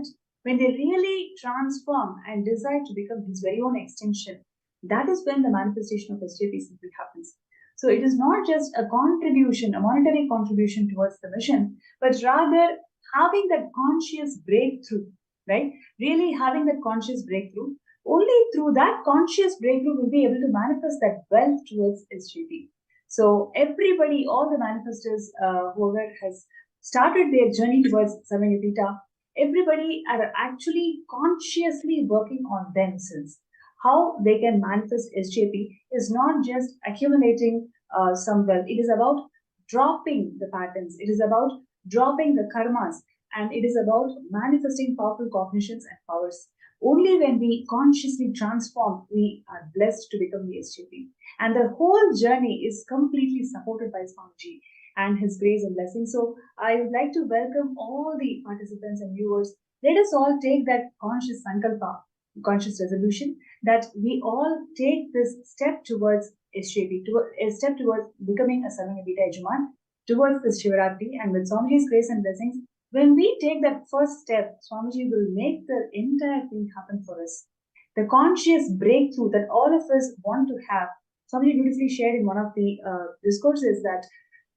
when they really transform and decide to become his very own extension. That is when the manifestation of SJP simply happens. So it is not just a contribution, a monetary contribution towards the mission, but rather having that conscious breakthrough, right? Really having that conscious breakthrough. Only through that conscious breakthrough will be able to manifest that wealth towards SJP. So everybody, all the manifestors, whoever has started their journey towards Sarvanyapita, everybody are actually consciously working on themselves. How they can manifest SJP is not just accumulating some wealth. It is about dropping the patterns. It is about dropping the karmas, and it is about manifesting powerful cognitions and powers. Only when we consciously transform, we are blessed to become the SJP. And the whole journey is completely supported by Swamiji and his grace and blessing. So I would like to welcome all the participants and viewers. Let us all take that conscious sankalpa, conscious resolution, that we all take this step towards SJP, a step towards becoming a Sarvanyapita Yajaman, towards this Shivaratri, and with Swamiji's grace and blessings, when we take that first step, Swamiji will make the entire thing happen for us. The conscious breakthrough that all of us want to have, Swamiji beautifully shared in one of the discourses that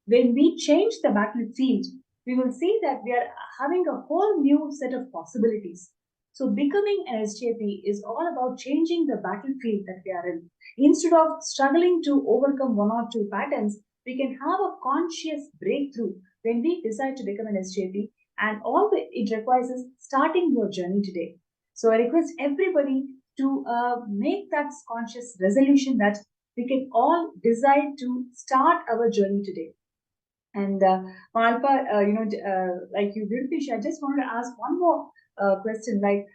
when we change the battlefield, we will see that we are having a whole new set of possibilities. So becoming an SJP is all about changing the battlefield that we are in. Instead of struggling to overcome one or two patterns, we can have a conscious breakthrough when we decide to become an SJP, and all it requires is starting your journey today. So I request everybody to make that conscious resolution that we can all decide to start our journey today. And Malpa, like you beautifully shared, I just wanted to ask one more question, like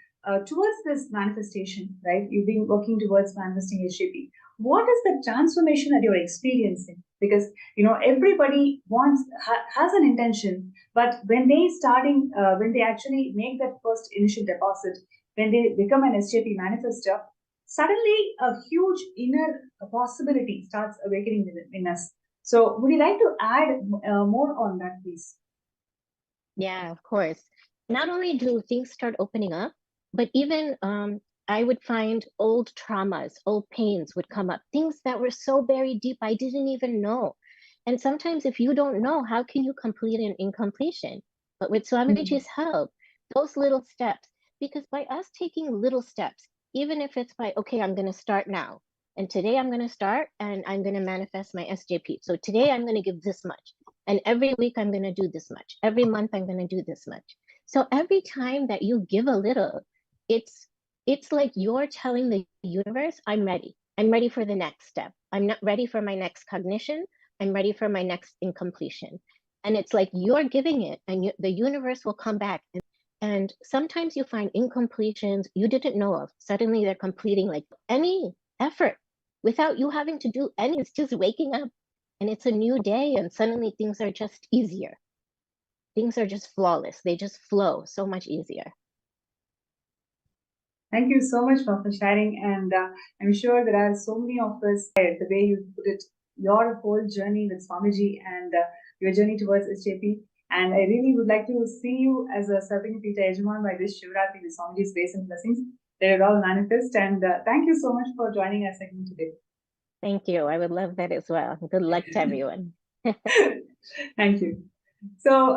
towards this manifestation, right? You've been working towards manifesting SJP. What is the transformation that you're experiencing? Because everybody has an intention, but when they actually make that first initial deposit, when they become an SJP manifestor, suddenly a huge inner possibility starts awakening in us. So would you like to add more on that, please? Yeah, of course. Not only do things start opening up, but even I would find old traumas, old pains would come up, things that were so buried deep I didn't even know. And sometimes if you don't know, how can you complete an incompletion? But with Swamiji's help, those little steps, because by us taking little steps, even if it's by, okay, I'm going to start now. And today I'm going to start and I'm going to manifest my SJP. So today I'm going to give this much. And every week I'm going to do this much. Every month I'm going to do this much. So every time that you give a little, it's like you're telling the universe, I'm ready. I'm ready for the next step. I'm not ready for my next cognition. I'm ready for my next incompletion. And it's like you're giving it, and the universe will come back. And sometimes you find incompletions you didn't know of. Suddenly they're completing like any effort without you having to do any. It's just waking up and it's a new day, and suddenly things are just easier. Things are just flawless. They just flow so much easier. Thank you so much for sharing. And I'm sure there are so many of us, the way you put it, your whole journey with Swamiji and your journey towards SJP. And I really would like to see you as a Sarvanyapita Yajaman by this Shivaratri with Swamiji's grace and blessings. They will all manifest. And thank you so much for joining us again today. Thank you. I would love that as well. Good luck to everyone. Thank you. So,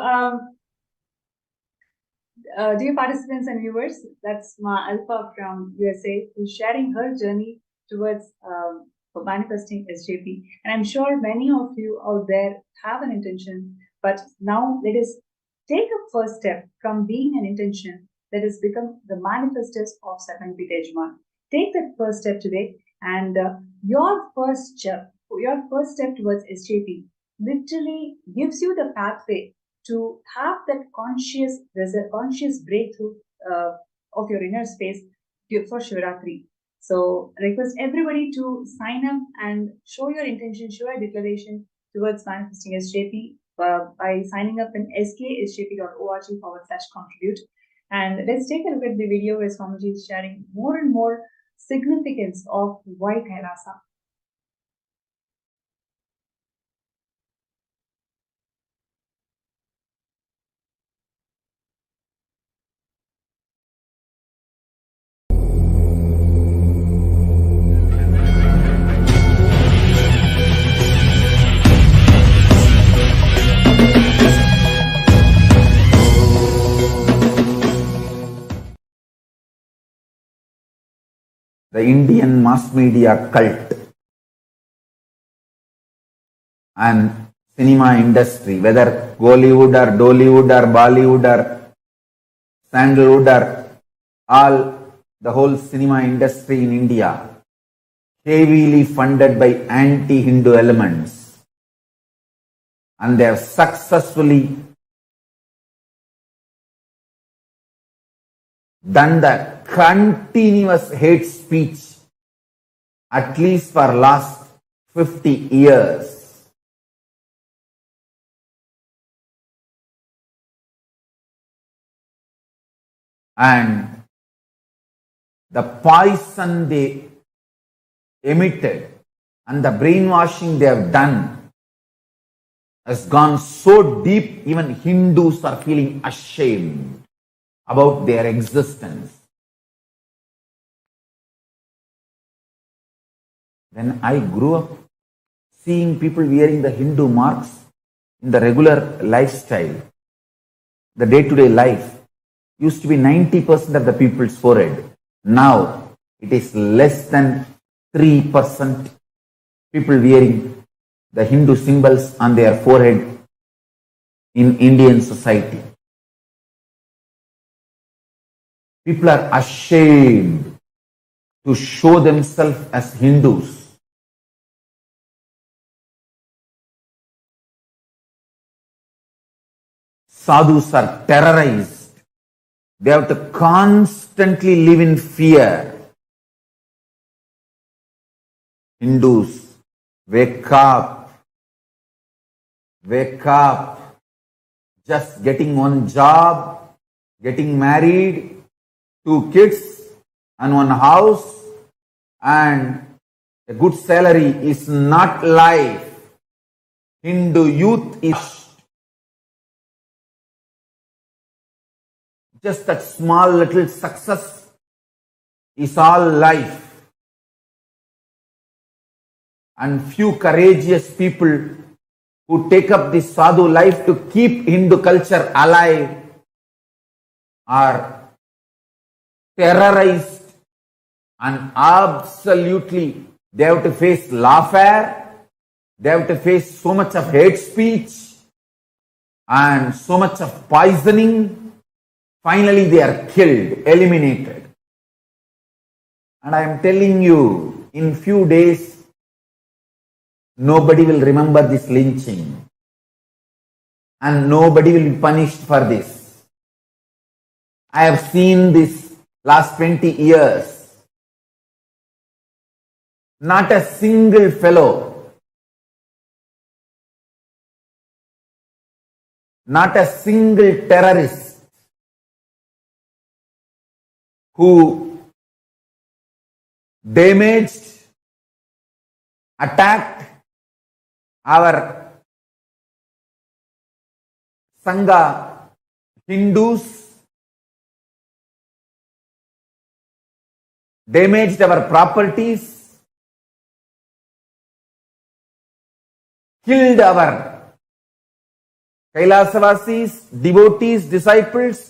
dear participants and viewers, that's Ma Alpha from USA, who's sharing her journey towards for manifesting SJP. And I'm sure many of you out there have an intention, but now let us take a first step from being an intention. Let us become the manifestors of second Yajman. Take that first step today, and your first step towards SJP literally gives you the pathway to have that conscious breakthrough of your inner space for Shivaratri. So request everybody to sign up and show your intention, show your declaration towards manifesting SJP by signing up in sksjp.org/contribute. And let's take a look at the video where Swamiji is sharing more and more significance of why Kailasa. The Indian mass media cult and cinema industry, whether Bollywood or Dollywood or Bollywood or Sandalwood or the whole cinema industry in India, heavily funded by anti-Hindu elements, and they have successfully done the continuous hate speech at least for last 50 years. And the poison they emitted and the brainwashing they have done has gone so deep, even Hindus are feeling ashamed about their existence. When I grew up seeing people wearing the Hindu marks in the regular lifestyle, the day-to-day life used to be 90% of the people's forehead. Now it is less than 3% people wearing the Hindu symbols on their forehead in Indian society. People are ashamed to show themselves as Hindus. Sadhus are terrorized. They have to constantly live in fear. Hindus, wake up. Wake up. Just getting one job, getting married, 2 kids and 1 house and a good salary is not life. Hindu youth is just that small little success is all life. And few courageous people who take up this sadhu life to keep Hindu culture alive are terrorized, and absolutely they have to face lawfare, they have to face so much of hate speech and so much of poisoning. Finally, they are killed, eliminated. And I am telling you, in few days, nobody will remember this lynching. And nobody will be punished for this. I have seen this last 20 years. Not a single fellow, not a single terrorist who damaged, attacked our Sangha Hindus, damaged our properties, killed our Kailasavasis, devotees, disciples.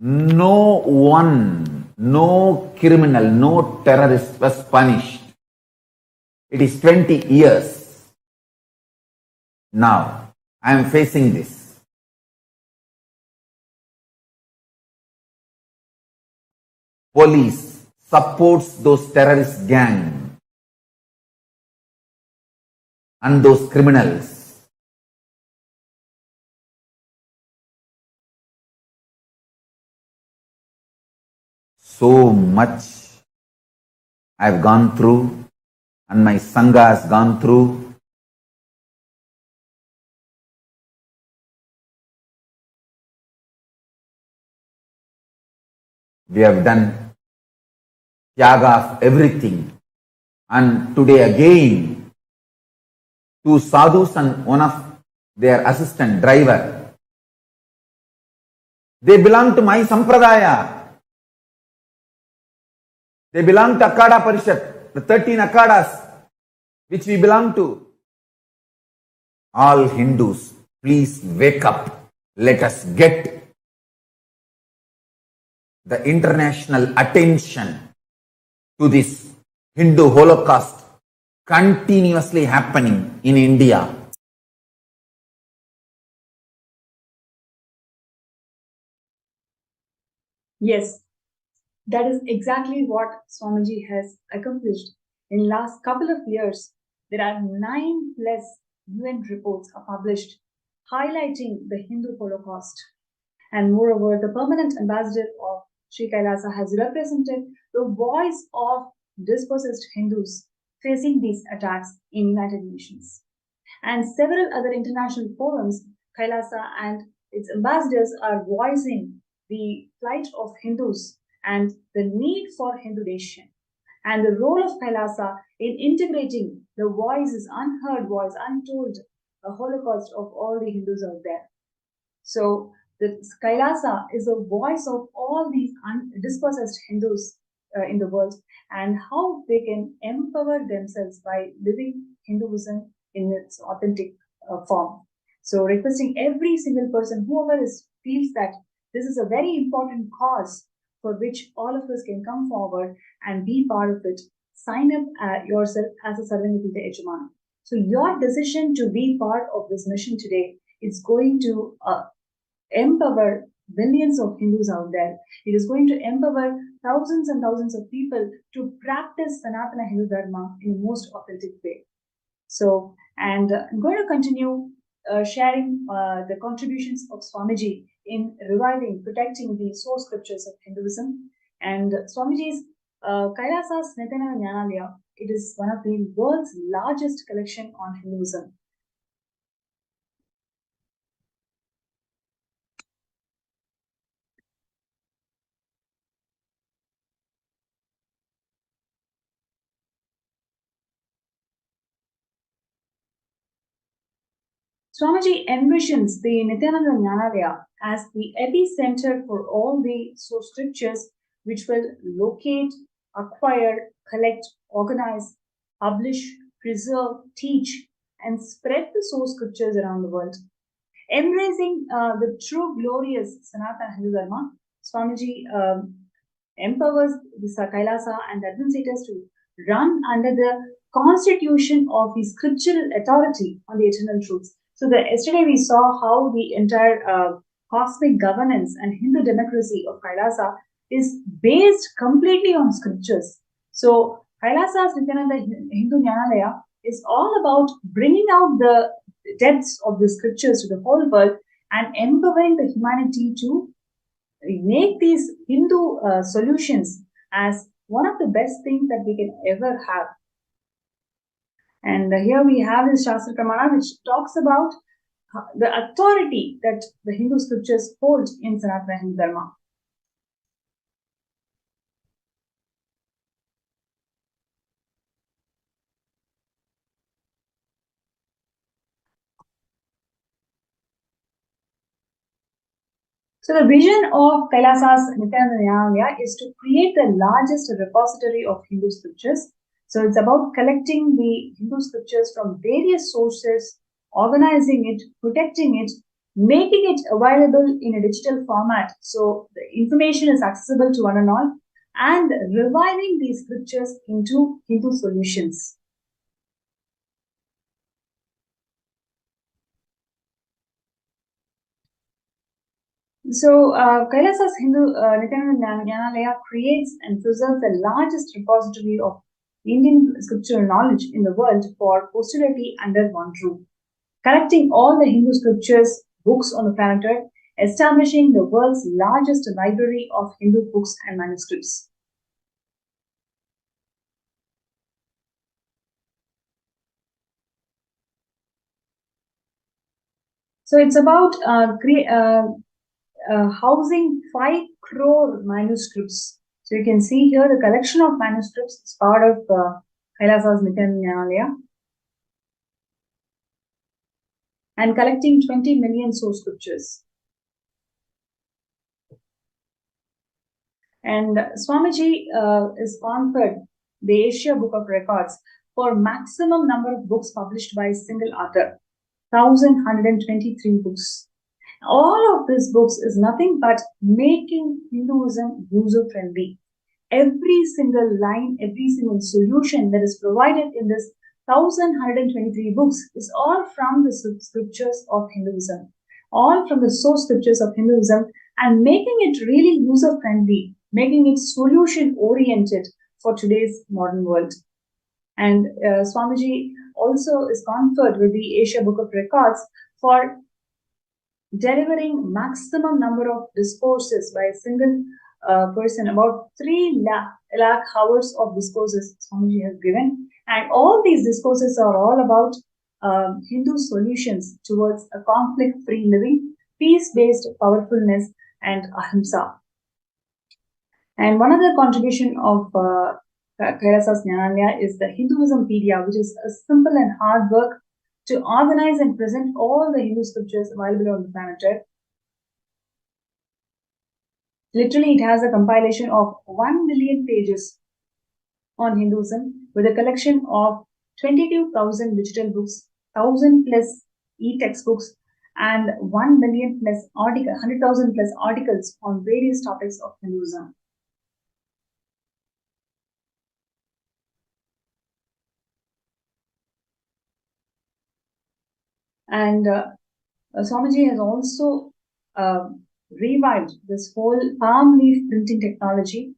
No one, no criminal, no terrorist was punished. It is 20 years. Now, I am facing this. Police supports those terrorist gang and those criminals. So much I've gone through and my Sangha has gone through. We have done tyaga of everything, and today again, two sadhus and one of their assistant driver, they belong to my sampradaya. They belong to Akada Parishat, the 13 Akadas which we belong to. All Hindus, please wake up. Let us get the international attention to this Hindu Holocaust continuously happening in India. Yes, that is exactly what Swamiji has accomplished. In last couple of years, there are 9+ UN reports are published highlighting the Hindu Holocaust. And moreover, the permanent ambassador of Sri Kailasa has represented the voice of dispossessed Hindus facing these attacks in United Nations. And several other international forums, Kailasa and its ambassadors are voicing the plight of Hindus and the need for Hindu nation, and the role of Kailasa in integrating the voices, unheard voice, untold Holocaust of all the Hindus out there. So the Kailasa is a voice of all these dispossessed Hindus in the world, and how they can empower themselves by living Hinduism in its authentic form. So requesting every single person, whoever feels that this is a very important cause for which all of us can come forward and be part of it, sign up yourself as a Sarvanipita Ejamana. So your decision to be part of this mission today is going to empower millions of Hindus out there. It is going to empower thousands and thousands of people to practice Sanatana Hindu Dharma in the most authentic way. So, and I'm going to continue sharing the contributions of Swamiji in reviving, protecting the source scriptures of Hinduism. And Swamiji's Kailasa's Nithyananda Jnanalaya, it is one of the world's largest collection on Hinduism. Swamiji envisions the Nithyananda Jnanalaya as the epicenter for all the source scriptures which will locate, acquire, collect, organize, publish, preserve, teach, and spread the source scriptures around the world. Embracing the true glorious Sanatana Hindu Dharma, Swamiji empowers the Kailasa and administrators to run under the constitution of the scriptural authority on the eternal truths. So yesterday we saw how the entire cosmic governance and Hindu democracy of Kailasa is based completely on scriptures. So Kailasa's Nithyananda Hindu Jnanalaya is all about bringing out the depths of the scriptures to the whole world and empowering the humanity to make these Hindu solutions as one of the best things that we can ever have. And here we have this Shastra Pramana which talks about the authority that the Hindu scriptures hold in Sanatana Hindu Dharma. So the vision of Kailasa's Nithyananda Jnanalaya is to create the largest repository of Hindu scriptures. So it's about collecting the Hindu scriptures from various sources, organizing it, protecting it, making it available in a digital format so the information is accessible to one and all, and reviving these scriptures into Hindu solutions. So, Kailasa's Hindu Nithyananda Jnanalaya creates and preserves the largest repository of Indian scriptural knowledge in the world for posterity under one roof, collecting all the Hindu scriptures, books on the planet Earth, establishing the world's largest library of Hindu books and manuscripts. So it's about housing 5 crore manuscripts. So you can see here the collection of manuscripts is part of Kailasa's Nithyananda Jnanalaya, and collecting 20 million source scriptures. And Swamiji is conferred the Asia Book of Records for maximum number of books published by a single author, 1,123 books. All of these books is nothing but making Hinduism user-friendly. Every single line, every single solution that is provided in this 1,123 books is all from the scriptures of Hinduism, all from the source scriptures of Hinduism, and making it really user-friendly, making it solution-oriented for today's modern world. And Swamiji also is conferred with the Asia Book of Records for delivering maximum number of discourses by a single person, about 3 lakh hours of discourses Swamiji has given. And all these discourses are all about Hindu solutions towards a conflict-free living, peace-based powerfulness, and ahimsa. And one other contribution of Kailasa's Jnanalaya is the Hinduismpedia, which is a simple and hard work to organize and present all the Hindu scriptures available on the planet Earth. Literally, it has a compilation of 1 million pages on Hinduism with a collection of 22,000 digital books, 1,000 plus e-textbooks, and 1 million plus 100,000 plus articles on various topics of Hinduism. And Swamiji has also revived this whole palm leaf printing technology.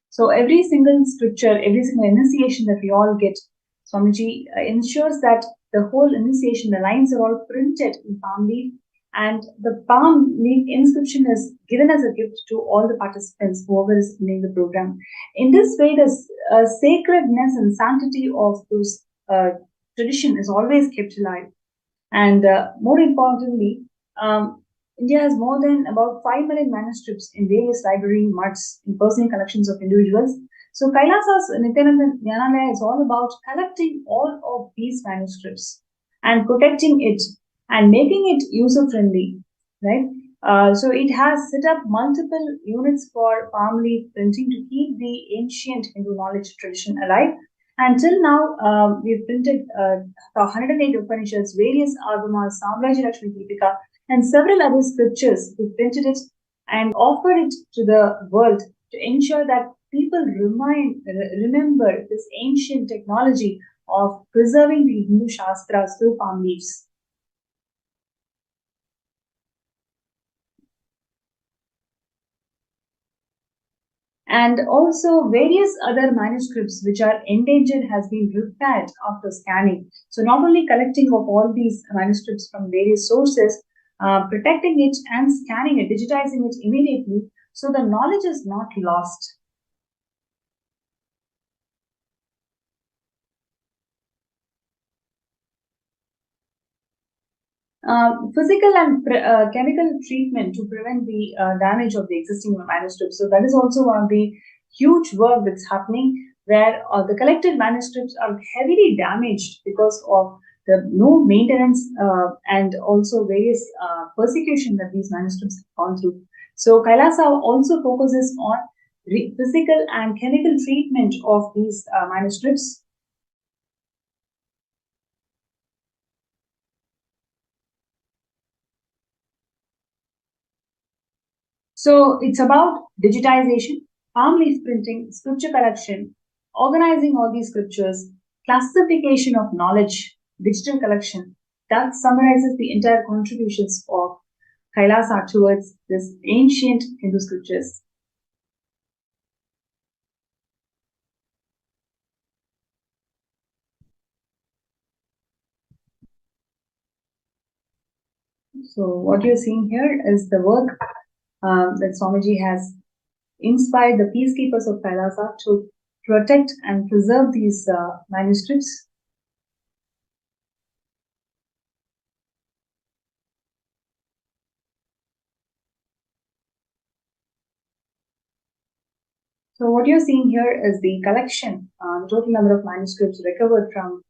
So every single scripture, every single initiation that we all get, Swamiji ensures that the whole initiation, the lines are all printed in palm leaf, and the palm leaf inscription is given as a gift to all the participants, whoever is attending the program. In this way, the sacredness and sanctity of those tradition is always kept alive. And more importantly, India has more than about 5 million manuscripts in various library muds in personal collections of individuals. So Kailasa's Nithyananda Jnanalaya is all about collecting all of these manuscripts and protecting it and making it user-friendly, right? So it has set up multiple units for palm leaf printing to keep the ancient Hindu knowledge tradition alive. Until now, we've printed 108 Upanishads, various Agamas, Samrajya Lakshmi Deepika, and several other scriptures. We've printed it and offered it to the world to ensure that people remember this ancient technology of preserving the Hindu Shastras through palm leaves. And also various other manuscripts which are endangered has been repaired after scanning. So not only collecting of all these manuscripts from various sources, protecting it and scanning it, digitizing it immediately, so the knowledge is not lost. Physical and chemical treatment to prevent the damage of the existing manuscripts. So that is also one of the huge work that's happening, where the collected manuscripts are heavily damaged because of the no maintenance and also various persecution that these manuscripts have gone through. So Kailasa also focuses on physical and chemical treatment of these manuscripts. So it's about digitization, palm leaf printing, scripture collection, organizing all these scriptures, classification of knowledge, digital collection. That summarizes the entire contributions of Kailasa towards this ancient Hindu scriptures. So what you're seeing here is the work that Swamiji has inspired the peacekeepers of Kailasa to protect and preserve these manuscripts. So what you're seeing here is the collection, the total number of manuscripts recovered from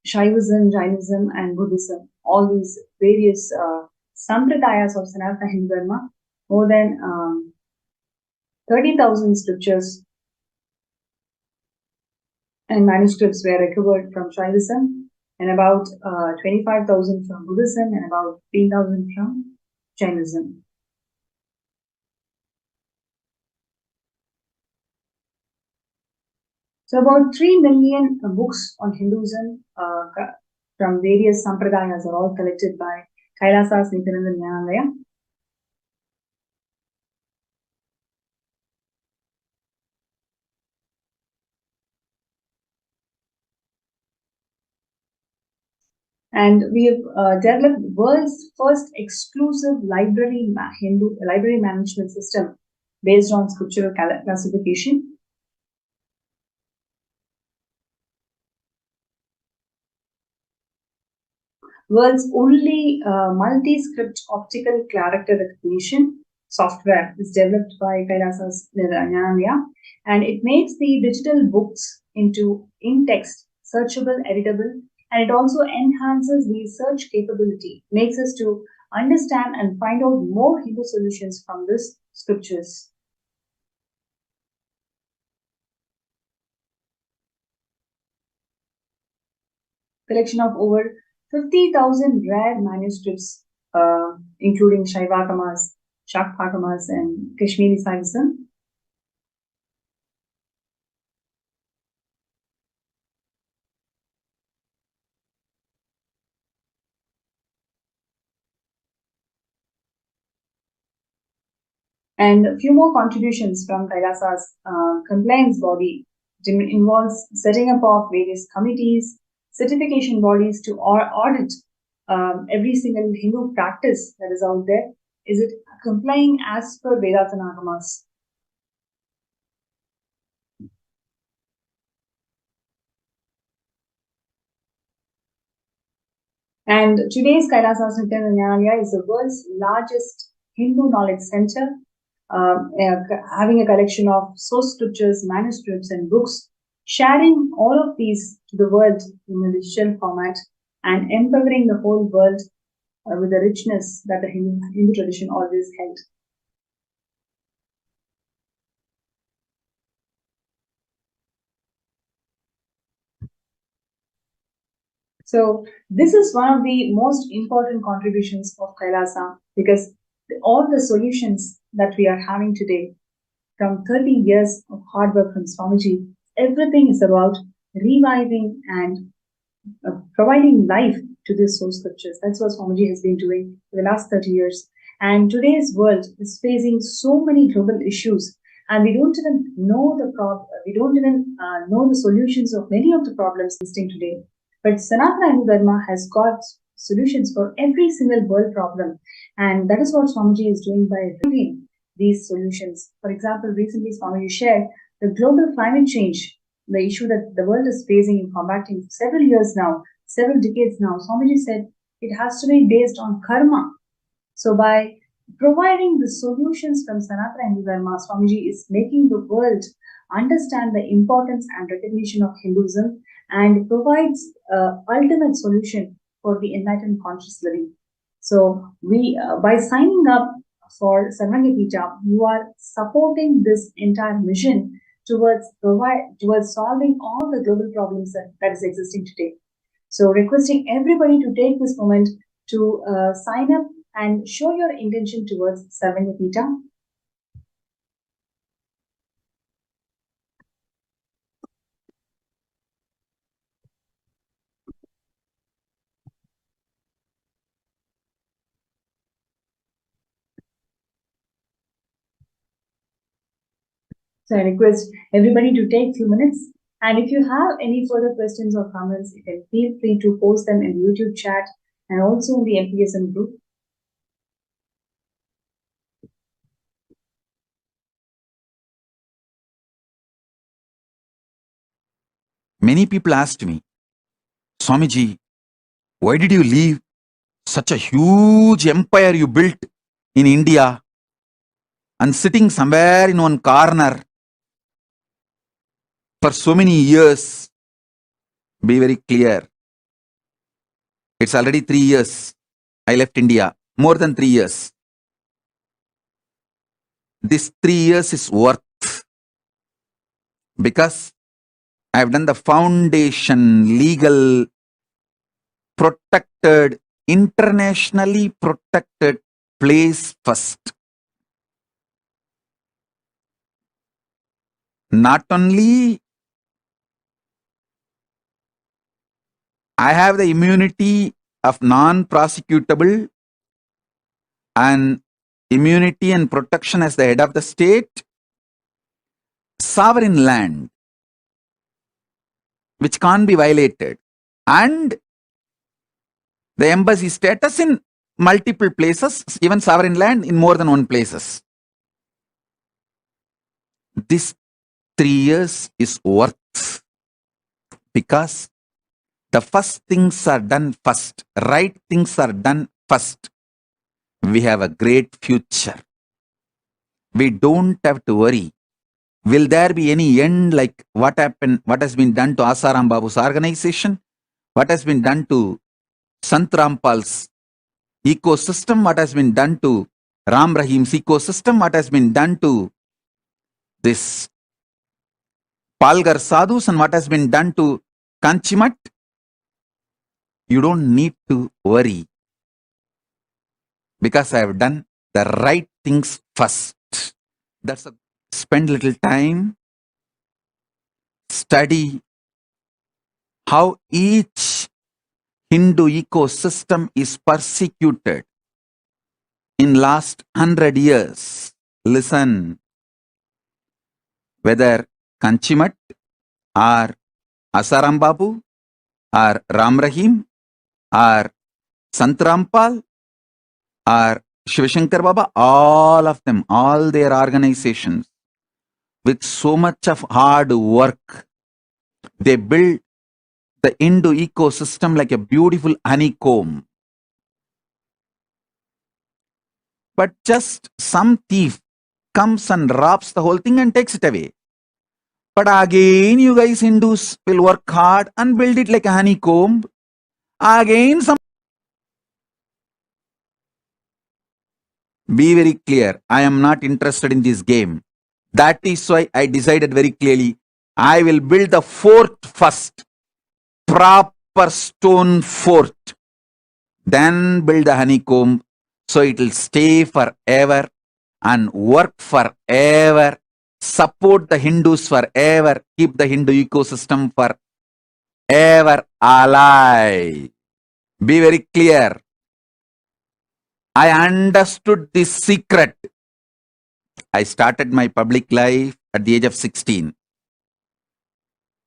Shaivism, Jainism, and Buddhism. All these various sampradayas of Sanatana Hindu Dharma, more than 30,000 scriptures and manuscripts were recovered from Shaivism, and about 25,000 from Buddhism, and about 15,000 from Jainism. So about 3 million books on Hinduism from various sampradayas are all collected by Kailasa's Nithyananda Jnanalaya. And we have developed the world's first exclusive library library management system based on scriptural classification. World's only multi-script optical character recognition software is developed by Kailasa's Nithyananda, and it makes the digital books into in-text, searchable, editable, and it also enhances the search capability, makes us to understand and find out more Hindu solutions from these scriptures. Collection of over 50,000 rare manuscripts, including Shaivagamas, Shakthagamas, and Kashmiri Saivism. And a few more contributions from Kailasa's compliance body involves setting up of various committees, certification bodies to audit every single Hindu practice that is out there. Is it complying as per Vedas and Agamas? And today's Kailasa's Nithyananda is the world's largest Hindu knowledge center, having a collection of source scriptures, manuscripts, and books, sharing all of these to the world in a digital format and empowering the whole world with the richness that the Hindu tradition always held. So this is one of the most important contributions of Kailasa, because all the solutions that we are having today from 30 years of hard work from Swamiji, everything is about reviving and providing life to these source scriptures. That's what Swamiji has been doing for the last 30 years. And today's world is facing so many global issues, and we don't even know know the solutions of many of the problems existing today. But Sanatana Hindu Dharma has got solutions for every single world problem, and that is what Swamiji is doing by reviewing these solutions. For example, recently Swamiji shared the global climate change, the issue that the world is facing and combating several years now, several decades now. Swamiji said it has to be based on karma. So by providing the solutions from Sanatana Hindu Dharma, Swamiji is making the world understand the importance and recognition of Hinduism, and provides ultimate solution for the enlightened conscious living. So we, by signing up for Sarvangapita, you are supporting this entire mission towards solving all the global problems that is existing today. So requesting everybody to take this moment to sign up and show your intention towards Sarvangapita. So I request everybody to take few minutes. And if you have any further questions or comments, you can feel free to post them in the YouTube chat and also in the MPSM group. Many people asked me, Swamiji, why did you leave such a huge empire you built in India and sitting somewhere in one corner for so many years? Be very clear. It's already 3 years. I left India. More than 3 years. This 3 years is worth because I've done the foundation, legal, protected, internationally protected place first. Not only I have the immunity of non-prosecutable and immunity and protection as the head of the state, sovereign land, which can't be violated, and the embassy status in multiple places, even sovereign land in more than one places. This 3 years is worth because the first things are done first, right things are done first. We have a great future. We don't have to worry. Will there be any end like what happened, what has been done to Asaram Babu's organization? What has been done to Sant Rampal's ecosystem? What has been done to Ram Rahim's ecosystem? What has been done to this Palgar Sadhus and what has been done to Kanchimat? You don't need to worry because I have done the right things first. That's a spend little time, study how each Hindu ecosystem is persecuted in last 100 years. Listen, whether Kanchimat or Asaram Babu or Ram Rahim or Sant Rampal or Shivashankar Baba, all of them, all their organizations, with so much of hard work, they build the Hindu ecosystem like a beautiful honeycomb. But just some thief comes and robs the whole thing and takes it away. But again, you guys Hindus will work hard and build it like a honeycomb. Again, some. Be very clear. I am not interested in this game. That is why I decided very clearly, I will build the fort first. Proper stone fort. Then build the honeycomb so it will stay forever and work forever. Support the Hindus forever. Keep the Hindu ecosystem forever alive. Be very clear. I understood this secret. I started my public life at the age of 16.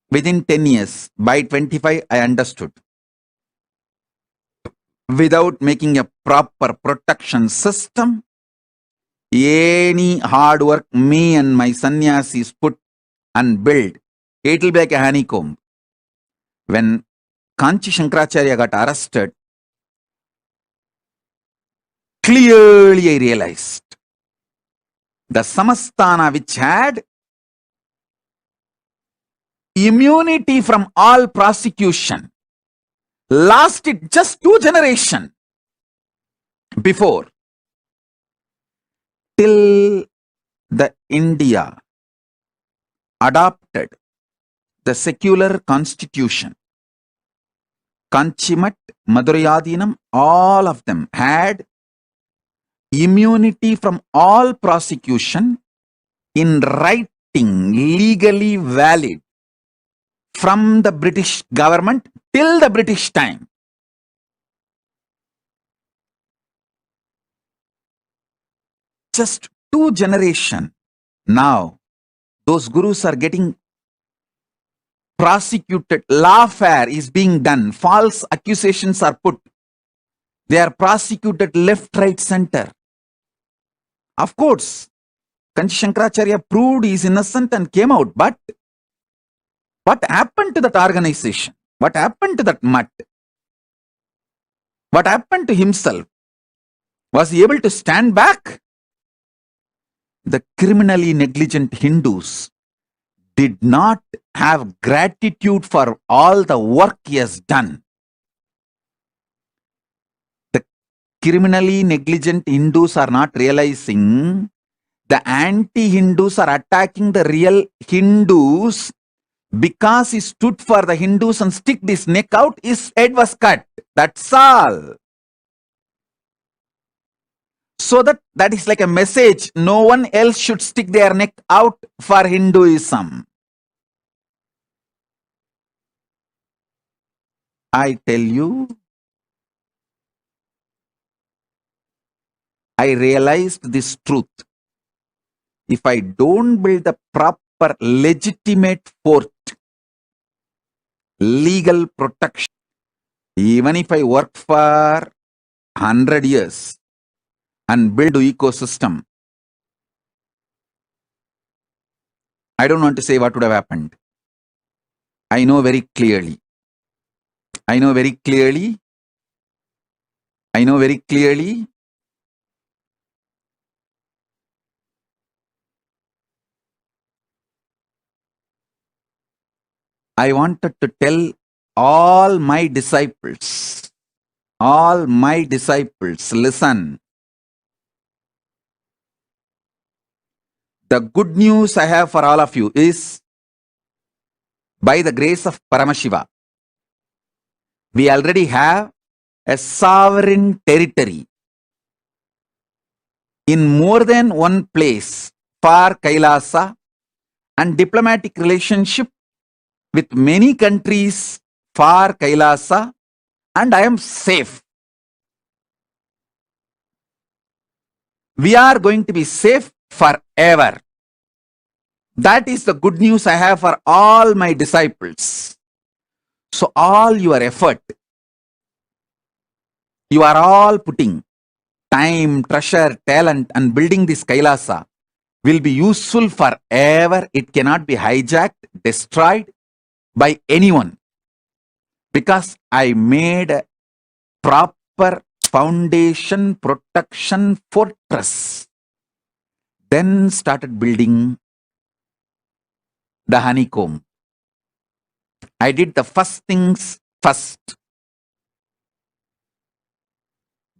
Within 10 years, by 25, I understood. Without making a proper protection system, any hard work me and my sannyasis put and build, it will be like a honeycomb. When Kanchi Shankaracharya got arrested, clearly I realized the Samasthana which had immunity from all prosecution lasted just 2 generations before, till the India adopted the secular constitution. Kanchimat, Madurayadinam, all of them had immunity from all prosecution in writing, legally valid, from the British government till the British time. Just 2 generations. Now, Those gurus are getting prosecuted. Lawfare is being done. False accusations are put. They are prosecuted left, right, center. Of course, Kanchi Shankaracharya proved he is innocent and came out. But what happened to that organization? What happened to that mutt? What happened to himself? Was he able to stand back? The criminally negligent Hindus did not have gratitude for all the work he has done. The criminally negligent Hindus are not realizing the anti-Hindus are attacking the real Hindus because he stood for the Hindus and stick his neck out, his head was cut. That's all. So that is like a message. No one else should stick their neck out for Hinduism. I tell you, I realized this truth. If I don't build the proper legitimate fort, legal protection, even if I work for 100 years and build an ecosystem, I don't want to say what would have happened. I know very clearly. I know very clearly. I know very clearly. I wanted to tell all my disciples, listen. The good news I have for all of you is, by the grace of Paramashiva, we already have a sovereign territory in more than one place for Kailasa and diplomatic relationship with many countries for Kailasa, and I am safe. We are going to be safe forever. That is the good news I have for all my disciples. So all your effort, you are all putting time, treasure, talent and building this Kailasa will be useful forever. It cannot be hijacked, destroyed by anyone, because I made a proper foundation protection fortress. Then started building the honeycomb. I did the first things first.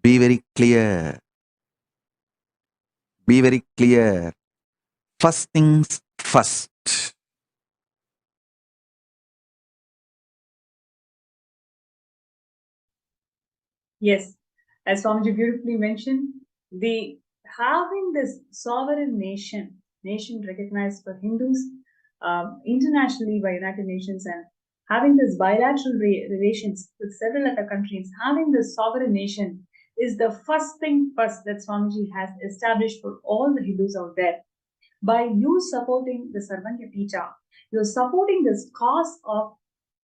Be very clear. Be very clear. First things first. Yes, as Swamiji beautifully mentioned, the having this sovereign nation recognized for Hindus internationally by United Nations, and having this bilateral relations with several other countries, having this sovereign nation is the first thing first that Swamiji has established for all the Hindus out there. By you supporting the Sarvanya Pita, you're supporting this cause of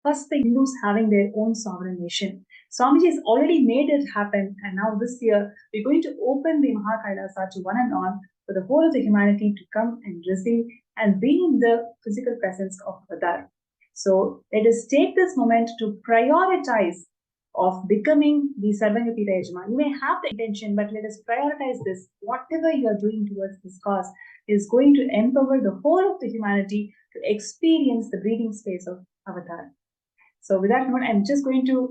first the Hindus having their own sovereign nation. Swamiji has already made it happen, and now this year we're going to open the Mahakailasa to one and all for the whole of the humanity to come and receive and be in the physical presence of Avatar. So let us take this moment to prioritize of becoming the Sarvanyapita Yajman. You may have the intention, but let us prioritize this. Whatever you are doing towards this cause is going to empower the whole of the humanity to experience the breathing space of Avatar. So with that note, I'm just going to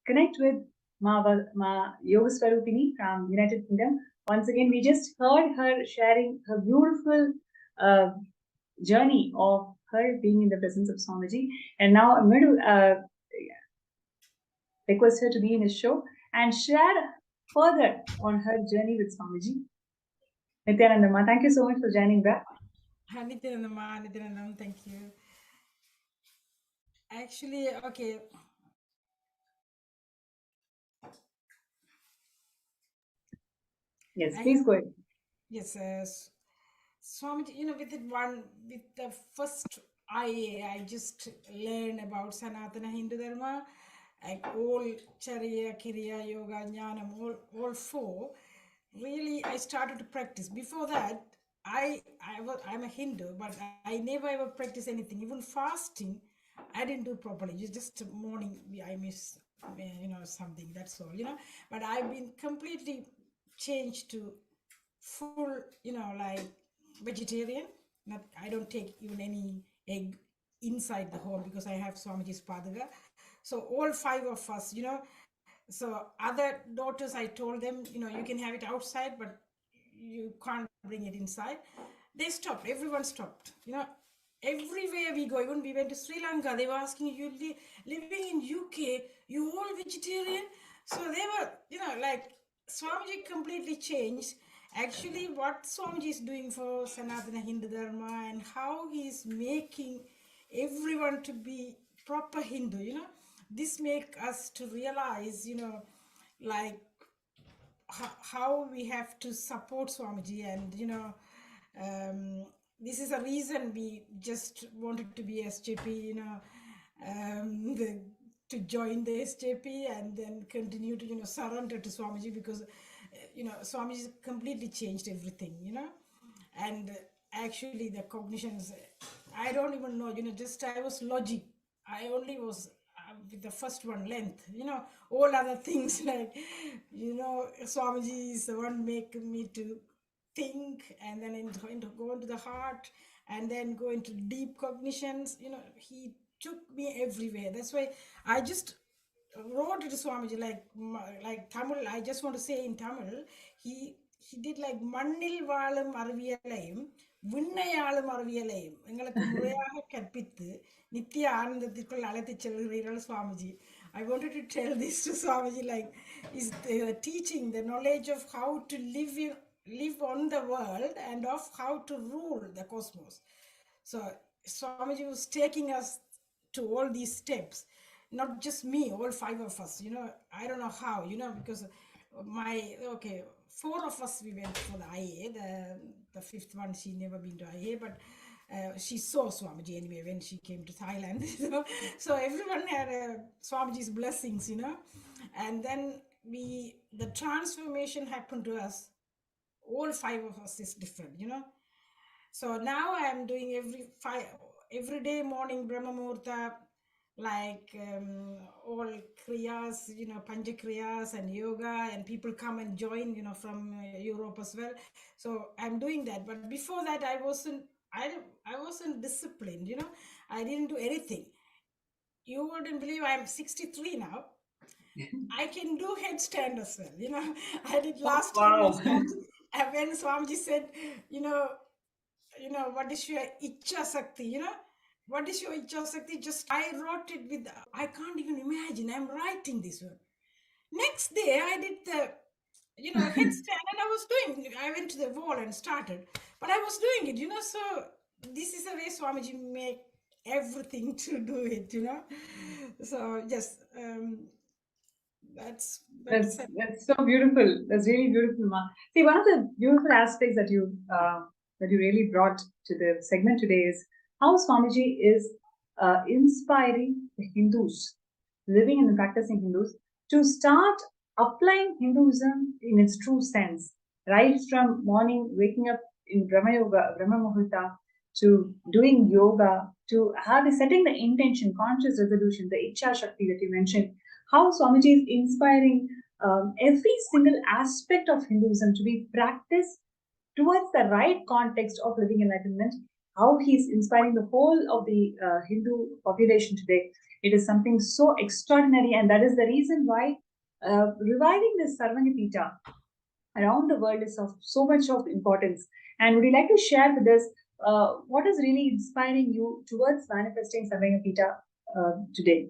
connect with Ma Yoga Swarupini from United Kingdom. Once again, we just heard her sharing her beautiful journey of her being in the presence of Swamiji. And now I'm going to request her to be in his show and share further on her journey with Swamiji. Nithyananda Ma, thank you so much for joining back. Nithyananda, thank you. Actually, okay. Yes, please go ahead. Yes, Swamiji, with the first IA, I just learned about Sanatana Hindu Dharma, like all Charya, Kriya, Yoga, Jnanam, all four. Really, I started to practice. Before that, I'm a Hindu, but I never ever practiced anything. Even fasting, I didn't do properly. Just morning, I miss, something. That's all, But I've been completely changed to full, like vegetarian. Not, I don't take even any egg inside the home because I have Swamiji's Padaga. So all five of us, so other daughters, I told them, you can have it outside, but you can't bring it inside. They stopped. Everyone stopped. Everywhere we go, even we went to Sri Lanka, they were asking, you living in UK, you all vegetarian? So they were, like Swamiji completely changed. Actually, what Swamiji is doing for Sanatana Hindu Dharma and how he is making everyone to be proper Hindu, this make us to realize, like how we have to support Swamiji, and this is a reason we just wanted to be SJP, to join the SJP and then continue to surrender to Swamiji, because Swamiji completely changed everything, and actually the cognitions, I don't even know, just I was logic. I only was with the first one, length, all other things like, Swamiji is the one make me to think, and then go into the heart, and then go into deep cognitions. He took me everywhere. That's why I just wrote to Swamiji, like Tamil. I just want to say in Tamil, he did like மண்ணில் வாழும் அறிவியலையும் விண்ணையாளும் அறிவியலையும் எங்களுக்கு முறையாக கற்பித்து நித்திய ஆனந்தத்திற்குள் அழைத்துச் செல்கிறீர்கள் Swamiji. I wanted to tell this to Swamiji, like, is teaching the knowledge of how to live on the world and of how to rule the cosmos. So Swamiji was taking us to all these steps, not just me, all five of us. I don't know how, because four of us, we went for the IA. The fifth one, she never been to IA, but she saw Swamiji anyway when she came to Thailand. So everyone had Swamiji's blessings, and then the transformation happened to us. All five of us is different, So now I am doing every day morning Brahma Muhurta, like all kriyas, Panja kriyas and yoga, and people come and join, from Europe as well. So I'm doing that. But before that, I wasn't disciplined, I didn't do anything. You wouldn't believe I'm 63 now. I can do headstand as well, I did last time when Swamiji said, what is your Icha Sakti, what is your Icha Sakti? Just I wrote it with, I can't even imagine, I'm writing this one. Next day, I did the, headstand, and I went to the wall and started, but I was doing it, so this is the way Swamiji make everything to do it, So, yes, that's so beautiful. That's really beautiful, Ma. See, one of the beautiful aspects that you really brought to the segment today is how Swamiji is inspiring the Hindus, living and practicing Hindus, to start applying Hinduism in its true sense, right from morning waking up in Brahma Yoga, Brahma Muhurta, to doing yoga, to setting the intention, conscious resolution, the Icha Shakti that you mentioned. How Swamiji is inspiring every single aspect of Hinduism to be practiced towards the right context of living enlightenment. How he is inspiring the whole of the Hindu population today. It is something so extraordinary, and that is the reason why reviving this Sarvanyapita around the world is of so much of importance. And would you like to share with us what is really inspiring you towards manifesting Sarvanyapita today?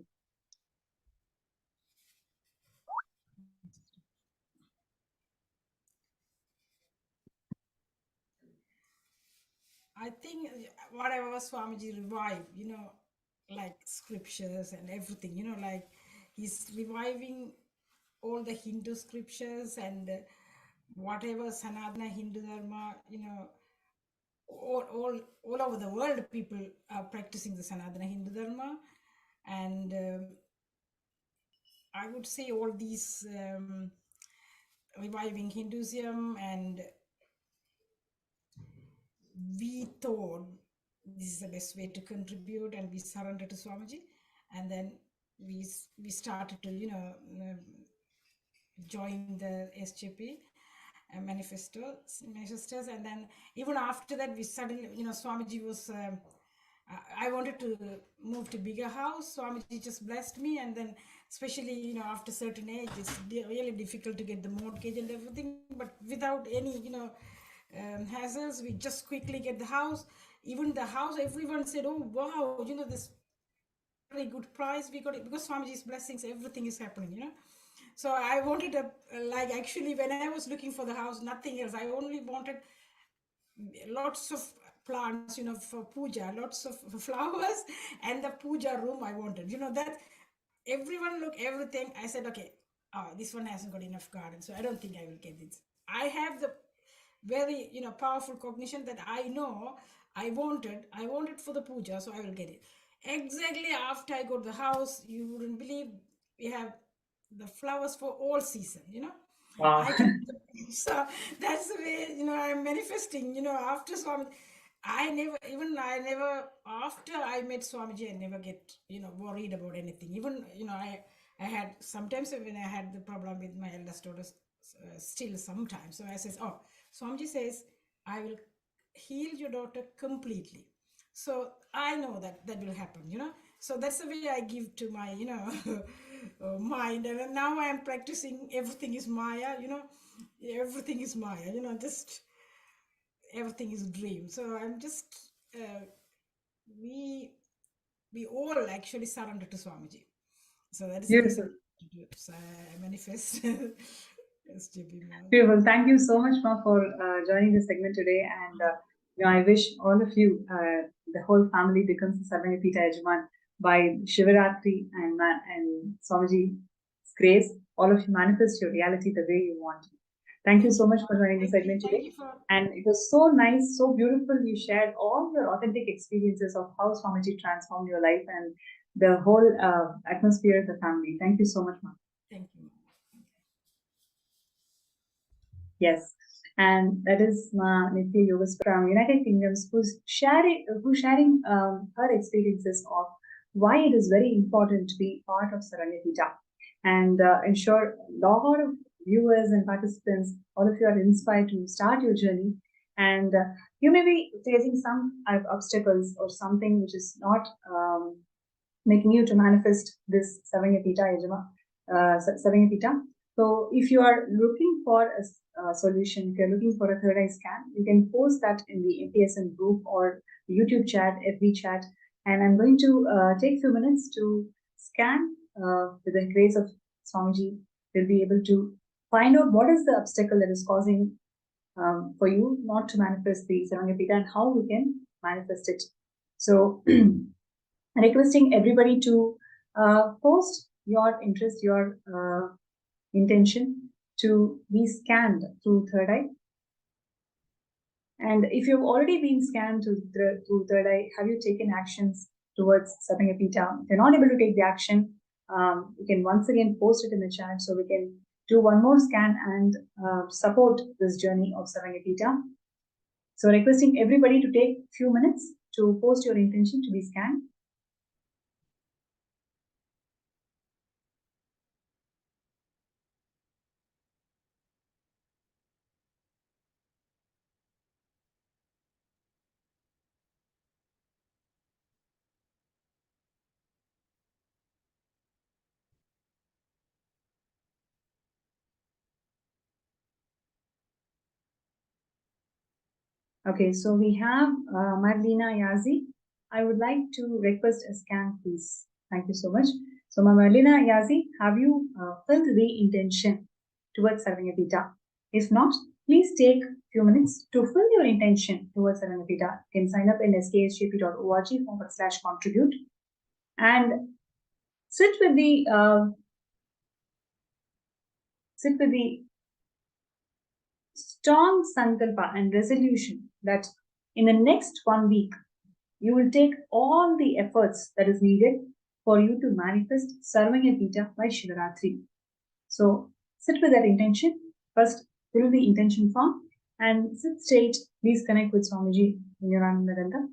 I think whatever Swamiji revived, like scriptures and everything, like he's reviving all the Hindu scriptures and whatever Sanatana Hindu Dharma, all over the world, people are practicing the Sanatana Hindu Dharma, and I would say all these reviving Hinduism, and we thought this is the best way to contribute, and we surrendered to Swamiji, and then we started to join the SJP manifestos, and then even after that we suddenly, Swamiji was I wanted to move to bigger house. Swamiji just blessed me, and then especially after certain age it's really difficult to get the mortgage and everything, but without any hassles, we just quickly get the house. Even the house, everyone said, oh wow, this very good price we got it, because Swamiji's blessings, everything is happening. So I wanted actually when I was looking for the house, nothing else, I only wanted lots of plants, for puja, lots of flowers, and the puja room I wanted, that everyone look everything. I said, okay, this one hasn't got enough garden, so I don't think I will get this. I have the very powerful cognition that I know I wanted for the puja, so I will get it. Exactly after I got the house, you wouldn't believe, we have the flowers for all season. Wow. I can, so that's the way I'm manifesting. After Swami, I never after I met Swamiji, I never get worried about anything. Even I had sometimes when I had the problem with my eldest daughter, still sometimes. So I says, oh, Swamiji says I will heal your daughter completely. So I know that will happen. So that's the way I give to my mind, and now I am practicing everything is Maya. Everything is Maya. Just everything is a dream. So I'm just we all actually surrender to Swamiji. So that is the Beautiful. reason to do it. So I manifest SJP. Beautiful. Thank you so much, Ma, for joining this segment today. And I wish all of you, the whole family, becomes the Sarvanya Pita Yajaman by Shivaratri and Swamiji's grace. All of you manifest your reality the way you want. Thank you so much for joining the segment today. And it was so nice, so beautiful. You shared all your authentic experiences of how Swamiji transformed your life and the whole atmosphere of the family. Thank you so much, Ma. Thank you. Yes, and that is Ma Nithya Yogas from United Kingdoms, who's sharing her experiences of why it is very important to be part of Saranya Pita. And I'm sure a lot of viewers and participants, all of you are inspired to start your journey. And you may be facing some obstacles or something which is not making you to manifest this Saranya Pita Saranya Pita. So if you are looking for a solution, if you're looking for a third eye scan, you can post that in the MPSN group or the YouTube chat, FB chat. And I'm going to take a few minutes to scan with the grace of Swamiji. We'll be able to find out what is the obstacle that is causing for you not to manifest the Saranya Pita and how we can manifest it. So requesting everybody to post your interest, your intention to be scanned through third eye. And if you've already been scanned through third eye, have you taken actions towards Saranya Pita? If you're not able to take the action, you can once again post it in the chat so we can do one more scan and support this journey of Saranya Pita. So requesting everybody to take a few minutes to post your intention to be scanned. Okay, so we have Marlena Yazi. I would like to request a scan, please. Thank you so much. So, Marlena Yazi, have you filled the intention towards Sarvanya Pita? If not, please take a few minutes to fill your intention towards Sarvanya Pita. You can sign up in sksjp.org/contribute and sit with the strong sankalpa and resolution that in the next 1 week, you will take all the efforts that is needed for you to manifest Sarvanya by Shivaratri. So sit with that intention. First, fill the intention form and sit straight. Please connect with Swamiji in your Anandagandha.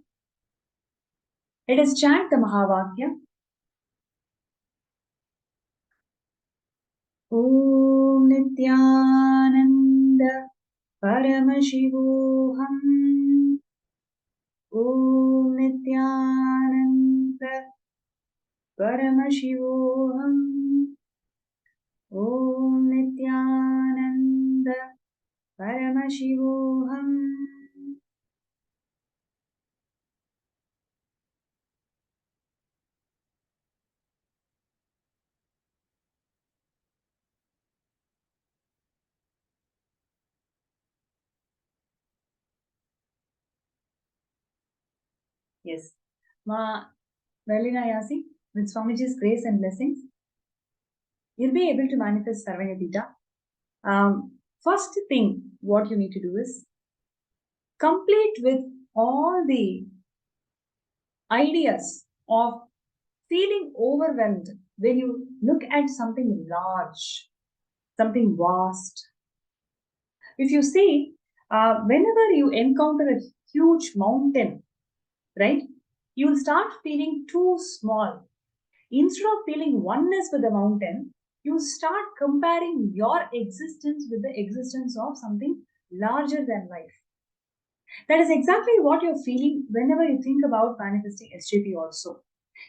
Let us chant the Mahavakya. Om Nithyananda Paramashivoham. Om Nithyananda Paramashivoham. Om Nithyananda Paramashivoham. Yes. Ma Melina Yasi, with Swamiji's grace and blessings, you'll be able to manifest Sarvanya. First thing, what you need to do is complete with all the ideas of feeling overwhelmed when you look at something large, something vast. If you see, whenever you encounter a huge mountain, right, you'll start feeling too small. Instead of feeling oneness with the mountain, you start comparing your existence with the existence of something larger than life. That is exactly what you're feeling whenever you think about manifesting SJP also.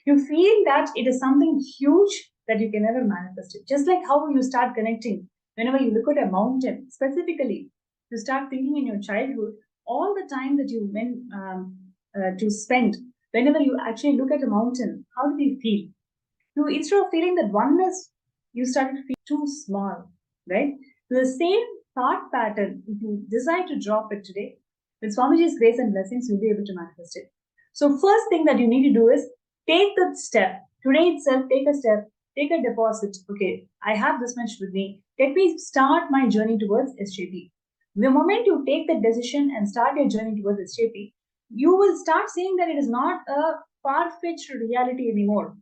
You feel that it is something huge that you can never manifest it. Just like how you start connecting whenever you look at a mountain, specifically, you start thinking in your childhood, all the time that you went to spend, whenever you actually look at a mountain, how do you feel? You, instead of feeling that oneness, you started to feel too small, right? So the same thought pattern, if you decide to drop it today, with Swamiji's grace and blessings, you'll be able to manifest it. So first thing that you need to do is take the step. Today itself, take a step, take a deposit. Okay, I have this much with me. Let me start my journey towards SJP. The moment you take the decision and start your journey towards SJP, you will start seeing that it is not a far-fetched reality anymore.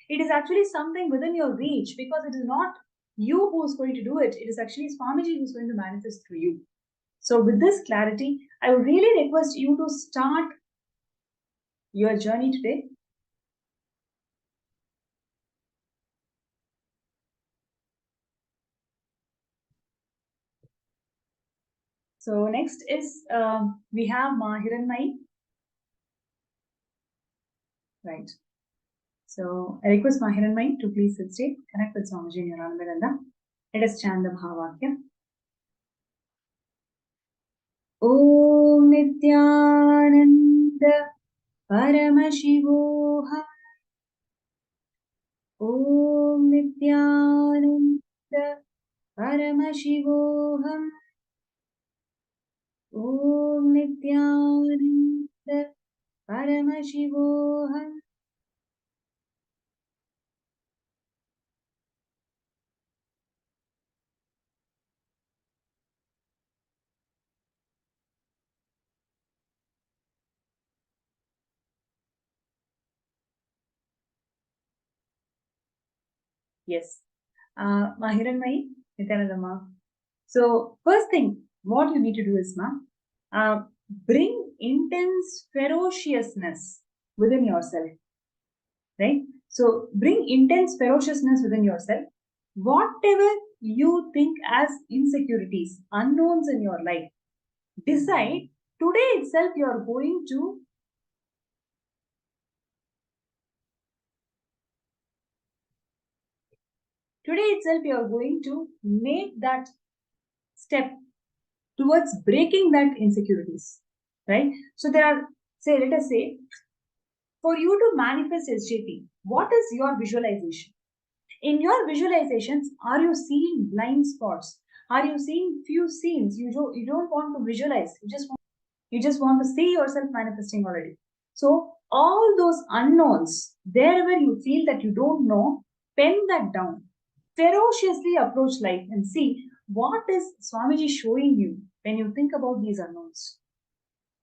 It is actually something within your reach, because it is not you who is going to do it. It is actually Swamiji who is going to manifest through you. So with this clarity, I would really request you to start your journey today. So next is, we have Hiranmai. Right. So I request Hiranmai to please sit straight, connect with Swamiji in your Anandagandha. Let us chant the Bhavakya. Om Nithyananda Paramashivoham. Om Nithyananda Paramashivoham. Om Nithyananda Paramashivoham. Yes. Hiranmai, Nithyananda. So first thing, what you need to do is, bring intense ferociousness within yourself, right? So bring intense ferociousness within yourself. Whatever you think as insecurities, unknowns in your life, decide today itself you are going to make that step towards breaking that insecurities, right? So there are, let us say, for you to manifest SJP, what is your visualization? In your visualizations, are you seeing blind spots? Are you seeing few scenes? You don't want to visualize. You just want to see yourself manifesting already. So all those unknowns, wherever you feel that you don't know, pen that down. Ferociously approach life and see what is Swamiji showing you when you think about these unknowns.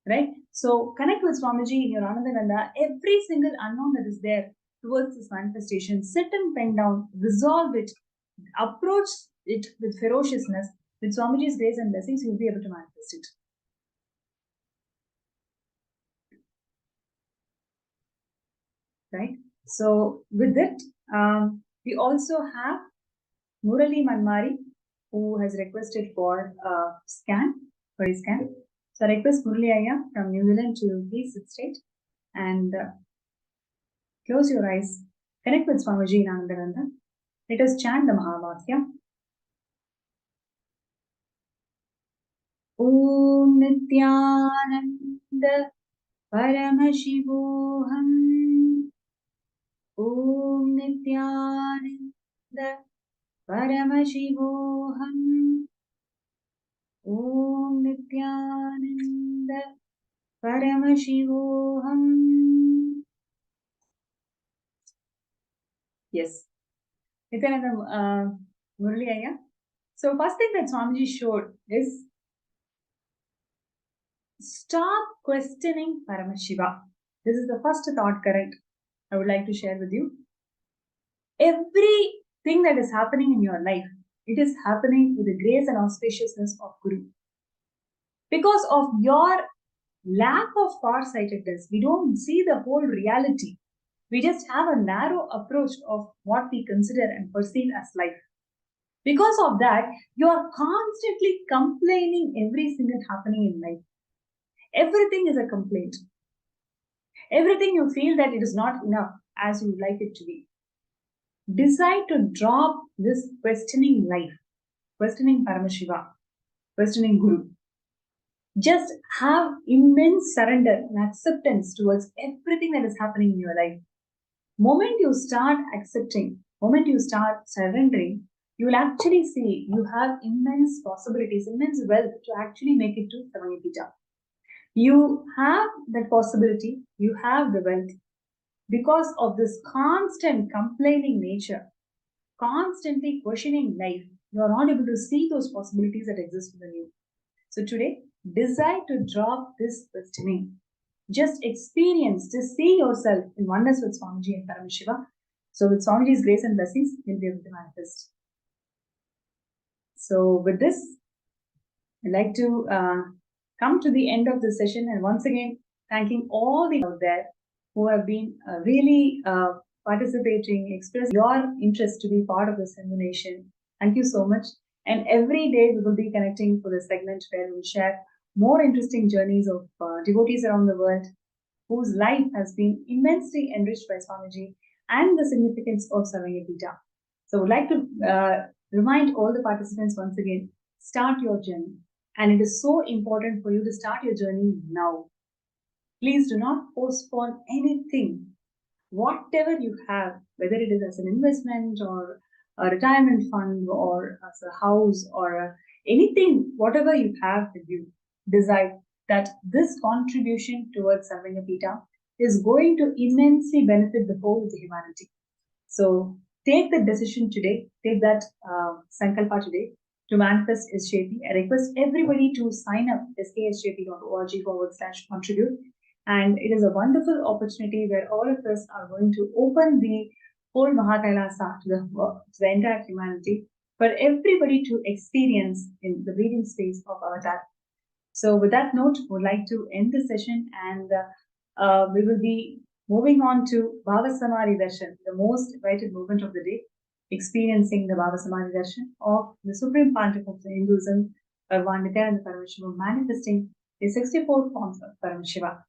right? So connect with Swamiji in your Anandananda. Every single unknown that is there towards this manifestation, sit and pen down, resolve it, approach it with ferociousness. With Swamiji's grace and blessings, you'll be able to manifest it. Right? So with that, we also have Murali Manmari, who has requested for a scan, for a scan. So I request Murali Aya from New Zealand to please sit straight and close your eyes. Connect with Swamiji in Anandananda. Let us chant the Mahavakya. Om Nithyananda Paramashivoham. Om Nithyananda Paramashivoham. Om Nithyananda Paramashivoham. Yes. Nithyananda Murali Aya. So first thing that Swamiji showed is stop questioning Paramashiva. This is the first thought current I would like to share with you. Everything that is happening in your life, it is happening with the grace and auspiciousness of Guru. Because of your lack of farsightedness, we don't see the whole reality. We just have a narrow approach of what we consider and perceive as life. Because of that, you are constantly complaining every single happening in life. Everything is a complaint. Everything you feel that it is not enough as you would like it to be. Decide to drop this questioning life, questioning Paramashiva, questioning Guru. Just have immense surrender and acceptance towards everything that is happening in your life. Moment you start accepting, moment you start surrendering, you will actually see you have immense possibilities, immense wealth to actually make it to Samanyapita. You have that possibility, you have the wealth. Because of this constant complaining nature, constantly questioning life, you are not able to see those possibilities that exist within you. So today, decide to drop this questioning. Just experience, just see yourself in oneness with Swamiji and Paramashiva. So with Swamiji's grace and blessings, you'll be able to manifest. So with this, I'd like to come to the end of the session, and once again, thanking all the out there who have been really participating, express your interest to be part of this illumination. Thank you so much. And every day we will be connecting for the segment where we share more interesting journeys of devotees around the world whose life has been immensely enriched by Swamiji and the significance of Samanyapita. So I would like to remind all the participants once again, start your journey. And it is so important for you to start your journey now. Please do not postpone anything. Whatever you have, whether it is as an investment or a retirement fund or as a house or anything, whatever you have with you, decide that this contribution towards Samanyapita is going to immensely benefit the whole of the humanity. So take the decision today, take that sankalpa today to manifest SJP. I request everybody to sign up skSJP.org/contribute. And it is a wonderful opportunity where all of us are going to open the whole Mahakailasa to the entire humanity for everybody to experience in the breathing space of Avatar. So with that note, would like to end the session, and we will be moving on to Bhava Samadhi Darshan, the most invited movement of the day, experiencing the Bhava Samadhi Darshan of the Supreme Pontiff of Hinduism, Bhagavan Nithyananda Paramashivam, manifesting the 64 forms of Paramashiva.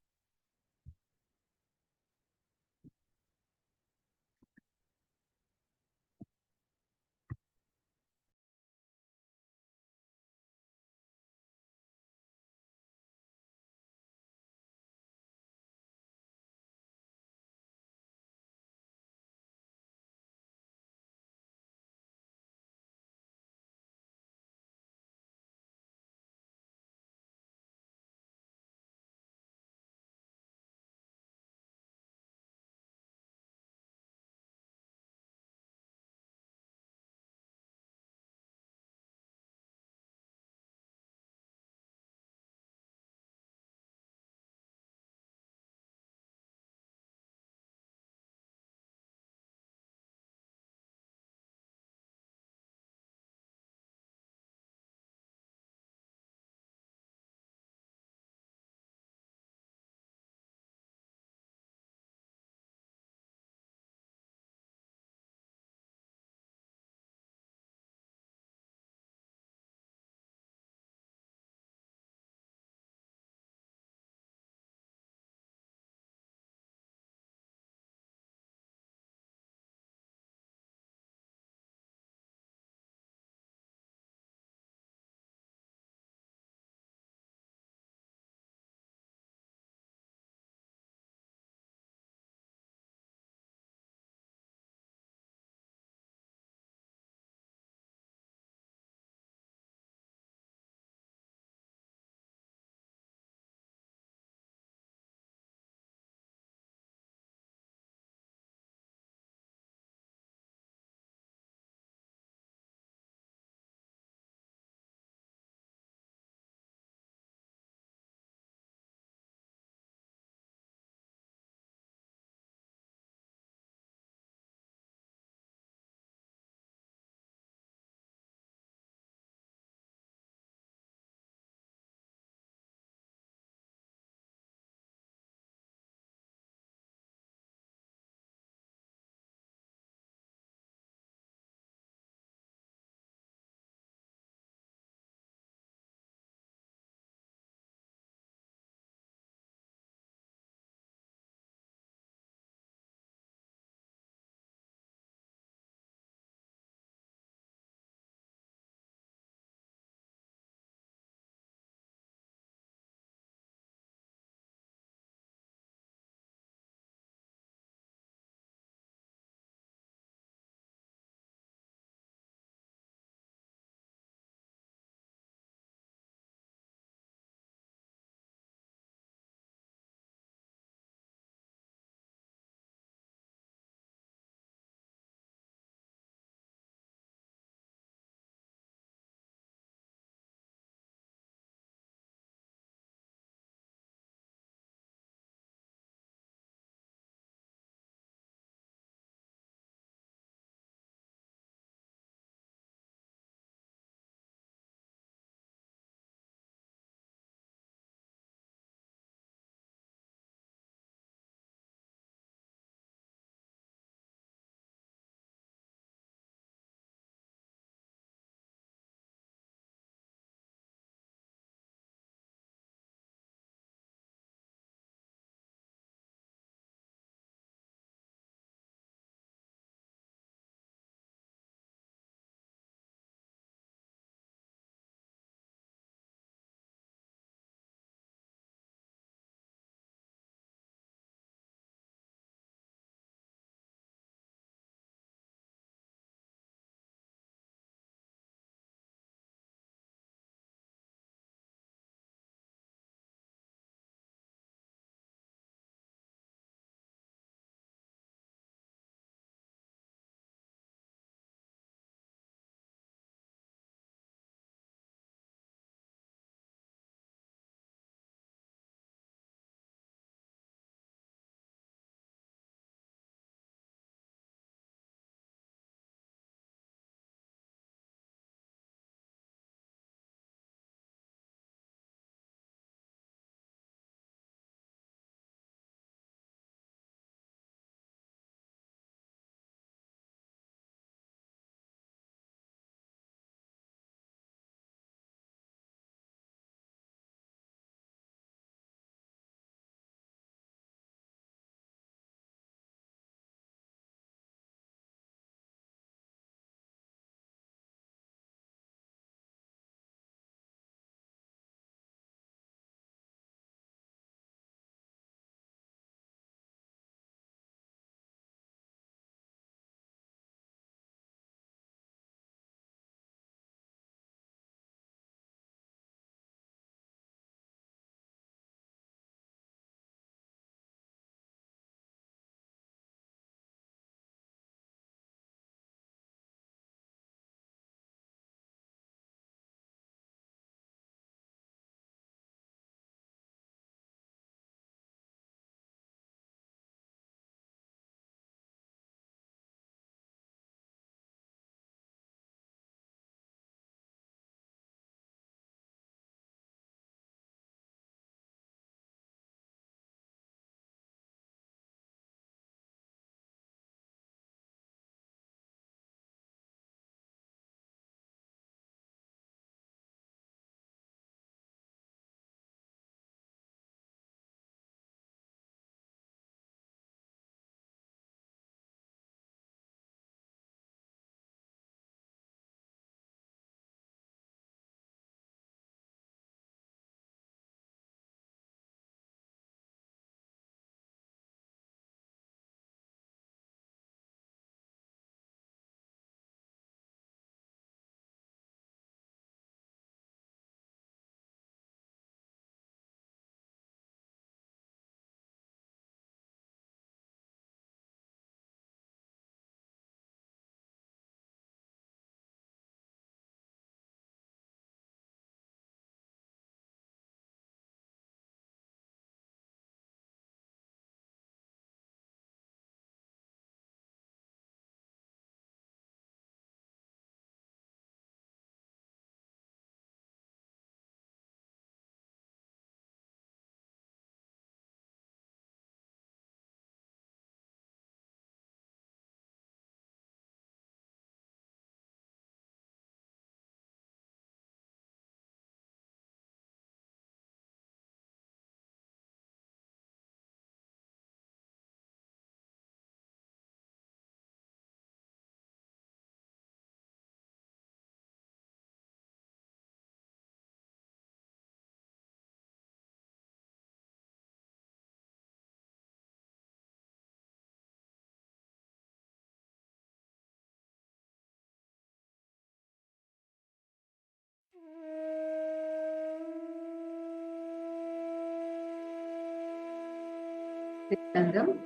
Nithyananda.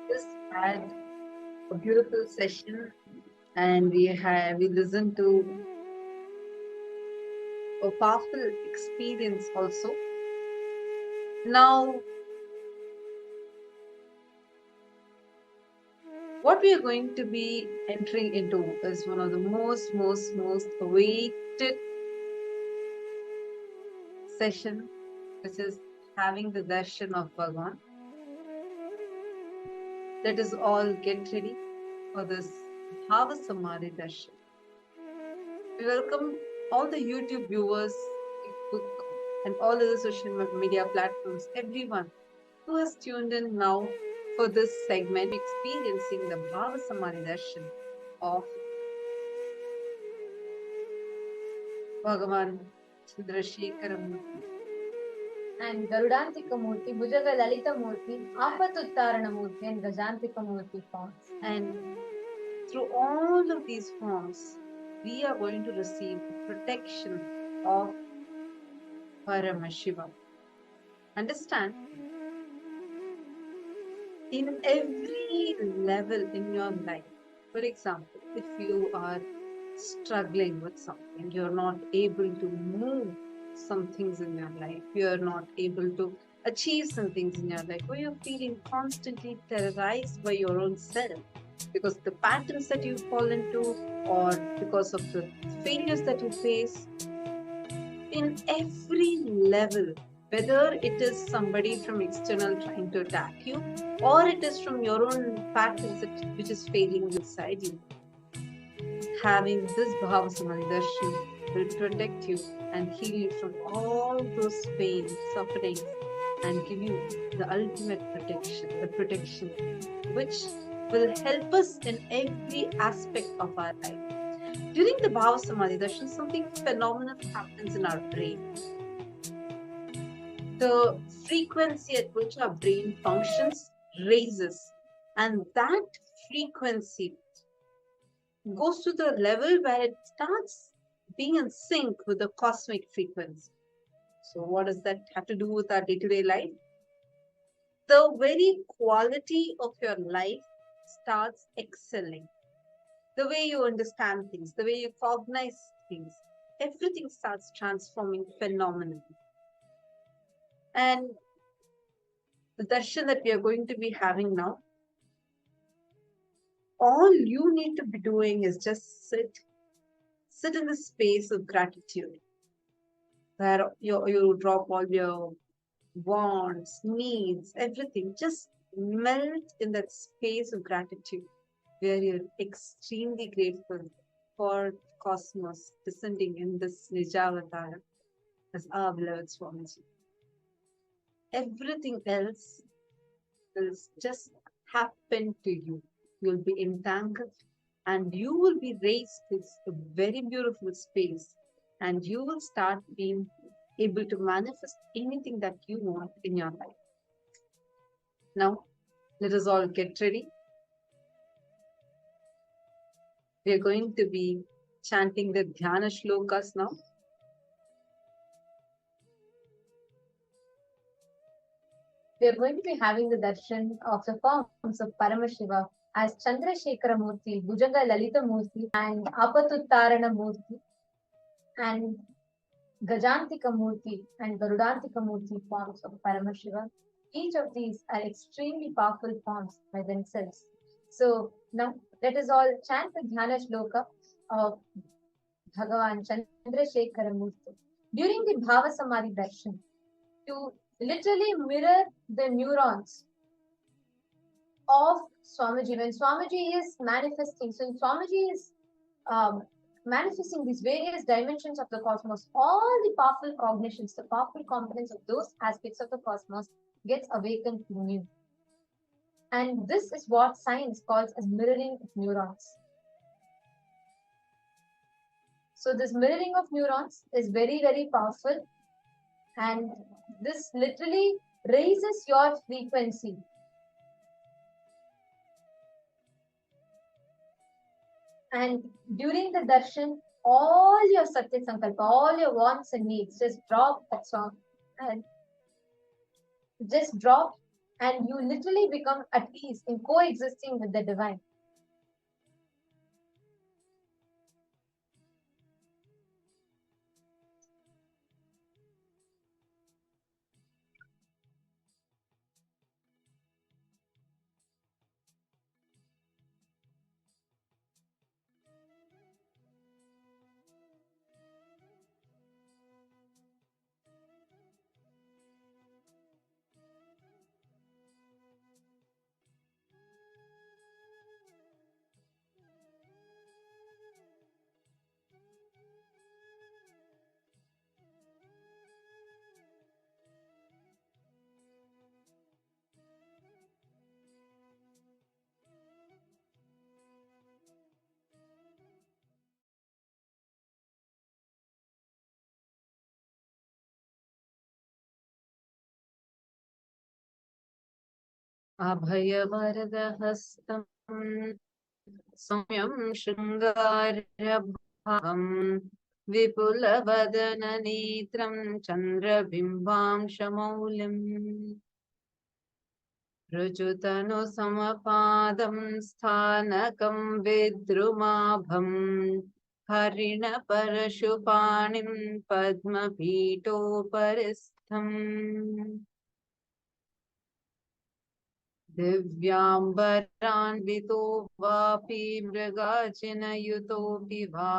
Just had a beautiful session, and we listened to a powerful experience also. Now, what we are going to be entering into is one of the most awaited session, which is having the darshan of Bhagavan. Let us all get ready for this Bhava Samadhi darshan. We welcome all the YouTube viewers, Facebook, and all other social media platforms, everyone who has tuned in now for this segment, experiencing the Bhava Samadhi darshan of Bhagavan Chandrasekhara Murthy and Garudantika Murthy, Bhujaga Lalita Murthy, Apatuttarana Murthy, and Gajantika Murthy forms. And through all of these forms, we are going to receive the protection of Paramashivam. Understand? In every level in your life, for example, if you are struggling with something, you're not able to move some things in your life, you're not able to achieve some things in your life, or you're feeling constantly terrorized by your own self because the patterns that you fall into or because of the failures that you face, in every level, whether it is somebody from external trying to attack you or it is from your own patterns which is failing inside you, having this Bhava Samadhi darshan will protect you and heal you from all those pain, sufferings, and give you the ultimate protection, the protection which will help us in every aspect of our life. During the Bhava Samadhi darshan, something phenomenal happens in our brain. The frequency at which our brain functions raises, and that frequency goes to the level where it starts being in sync with the cosmic frequency. So what does that have to do with our day-to-day life? The very quality of your life starts excelling. The way you understand things, the way you cognize things, everything starts transforming phenomenally. And the darshan that we are going to be having now, all you need to be doing is just sit in the space of gratitude, where you drop all your wants, needs, everything. Just melt in that space of gratitude, where you're extremely grateful for cosmos descending in this Nijavatara as our beloved Swamiji. Everything else will just happen to you. You'll be entangled and you will be raised to a very beautiful space, and you will start being able to manifest anything that you want in your life. Now, let us all get ready. We are going to be chanting the Dhyana Shlokas now. We are going to be having the darshan of the forms of Paramashiva as Chandrasekhara Murthy, Bhujaga Lalita Murthy, and Apatuttarana Murthy, and Gajantika Murthy and Garudantika Murthy forms of Paramashiva. Each of these are extremely powerful forms by themselves. So now let us all chant the Dhyana Shloka of Bhagavan Chandrasekhara Murthy during the Bhava Samadhi darshan to literally mirror the neurons of Swamiji. When Swamiji is manifesting, so Swamiji is manifesting these various dimensions of the cosmos, all the powerful cognitions, the powerful components of those aspects of the cosmos gets awakened in you. And this is what science calls as mirroring of neurons. So this mirroring of neurons is very, very powerful. And this literally raises your frequency. And during the darshan, all your satya sankalpa, all your wants and needs just drop that song and just drop, and you literally become at peace in coexisting with the divine. अभयवरदहस्तं सौम्यं शृङ्गारभावं विपुलवदननेत्रं चन्द्रबिम्बांशमौलिम् ऋजुतनुसमपादं स्थानकं विद्रुमाभम् हरिणपरशुपाणिं पद्मपीठोपरिस्थम् दिव्याम्बरान्वितो वापि मृगाजिनयुतोऽपि वा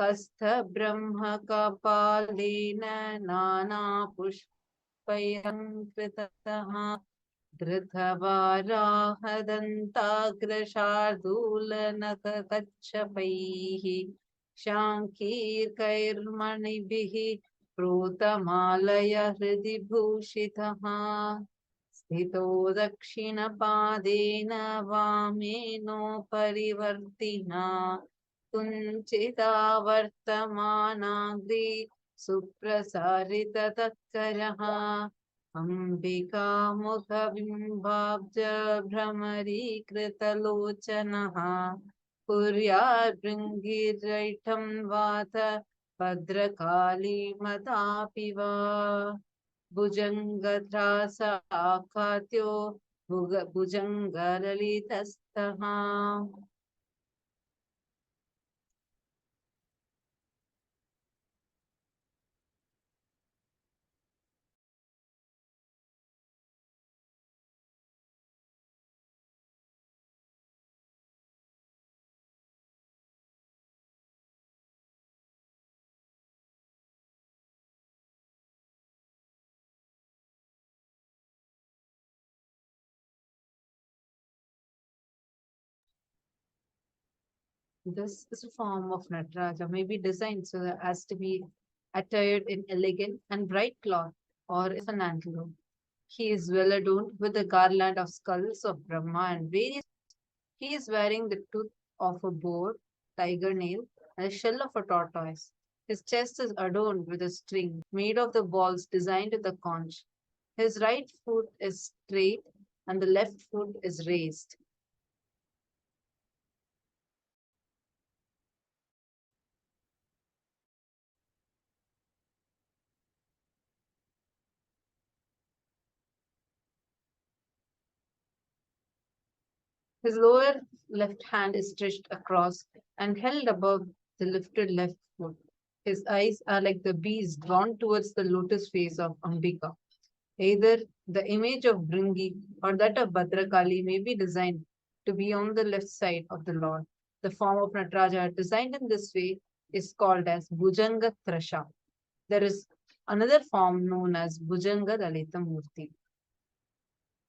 हस्तब्रह्मकपालेन नानापुष्पैरङ्कृतः धृतवाराहदन्ताग्रशार्दूलनखकच्छपैः शाङ्कीर्कैर्मणिभिः प्रोतमालय हृदि भूषितः स्थितो दक्षिणपादेन वामेनोपरिवर्तिना कुञ्चितावर्तमानाग्रे सुप्रसारिततत्करः अम्बिकामुखबिम्बाब्ज भ्रमरीकृतलोचनः कुर्याद्भृङ्गिरैठं वात भद्रकालीमतापि वा भुजङ्गत्रासाखाद्यो भुजङ्गललितस्तः This is a form of Nataraja, may be designed so as to be attired in elegant and bright cloth or as an antelope. He is well adorned with a garland of skulls of Brahma and various. He is wearing the tooth of a boar, tiger nail, and a shell of a tortoise. His chest is adorned with a string made of the balls designed with the conch. His right foot is straight and the left foot is raised. His lower left hand is stretched across and held above the lifted left foot. His eyes are like the bees drawn towards the lotus face of Ambika. Either the image of Bringi or that of Bhadrakali may be designed to be on the left side of the Lord. The form of Nataraja designed in this way is called as Bhujanga Trasha. There is another form known as Bhujanga Lalita Murti.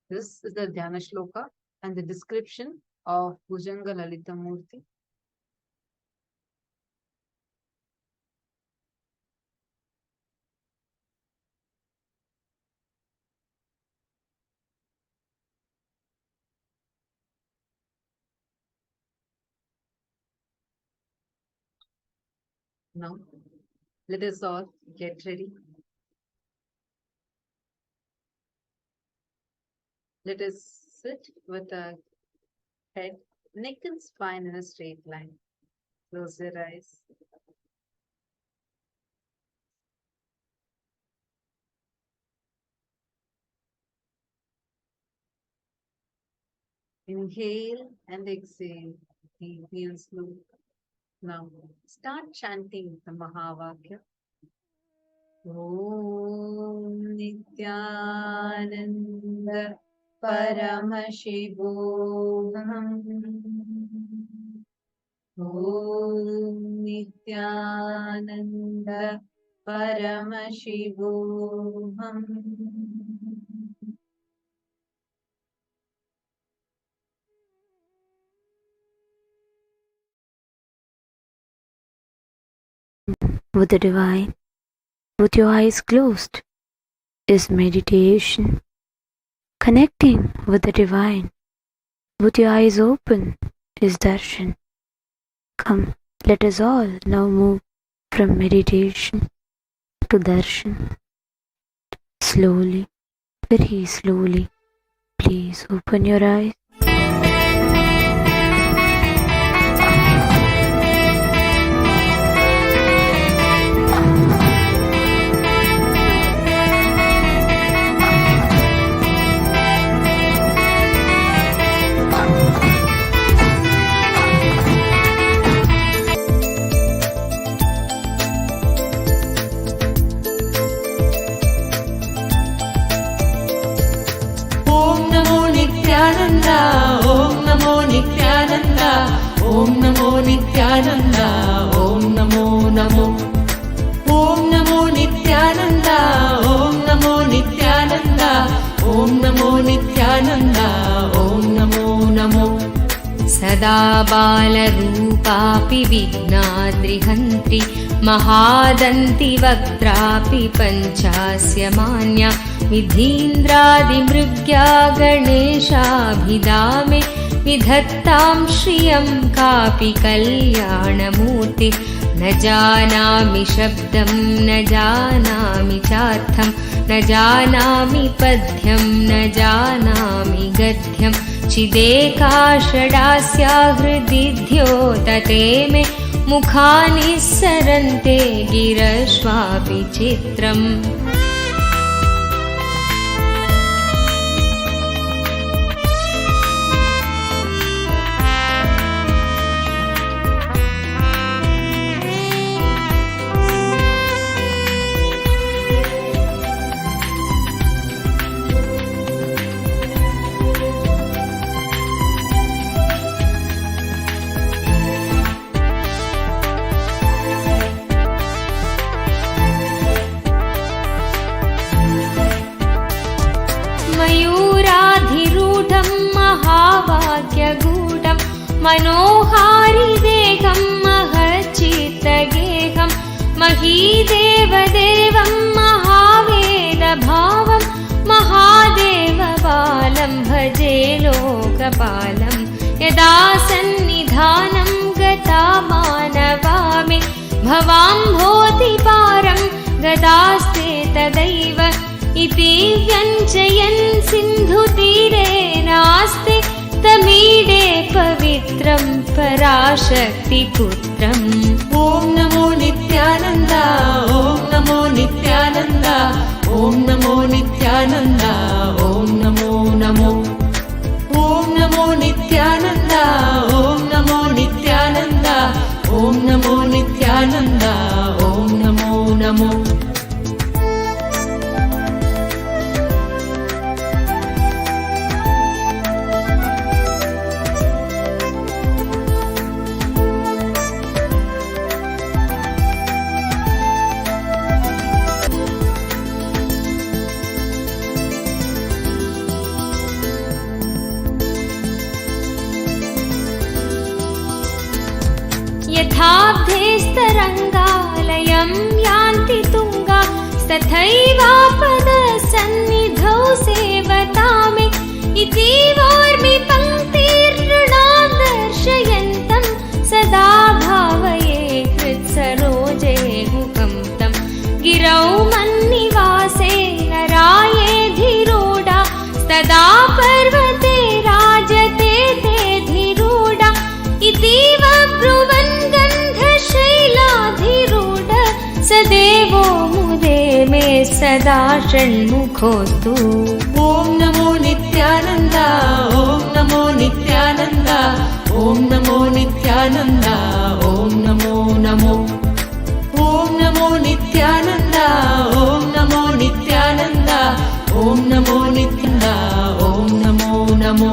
This is the Dhyana Shloka and the description of Bhujanga Lalita Murti. Now, let us all get ready. Let us sit with our head neck and spine in a straight line. Close your eyes. Inhale and exhale deeply and slowly. Now start chanting the Mahavakya. Om Nithyananda Paramashivam. Om Nithyananda Paramashivam. With the divine, with your eyes closed, is meditation. Connecting with the divine, with your eyes open, is darshan. Come, let us all now move from meditation to darshan. Slowly, very slowly, please open your eyes. Om Namo Nithyananda, Om Namo Nithyananda, Om Namo Namo. Om Namo Nithyananda, Om Namo Nithyananda, Om Namo Nithyananda, Om Namo Namo. सदा बालरूपापि विघ्नाद्रिहन्त्रि महादन्ति वक्त्रापि पञ्चास्य मान्या विधीन्द्रादिमृग्या गणेशाभिधामे विधत्तां श्रियं कापि कल्याणमूर्ति न जानामि शब्दं न जानामि चार्थं न जानामि पद्यं न जानामि गद्यं चिदेका षडास्या हृदि द्योतते मे मुखानि सरन्ते गिरश्वापि चित्रम् महावाक्यगूढं मनोहारिदेहं महच्चित्तगेहं महीदेवदेवं महावेदभावं महादेवबालं भजे लोकपालं यदा सन्निधानं गता मानवा मे भवाम्भोतिपारं गदास्ते तदैव इति व्यञ्जयन् सिन्धुतीरे नास्ते तमीडे पवित्रं पराशक्तिपुत्रम् ॐ नमो नित्यानन्द ॐ नमो नित्यानन्द ॐ नमो नित्यानन्द ॐ नमो नमो ॐ नमो नित्यानन्द ॐ नमो नित्यानन्द ॐ नमो नित्यानन्द ॐ नमो नमो. यथाब्धेस्तरङ्गालयं यान्ति तुङ्गा तथैवापदसन्निधौ सेवतामे इति वोर्मि पङ्क्तिर्नृणां दर्शयन्तं सदा भावये हृत्सरोजे गुहं तं गिरौ मन्निवासे नरायेऽधिरूढा तदा पर्वते राजते ते धिरूढा मे सदा षण्मुखोऽस्तु। ॐ नमो नित्यानन्द, ॐ नमो नित्यानन्द, ॐ नमो नित्यानन्द, ॐ नमो नमो। ॐ नमो नित्यानन्द, ॐ नमो नित्यानन्द, ॐ नमो नित्यानन्द, ॐ नमो नमो।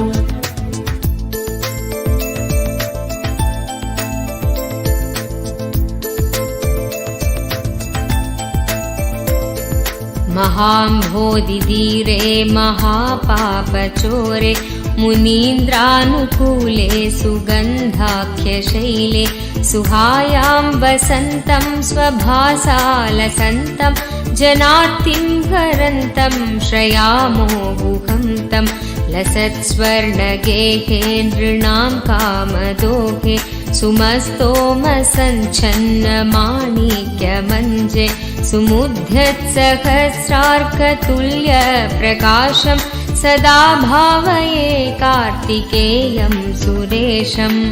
महाम्भोधिधीरे महापापचोरे मुनीन्द्रानुकूले सुगन्धाख्यशैले सुहायां वसन्तं स्वभासालसन्तं जनार्तिं हरन्तं श्रयामो गुहं तं लसत्स्वर्णगेहे नृणां कामदोहे सुमस्तोमसञ्छन्नमाणिक्यमञ्जे सुमुद्यत्सहस्रार्कतुल्यप्रकाशं सदा भावये कार्तिकेयं सुरेशम्।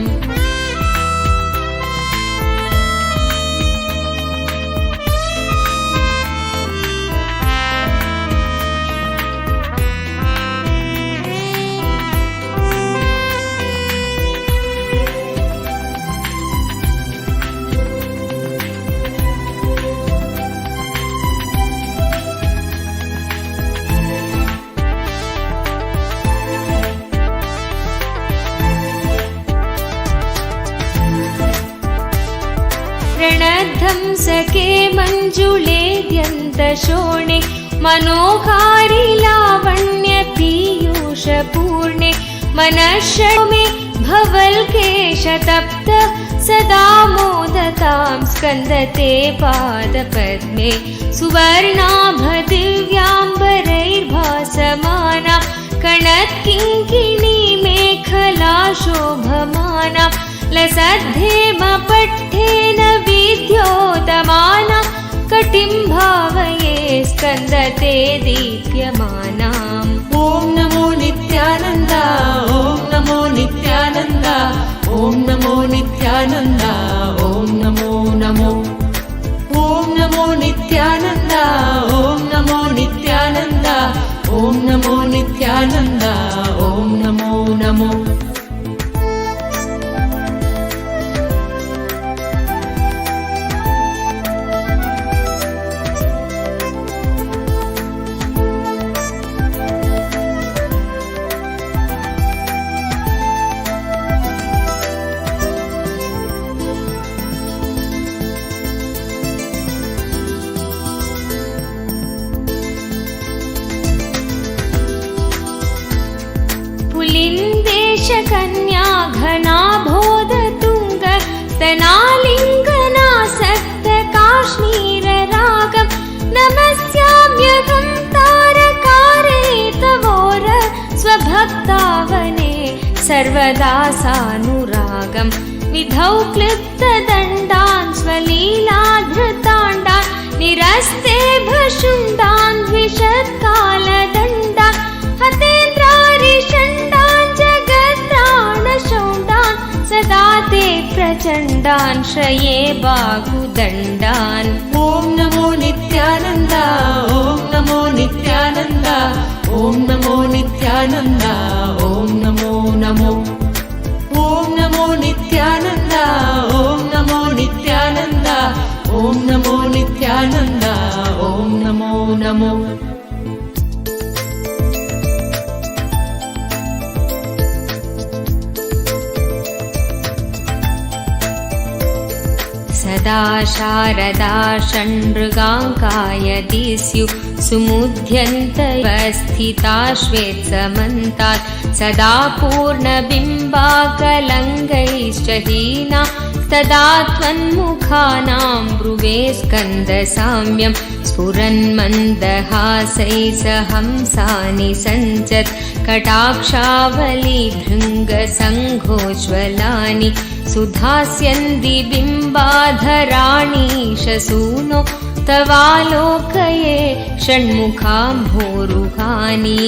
रणद्धं सखे मञ्जुळे द्यन्तशोणे मनोहारि लावण्य पीयूषपूर्णे मनःषमे भवल्केशतप्त सदा मोदतां स्कन्दते पादपद्मे सुवर्णाभदिव्याम्बरैर्भासमाना कणत्किङ्किणी मेखला शोभमाना लसद्धेमपट्ठेन विद्योतमाना कटिं भावये स्कन्दते दीप्यमानाम्। ॐ नमो नित्यानन्द, ॐ नमो नित्यानन्द, ॐ नमो नित्यानन्द, ॐ नमो नमो। ॐ नमो नित्यानन्द, ॐ नमो नित्यानन्द, ॐ नमो नित्यानन्द, ॐ नमो नमो। कन्या घनाभोधतुङ्ग स्तनालिङ्गनासक्त काश्मीररागं नमस्याम्यहं तारकारे तवोर स्वभक्तावने सर्वदा सानुरागं विधौ क्लिप्तदण्डान् स्वलीलाधृताण्डान् निरस्ते भशुण्डान् द्विषत्कालदण्डान् हतेन्द्रारिषण्डान् जगत्राणशौण्डान् सदा ते प्रचण्डान् श्रये बाहुदण्डान्। ॐ नमो नित्यानन्द, ॐ नमो नित्यानन्द, ॐ नमो नित्यानन्द, ॐ नमो नमो। ॐ नमो नित्यानन्द, ॐ नमो नित्यानन्द, ॐ नमो नित्यानन्द, ॐ नमो नमो। सदा शारदा षण्मृगाङ्काय दिस्यु सुमुध्यन्तवस्थिता श्वेत्समन्तात् सदा पूर्णबिम्बाकलङ्गैश्च हीना तदा त्वन्मुखानां ब्रुवे स्कन्दसाम्यं स्फुरन्मन्दहासैः सहंसानि सञ्चत् कटाक्षावलिभृङ्गसङ्घोज्ज्वलानि सुधास्यन्ति बिम्बाधराणीशसूनो तवालोकये षण्मुखाम्भोरुहानि।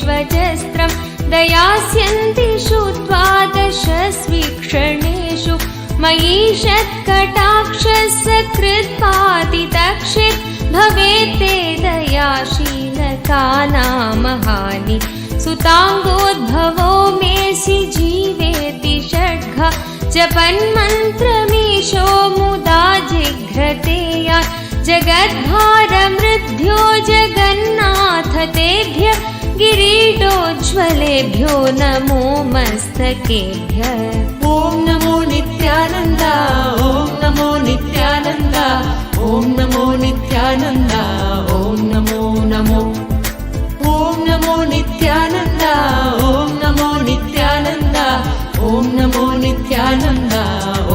विश्वजस्त्रं दयास्यन्तिषु द्वादशस्वीक्षणेषु मयि षट्कटाक्षसकृत्पातितक्षित् भवेत् ते दयाशीलकानामहानि सुताङ्गोद्भवो मेऽसि जीवेति षड्घा जपन्मन्त्रमीशो मुदा जिघ्रते यात् जगद्भारमृद्भ्यो जगन्नाथ तेभ्यः किरीटोज्ज्वलेभ्यो नमो मस्तकेभ्यः। ॐ नमो नित्यानन्द, ॐ नमो नित्यानन्द, ॐ नमो नित्यानन्द, ॐ नमो नमो। ॐ नमो नित्यानन्द, ॐ नमो नित्यानन्द, ॐ नमो नित्यानन्द,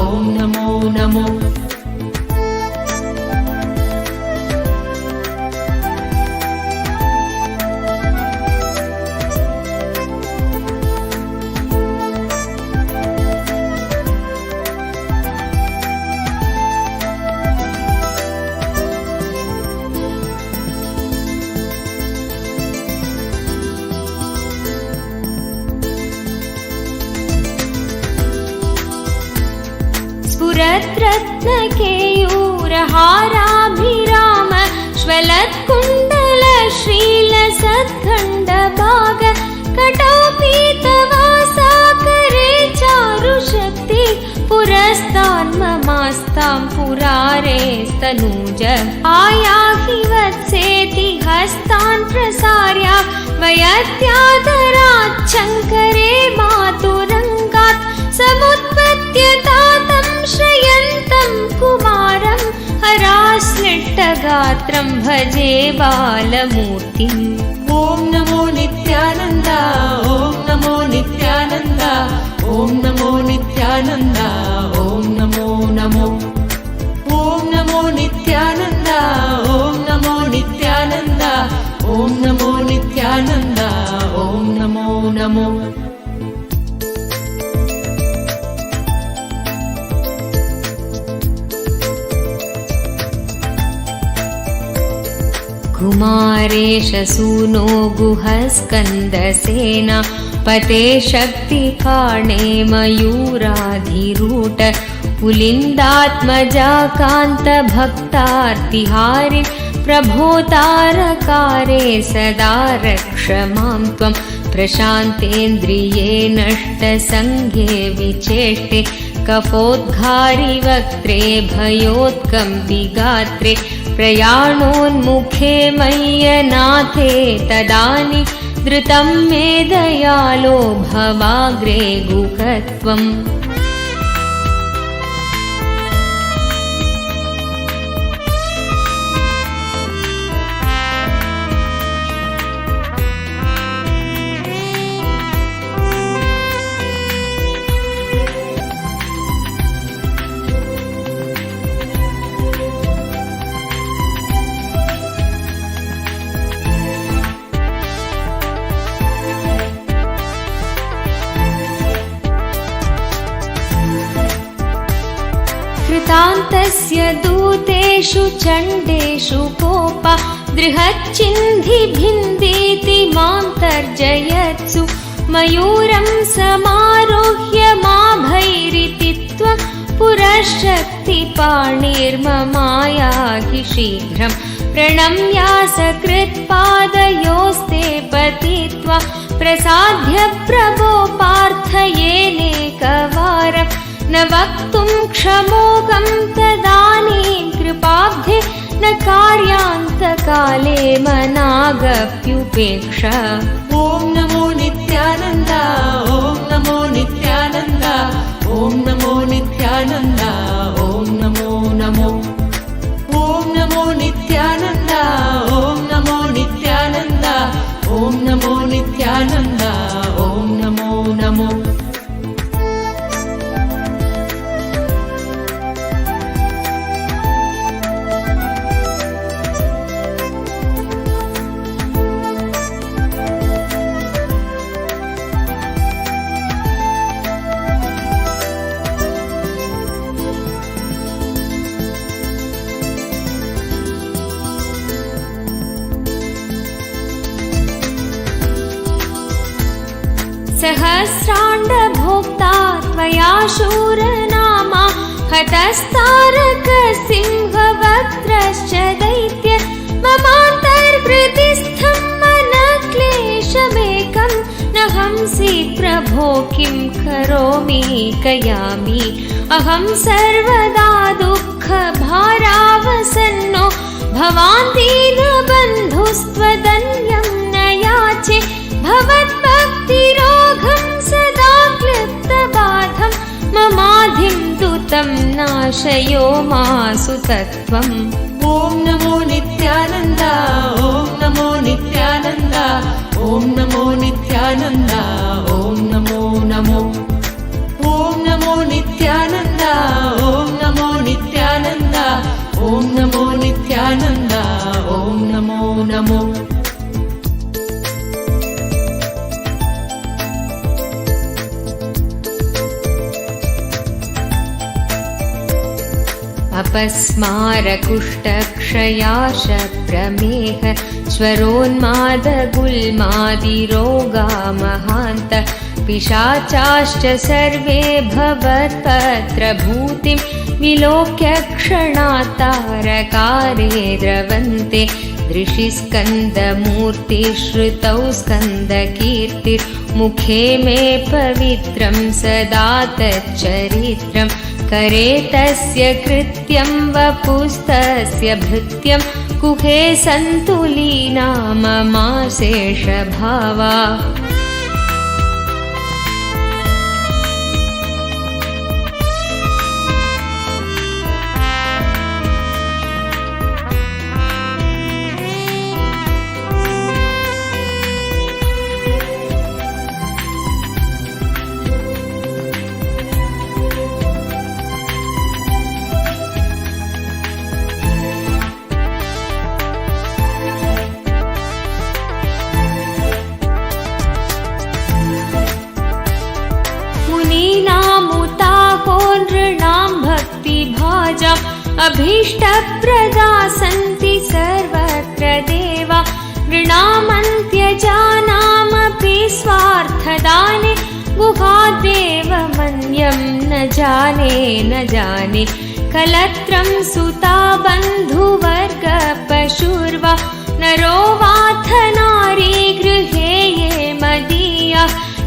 ॐ नमो नमो। रत्नकेयूरहाराभिराम श्वलत्कुण्डलश्रीलसत्खण्डभाग कटौपीतवासाकरे चारुशक्ति पुरस्तान्ममास्तां पुरारेस्तनूज आयाहि वत्सेति हस्तान् प्रसार्या वयत्यादराच्छङ्करे मातुरङ्गात् समुत्पत्य तातं श्रयन्तं कुमारं हराश्लिष्टगात्रं भजे बालमूर्तिम्। ॐ नमो नित्यानन्द, ॐ नमो नित्यानन्द, ॐ नमो नित्यानन्द, ॐ नमो नमो। ॐ नमो नित्यानन्द, ॐ नमो नित्यानन्द, ॐ नमो नित्यानन्द, ॐ नमो नमो। कुमारेश सूनो गुहस्कन्दसेना पते शक्तिकाणे मयूराधिरूढ पुलिन्दात्मजा कान्तभक्तार्तिहारिन् प्रभो तारकारे सदा रक्ष मां त्वं प्रशान्तेन्द्रिये नष्टसङ्घे विचेष्टे कफोद्घारिवक्त्रे भयोत्कम्पिगात्रे प्रयाणोन्मुखे मय्यनाथे तदानीं धृतं मे दयालो भवाग्रे गुहत्वम्। कृतान्तस्य दूतेषु चण्डेषु कोपा दृहच्चिन्धिभिन्दीति मां तर्जयत्सु मयूरं समारोह्य माभैरिति त्वं पुरःशक्तिपाणिर्ममायाहि शीघ्रं प्रणम्यासकृत्पादयोस्ते पतित्वा प्रसाद्य प्रभो पार्थयेनेकवारम् न वक्तुं क्षमोकं तदानीं कृपाब्धे न कार्यान्तकाले मनागप्युपेक्षा। ॐ नमो नित्यानन्द, ॐ नमो नित्यानन्द, ॐ नमो नित्यानन्द, ॐ नमो नमो। ॐ नमो नित्यानन्द, ॐ नमो नित्यानन्द, ॐ नमो नित्यानन्द, ॐ नमो नमो। सहस्राण्डभोक्ता त्वया शूरनामा हतस्तारकसिंहवक्त्रश्च दैत्य ममान्तर्हृदिस्थं मनक्लेशमेकं न हंसि प्रभो किं करोमि कयामि अहं सर्वदा दुःखभारावसन्नो भवान् दीनबन्धुस्त्वदन्यं न याचे भवद्भक्तिरोगं सदा क्लिप्तबाधं ममाधिं दूतं नाशयो मासु तत्त्वम् ॐ नमो नित्यानन्द ॐ नमो नित्यानन्द ॐ नमो नित्यानन्द ॐ नमो नमो ॐ नमो नित्यानन्द ॐ नमो नित्यानन्द ॐ नमो नित्यानन्द ॐ नमो नमो अपस्मारकुष्ठक्षयाशप्रमेह स्वरोन्मादगुल्मादिरोगा महान्त पिशाचाश्च सर्वे भवत्तत्र भूतिं विलोक्य क्षणात्तारकारे द्रवन्ते दृशिस्कन्दमूर्तिश्रुतौ स्कन्दकीर्तिर्मुखे मे पवित्रं सदा तच्चरित्रं करे तस्य कृत्यं वपुस्तस्य भृत्यं कुहे सन्तुलीना ममाशेषभावा अभीष्टप्रदा सन्ति सर्वत्र देवा नृणामन्त्यजानामपि स्वार्थदाने गुहादेव मन्यं न जाने कलत्रं सुता बन्धुवर्गपशुर्वा नरो वाथ नारी गृहे ये मदीया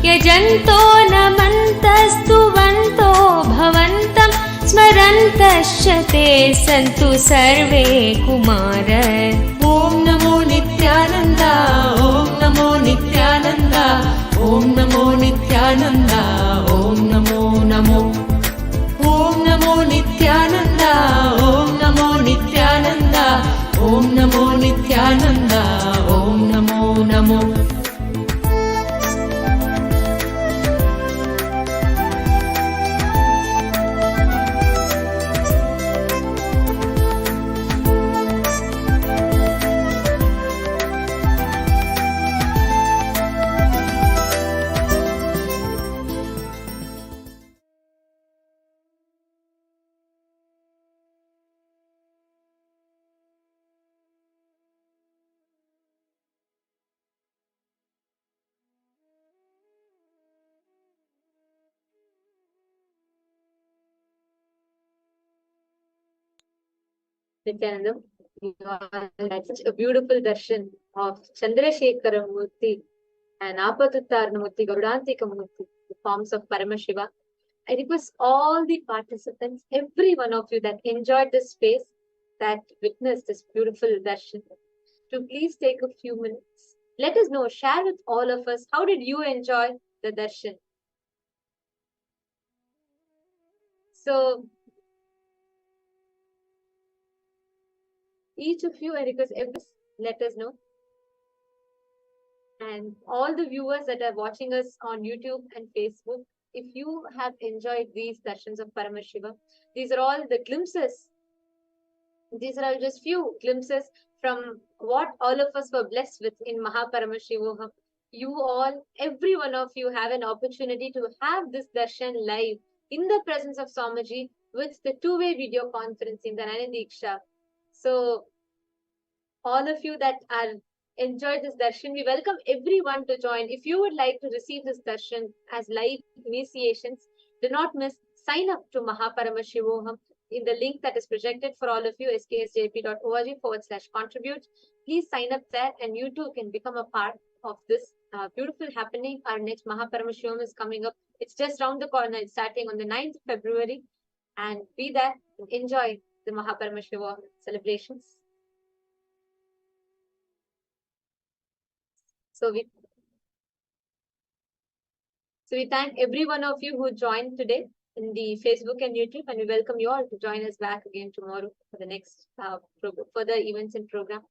यजन्तो नमन्तस्तुवन्तो भवन्तं स्मरन्तश्च ते सन्तु सर्वे कुमार ॐ नमो नित्यानन्द ॐ नमो नित्यानन्द ॐ नमो नित्यानन्द ॐ नमो नमो ॐ नमो नित्यानन्द ॐ नमो नित्यानन्द ॐ नमो नित्यानन्द ॐ Namo Namo Nithyananda, you had such a beautiful darshan of Chandrasekhara Murti and Apatuttarana Murti, Gaudantika Murti, the forms of Paramashiva. I request all the participants, every one of you that enjoyed this space, that witnessed this beautiful darshan, to please take a few minutes. Let us know, share with all of us, how did you enjoy the darshan? So, each of you, I request let us know. And all the viewers that are watching us on YouTube and Facebook, if you have enjoyed these darshans of Paramashiva, these are all the glimpses. These are all just few glimpses from what all of us were blessed with in Mahaparamashivoham. You all, every one of you have an opportunity to have this darshan live in the presence of Swamiji with the two-way video conferencing, the Nana Diksha. So, all of you that are enjoyed this darshan. We welcome everyone to join. If you would like to receive this darshan as live initiations, do not miss, sign up to Paramashivam in the link that is projected for all of you, sksjp.org/contribute. Please sign up there and you too can become a part of this beautiful happening. Our next Paramashivam is coming up. It's just round the corner. It's starting on the 9th of February. And be there and enjoy the Paramashivam celebrations. So we thank every one of you who joined today in the Facebook and YouTube, and we welcome you all to join us back again tomorrow for the next further events and programs.